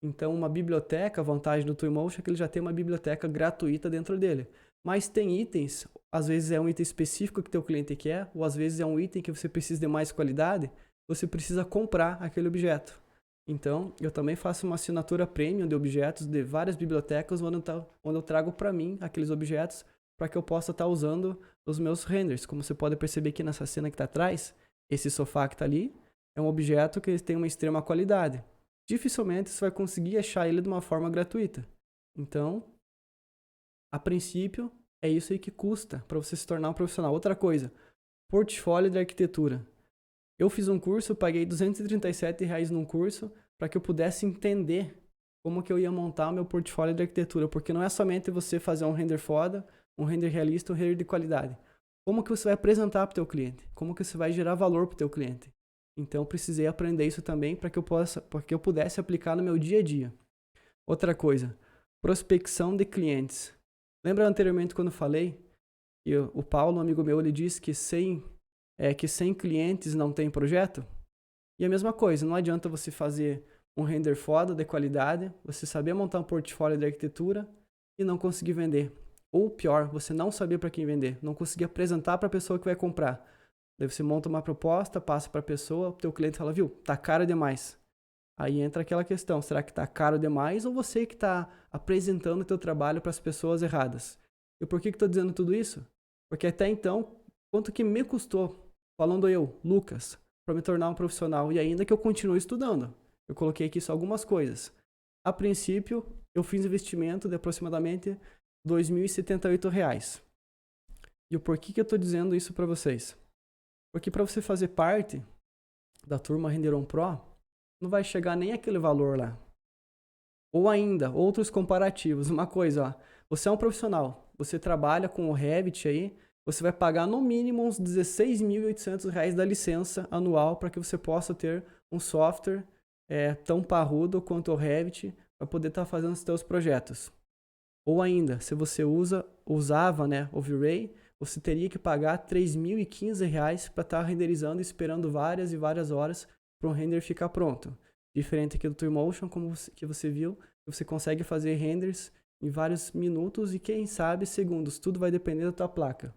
Então, uma biblioteca, a vantagem do Twinmotion é que ele já tem uma biblioteca gratuita dentro dele. Mas tem itens, às vezes é um item específico que teu cliente quer, ou às vezes é um item que você precisa de mais qualidade, você precisa comprar aquele objeto. Então, eu também faço uma assinatura premium de objetos de várias bibliotecas, onde eu trago para mim aqueles objetos para que eu possa estar usando os meus renders. Como você pode perceber aqui nessa cena que está atrás, esse sofá que está ali é um objeto que tem uma extrema qualidade. Dificilmente você vai conseguir achar ele de uma forma gratuita. Então, a princípio, é isso aí que custa para você se tornar um profissional. Outra coisa, portfólio de arquitetura. Eu fiz um curso, paguei R$ 237 num curso para que eu pudesse entender como que eu ia montar o meu portfólio de arquitetura, porque não é somente você fazer um render foda, um render realista, um render de qualidade. Como que você vai apresentar para o teu cliente? Como que você vai gerar valor para o teu cliente? Então, eu precisei aprender isso também para que eu pudesse aplicar no meu dia a dia. Outra coisa, prospecção de clientes. Lembra anteriormente quando eu falei que o Paulo, um amigo meu, ele disse que 100 clientes não tem projeto? E a mesma coisa, não adianta você fazer um render foda de qualidade, você saber montar um portfólio de arquitetura e não conseguir vender. Ou pior, você não saber para quem vender, não conseguir apresentar para a pessoa que vai comprar. Daí você monta uma proposta, passa para a pessoa, o teu cliente fala, viu, tá caro demais. Aí entra aquela questão, será que tá caro demais ou você que está apresentando o teu trabalho para as pessoas erradas? E por que estou dizendo tudo isso? Porque até então, quanto que me custou, falando eu, Lucas, para me tornar um profissional e ainda que eu continue estudando. Eu coloquei aqui só algumas coisas. A princípio, eu fiz investimento de aproximadamente R$ 2.078. E o porquê que eu estou dizendo isso para vocês? Porque para você fazer parte da turma Render On Pro, não vai chegar nem aquele valor lá. Ou ainda, outros comparativos. Uma coisa, ó, você é um profissional, você trabalha com o Revit aí, você vai pagar no mínimo uns R$ 16.800 da licença anual para que você possa ter um software tão parrudo quanto o Revit para poder estar fazendo os seus projetos. Ou ainda, se você usava o V-Ray, você teria que pagar R$ 3.015 para estar renderizando e esperando várias e várias horas para o render ficar pronto. Diferente aqui do Twinmotion, como que você viu, você consegue fazer renders em vários minutos e quem sabe segundos. Tudo vai depender da tua placa.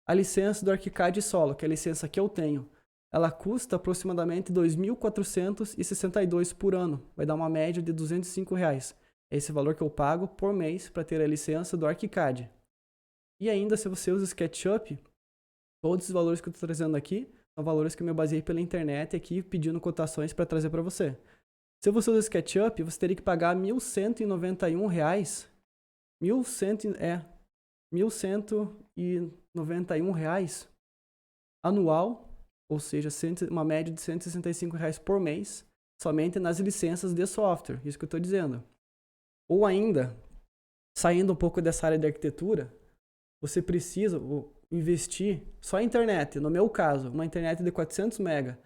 A licença do ArchiCAD Solo, que é a licença que eu tenho, ela custa aproximadamente R$ 2.462 por ano. Vai dar uma média de R$ 205. É esse valor que eu pago por mês para ter a licença do ArchiCAD. E ainda, se você usa o SketchUp, todos os valores que eu estou trazendo aqui são valores que eu me baseei pela internet aqui pedindo cotações para trazer para você. Se você usa o SketchUp, você teria que pagar R$ 1.191. R$ 1.191 anual, ou seja, uma média de R$ 165 por mês, somente nas licenças de software, isso que eu estou dizendo. Ou ainda, saindo um pouco dessa área de arquitetura, você precisa investir só em internet. No meu caso, uma internet de 400 MB,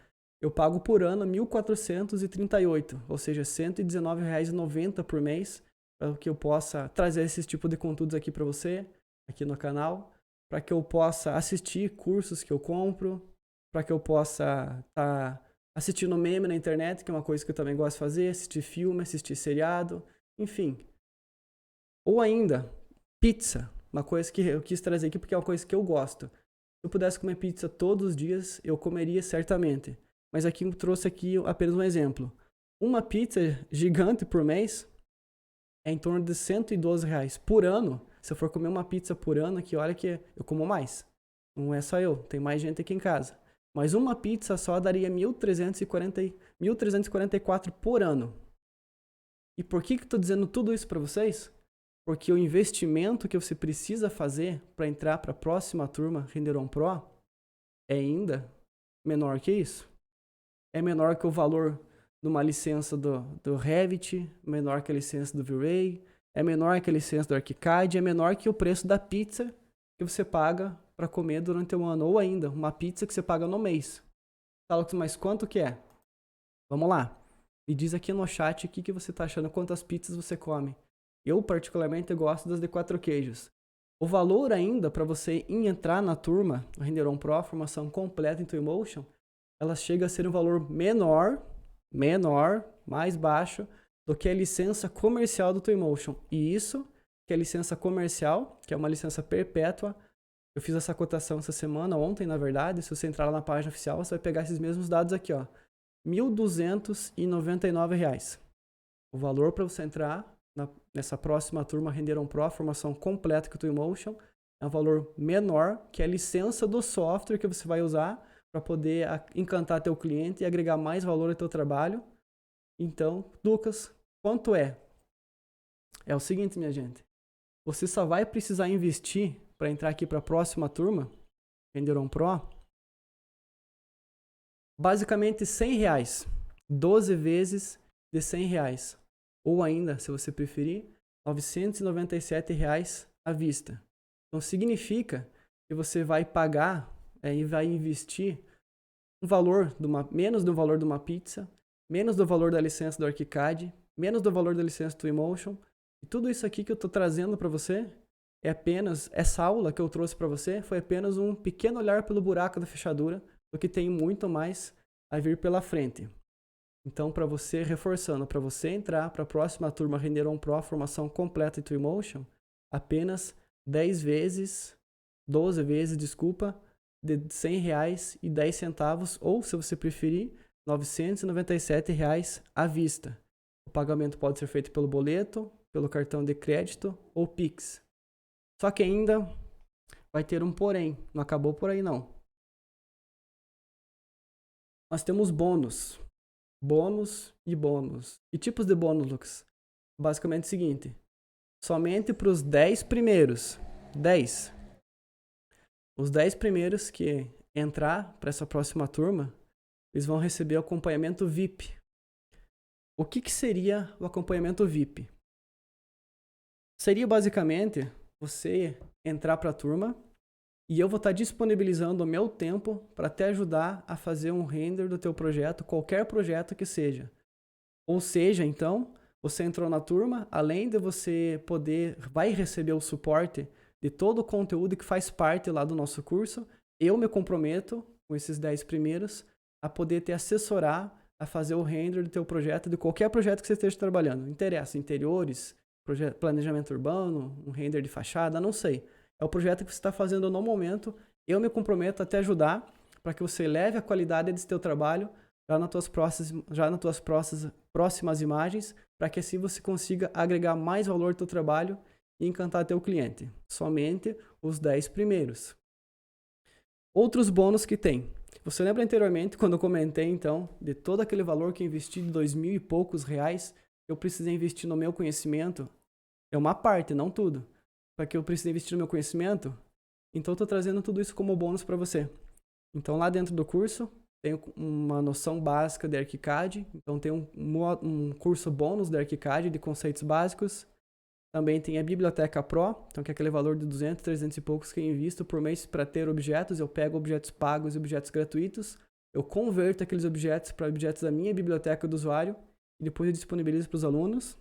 eu pago por ano R$ 1.438, ou seja, R$ 119,90 por mês, para que eu possa trazer esse tipo de conteúdos aqui para você, aqui no canal, para que eu possa assistir cursos que eu compro, para que eu possa estar assistindo meme na internet, que é uma coisa que eu também gosto de fazer, assistir filme, assistir seriado, enfim. Ou ainda, pizza, uma coisa que eu quis trazer aqui porque é uma coisa que eu gosto. Se eu pudesse comer pizza todos os dias, eu comeria certamente. Mas aqui eu trouxe aqui apenas um exemplo. Uma pizza gigante por mês é em torno de R$ 112 por ano. Se eu for comer uma pizza por ano, aqui olha que eu como mais. Não é só eu, tem mais gente aqui em casa. Mas uma pizza só daria 1.344 por ano. E por que eu estou dizendo tudo isso para vocês? Porque o investimento que você precisa fazer para entrar para a próxima turma Render On Pro é ainda menor que isso. É menor que o valor de uma licença do Revit, menor que a licença do V-Ray, é menor que a licença do ArchiCAD, é menor que o preço da pizza que você paga para comer durante um ano, ou ainda, uma pizza que você paga no mês. Mas quanto que é? Vamos lá. Me diz aqui no chat o que você está achando, quantas pizzas você come. Eu, particularmente, gosto das de 4 queijos. O valor ainda para você entrar na turma, o Render On Pro, formação completa em Twinmotion, ela chega a ser um valor menor, mais baixo, do que a licença comercial do Twinmotion. E isso, que é a licença comercial, que é uma licença perpétua, eu fiz essa cotação essa semana, ontem na verdade, se você entrar lá na página oficial, você vai pegar esses mesmos dados aqui, ó. R$ 1.299. O valor para você entrar nessa próxima turma Render On Pro, formação completa com o Twinmotion, é um valor menor que a licença do software que você vai usar para poder encantar teu cliente e agregar mais valor ao teu trabalho. Então, Lucas, quanto é? É o seguinte, minha gente. Você só vai precisar investir para entrar aqui para a próxima turma, Render On Pro, basicamente R$100. 12 vezes de R$100. Ou ainda, se você preferir, R$ 997 à vista. Então, significa que você vai pagar e vai investir um valor menos do valor de uma pizza, menos do valor da licença do ArchiCAD, menos do valor da licença do Twinmotion. E tudo isso aqui que eu estou trazendo para você é apenas, essa aula que eu trouxe para você foi apenas um pequeno olhar pelo buraco da fechadura, do que tem muito mais a vir pela frente. Então, para você, reforçando, para você entrar para a próxima turma Render On Pro, formação completa em Twinmotion, apenas 12 vezes, de R$100,10, ou, se você preferir, R$ 997 à vista. O pagamento pode ser feito pelo boleto, pelo cartão de crédito ou Pix. Só que ainda vai ter um porém, não acabou por aí não. Nós temos bônus. Bônus e bônus. E tipos de bônus, Lucas? Basicamente é o seguinte. Somente para os 10 primeiros. 10. Os 10 primeiros que entrar para essa próxima turma, eles vão receber o acompanhamento VIP. O que seria o acompanhamento VIP? Seria basicamente você entrar para a turma e eu vou estar disponibilizando o meu tempo para te ajudar a fazer um render do teu projeto, qualquer projeto que seja. Ou seja, então, você entrou na turma, além de você vai receber o suporte de todo o conteúdo que faz parte lá do nosso curso, eu me comprometo com esses 10 primeiros a poder te assessorar a fazer o render do teu projeto, de qualquer projeto que você esteja trabalhando. Não interessa, interiores, planejamento urbano, um render de fachada, não sei. É o projeto que você está fazendo no momento. Eu me comprometo a te ajudar para que você leve a qualidade desse teu trabalho já nas tuas próximas imagens, para que assim você consiga agregar mais valor ao teu trabalho e encantar teu cliente. Somente os 10 primeiros. Outros bônus que tem. Você lembra anteriormente quando eu comentei então de todo aquele valor que eu investi de 2.000 e poucos reais, eu precisei investir no meu conhecimento? É uma parte, não tudo. Para que eu precisei investir no meu conhecimento? Então eu estou trazendo tudo isso como bônus para você. Então lá dentro do curso tem uma noção básica de ArchiCAD, então tem um curso bônus de ArchiCAD de conceitos básicos. Também tem a Biblioteca Pro, então que é aquele valor de 200, 300 e poucos que eu invisto por mês para ter objetos. Eu pego objetos pagos e objetos gratuitos, eu converto aqueles objetos para objetos da minha biblioteca do usuário e depois eu disponibilizo para os alunos.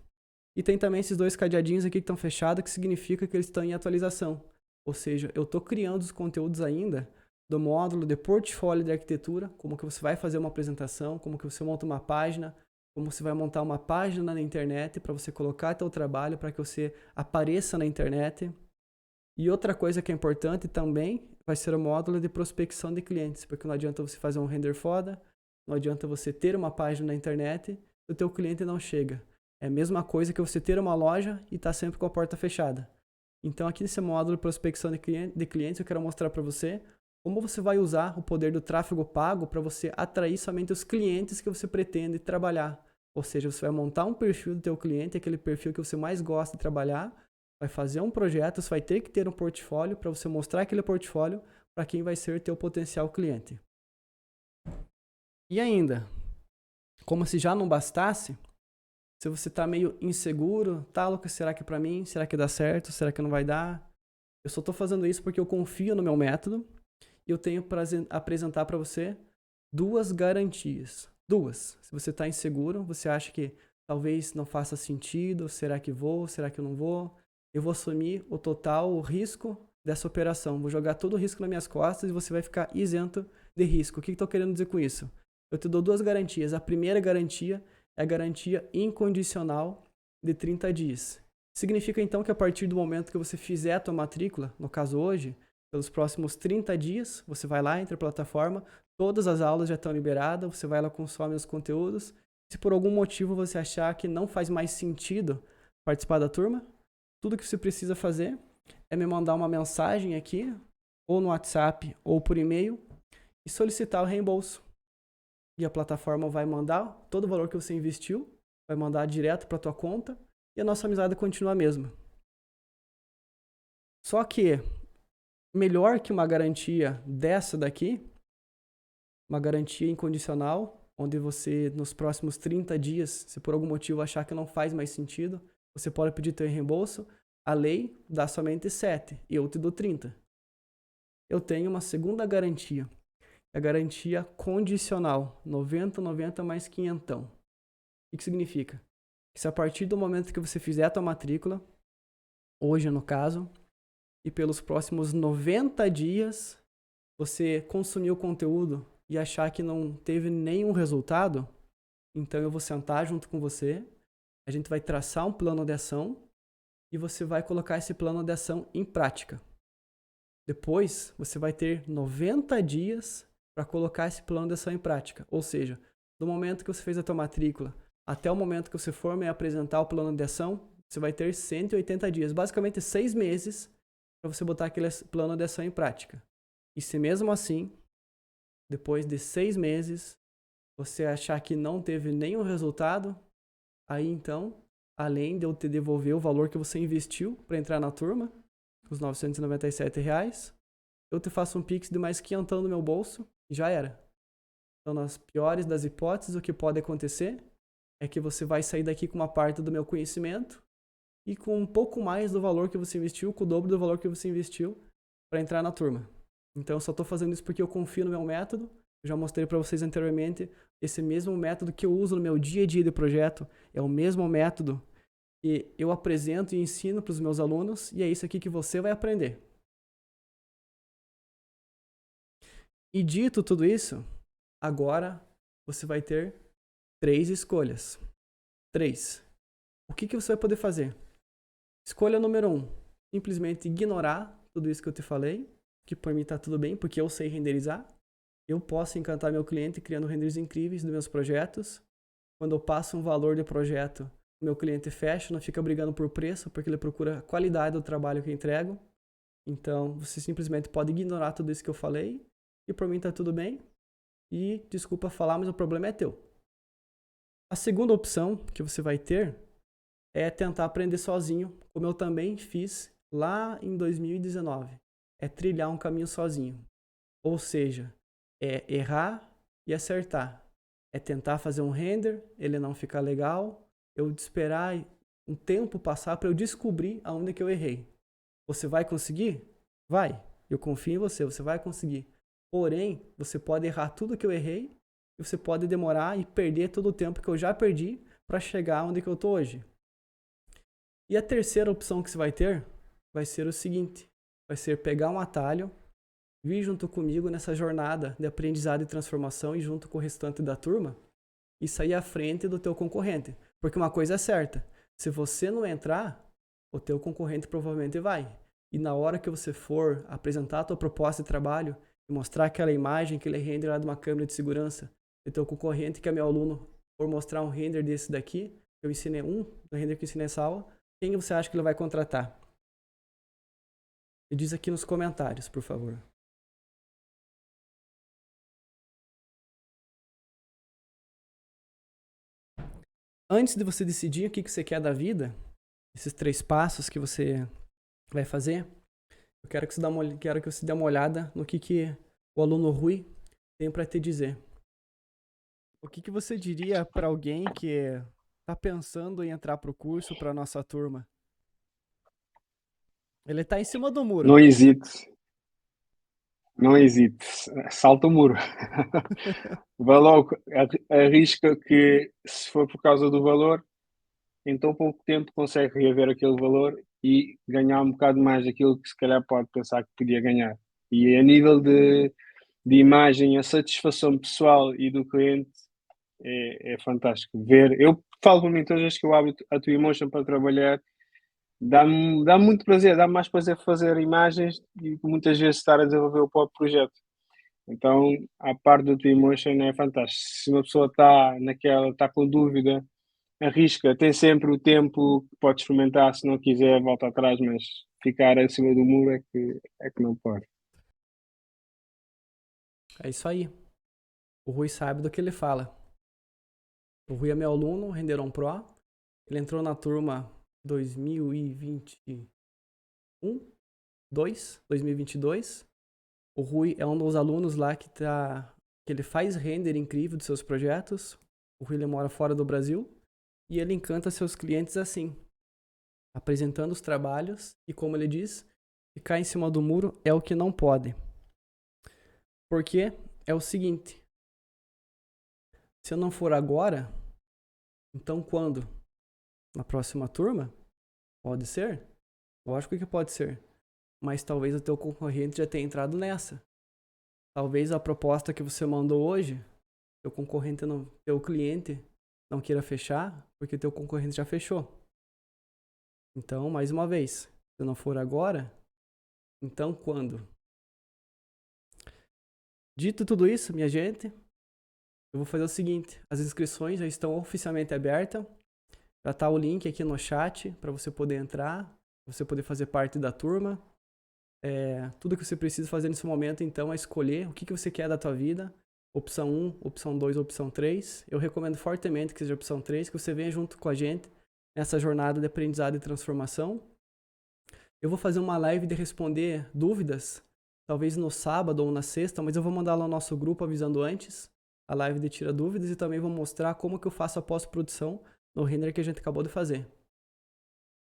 E tem também esses 2 cadeadinhos aqui que estão fechados, que significa que eles estão em atualização. Ou seja, eu estou criando os conteúdos ainda do módulo de portfólio de arquitetura, como que você vai fazer uma apresentação, como que você monta uma página, como você vai montar uma página na internet para você colocar teu trabalho, para que você apareça na internet. E outra coisa que é importante também vai ser o módulo de prospecção de clientes, porque não adianta você fazer um render foda, não adianta você ter uma página na internet se o teu cliente não chega. É a mesma coisa que você ter uma loja e estar sempre com a porta fechada. Então aqui nesse módulo de prospecção de clientes eu quero mostrar para você como você vai usar o poder do tráfego pago para você atrair somente os clientes que você pretende trabalhar. Ou seja, você vai montar um perfil do teu cliente, aquele perfil que você mais gosta de trabalhar, vai fazer um projeto, você vai ter que ter um portfólio para você mostrar aquele portfólio para quem vai ser teu potencial cliente. E ainda, como se já não bastasse, se você está meio inseguro, tá, Lucas, será que é para mim? Será que dá certo? Será que não vai dar? Eu só estou fazendo isso porque eu confio no meu método. E eu tenho para apresentar para você 2 garantias. 2. Se você está inseguro, você acha que talvez não faça sentido, será que vou, será que eu não vou? Eu vou assumir o total risco dessa operação. Vou jogar todo o risco nas minhas costas e você vai ficar isento de risco. O que eu estou querendo dizer com isso? Eu te dou 2 garantias. A primeira garantia é a garantia incondicional de 30 dias. Significa então que a partir do momento que você fizer a tua matrícula, no caso hoje, pelos próximos 30 dias, você vai lá, entra na plataforma, todas as aulas já estão liberadas, você vai lá, consome os conteúdos. Se por algum motivo você achar que não faz mais sentido participar da turma, tudo que você precisa fazer é me mandar uma mensagem aqui, ou no WhatsApp, ou por e-mail, e solicitar o reembolso. E a plataforma vai mandar todo o valor que você investiu, vai mandar direto para a tua conta, e a nossa amizade continua a mesma. Só que melhor que uma garantia dessa daqui, uma garantia incondicional, onde você, nos próximos 30 dias, se por algum motivo achar que não faz mais sentido, você pode pedir teu reembolso. A lei dá somente 7 e eu te dou 30. Eu tenho uma segunda garantia, a garantia condicional, 90, 90 mais 500. O que significa? Que se a partir do momento que você fizer a tua matrícula, hoje no caso, e pelos próximos 90 dias você consumir o conteúdo e achar que não teve nenhum resultado, então eu vou sentar junto com você, a gente vai traçar um plano de ação e você vai colocar esse plano de ação em prática. Depois, você vai ter 90 dias para colocar esse plano de ação em prática. Ou seja, do momento que você fez a tua matrícula até o momento que você for me apresentar o plano de ação, você vai ter 180 dias, basicamente 6 meses, para você botar aquele plano de ação em prática. E se mesmo assim, depois de 6 meses, você achar que não teve nenhum resultado, aí então, além de eu te devolver o valor que você investiu para entrar na turma, os R$ 997, eu te faço um Pix de mais 500 no meu bolso e já era. Então, nas piores das hipóteses, o que pode acontecer é que você vai sair daqui com uma parte do meu conhecimento e com um pouco mais do valor que você investiu, com o dobro do valor que você investiu para entrar na turma. Então, eu só estou fazendo isso porque eu confio no meu método. Eu já mostrei para vocês anteriormente, esse mesmo método que eu uso no meu dia a dia de projeto é o mesmo método que eu apresento e ensino para os meus alunos, e é isso aqui que você vai aprender. E dito tudo isso, agora você vai ter 3 escolhas. 3. O que você vai poder fazer? Escolha número 1, simplesmente ignorar tudo isso que eu te falei, que por mim tá tudo bem, porque eu sei renderizar. Eu posso encantar meu cliente criando renders incríveis dos meus projetos. Quando eu passo um valor de projeto, meu cliente fecha, não fica brigando por preço, porque ele procura a qualidade do trabalho que eu entrego. Então, você simplesmente pode ignorar tudo isso que eu falei, e por mim tá tudo bem. E desculpa falar, mas o problema é teu. A segunda opção que você vai ter é tentar aprender sozinho, como eu também fiz lá em 2019. É trilhar um caminho sozinho. Ou seja, é errar e acertar. É tentar fazer um render, ele não ficar legal, eu esperar um tempo passar para eu descobrir aonde que eu errei. Você vai conseguir? Vai. Eu confio em você, você vai conseguir. Porém, você pode errar tudo que eu errei e você pode demorar e perder todo o tempo que eu já perdi para chegar onde que eu tô hoje. E a terceira opção que você vai ter vai ser o seguinte, vai ser pegar um atalho, vir junto comigo nessa jornada de aprendizado e transformação e junto com o restante da turma e sair à frente do teu concorrente. Porque uma coisa é certa, se você não entrar, o teu concorrente provavelmente vai. E na hora que você for apresentar a tua proposta de trabalho e mostrar aquela imagem, aquele render lá de uma câmera de segurança, e teu concorrente, que é meu aluno, for mostrar um render desse daqui, eu ensinei do render que eu ensinei nessa aula, quem você acha que ele vai contratar? Me diz aqui nos comentários, por favor. Antes de você decidir o que você quer da vida, esses 3 passos que você vai fazer, eu quero que você dê uma olhada no que o aluno Rui tem para te dizer. O que você diria para alguém que está pensando em entrar para o curso, para a nossa turma? Ele está em cima do muro. Não hesite, não hesite, salta o muro. Vai logo, arrisca que se for por causa do valor, em tão pouco tempo consegue reaver aquele valor e ganhar um bocado mais daquilo que se calhar pode pensar que podia ganhar. E a nível de imagem, a satisfação pessoal e do cliente é fantástico. Ver, eu falo por mim, todas as vezes que eu abro a Twinmotion para trabalhar, dá-me muito prazer, dá-me mais prazer fazer imagens e muitas vezes estar a desenvolver o próprio projeto. Então, a parte do Twinmotion é fantástico. Se uma pessoa está com dúvida, arrisca, tem sempre o tempo que pode experimentar, se não quiser, volta atrás, mas ficar acima do muro é que não pode. É isso aí. O Rui sabe do que ele fala. O Rui é meu aluno, Renderon Pro. Ele entrou na turma 2021, 2022. O Rui é um dos alunos lá que ele faz render incrível dos seus projetos. O Rui ele mora fora do Brasil e ele encanta seus clientes assim, apresentando os trabalhos e, como ele diz, ficar em cima do muro é o que não pode. Porque é o seguinte, se eu não for agora, então quando? Na próxima turma? Pode ser? Lógico que pode ser. Mas talvez o teu concorrente já tenha entrado nessa. Talvez a proposta que você mandou hoje, teu cliente não queira fechar, porque teu concorrente já fechou. Então, mais uma vez, se não for agora, então quando? Dito tudo isso, minha gente, eu vou fazer o seguinte, as inscrições já estão oficialmente abertas. Já tá o link aqui no chat para você poder entrar, pra você poder fazer parte da turma. Tudo que você precisa fazer nesse momento, então, é escolher o que você quer da tua vida. Opção 1, opção 2, opção 3. Eu recomendo fortemente que seja a opção 3, que você venha junto com a gente nessa jornada de aprendizado e transformação. Eu vou fazer uma live de responder dúvidas, talvez no sábado ou na sexta, mas eu vou mandar lá no nosso grupo avisando antes, a live de tira dúvidas, e também vou mostrar como que eu faço a pós-produção no render que a gente acabou de fazer.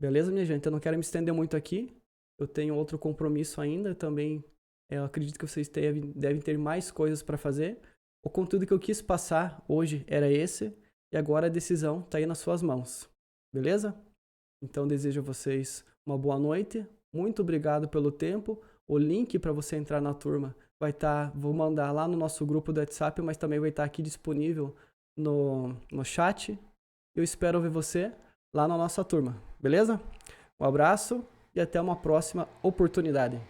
Beleza, minha gente? Eu não quero me estender muito aqui. Eu tenho outro compromisso ainda. Também eu acredito que vocês devem ter mais coisas para fazer. O conteúdo que eu quis passar hoje era esse. E agora a decisão está aí nas suas mãos. Beleza? Então desejo a vocês uma boa noite. Muito obrigado pelo tempo. O link para você entrar na turma vou mandar lá no nosso grupo do WhatsApp, mas também vai estar aqui disponível no chat. Eu espero ver você lá na nossa turma, beleza? Um abraço e até uma próxima oportunidade.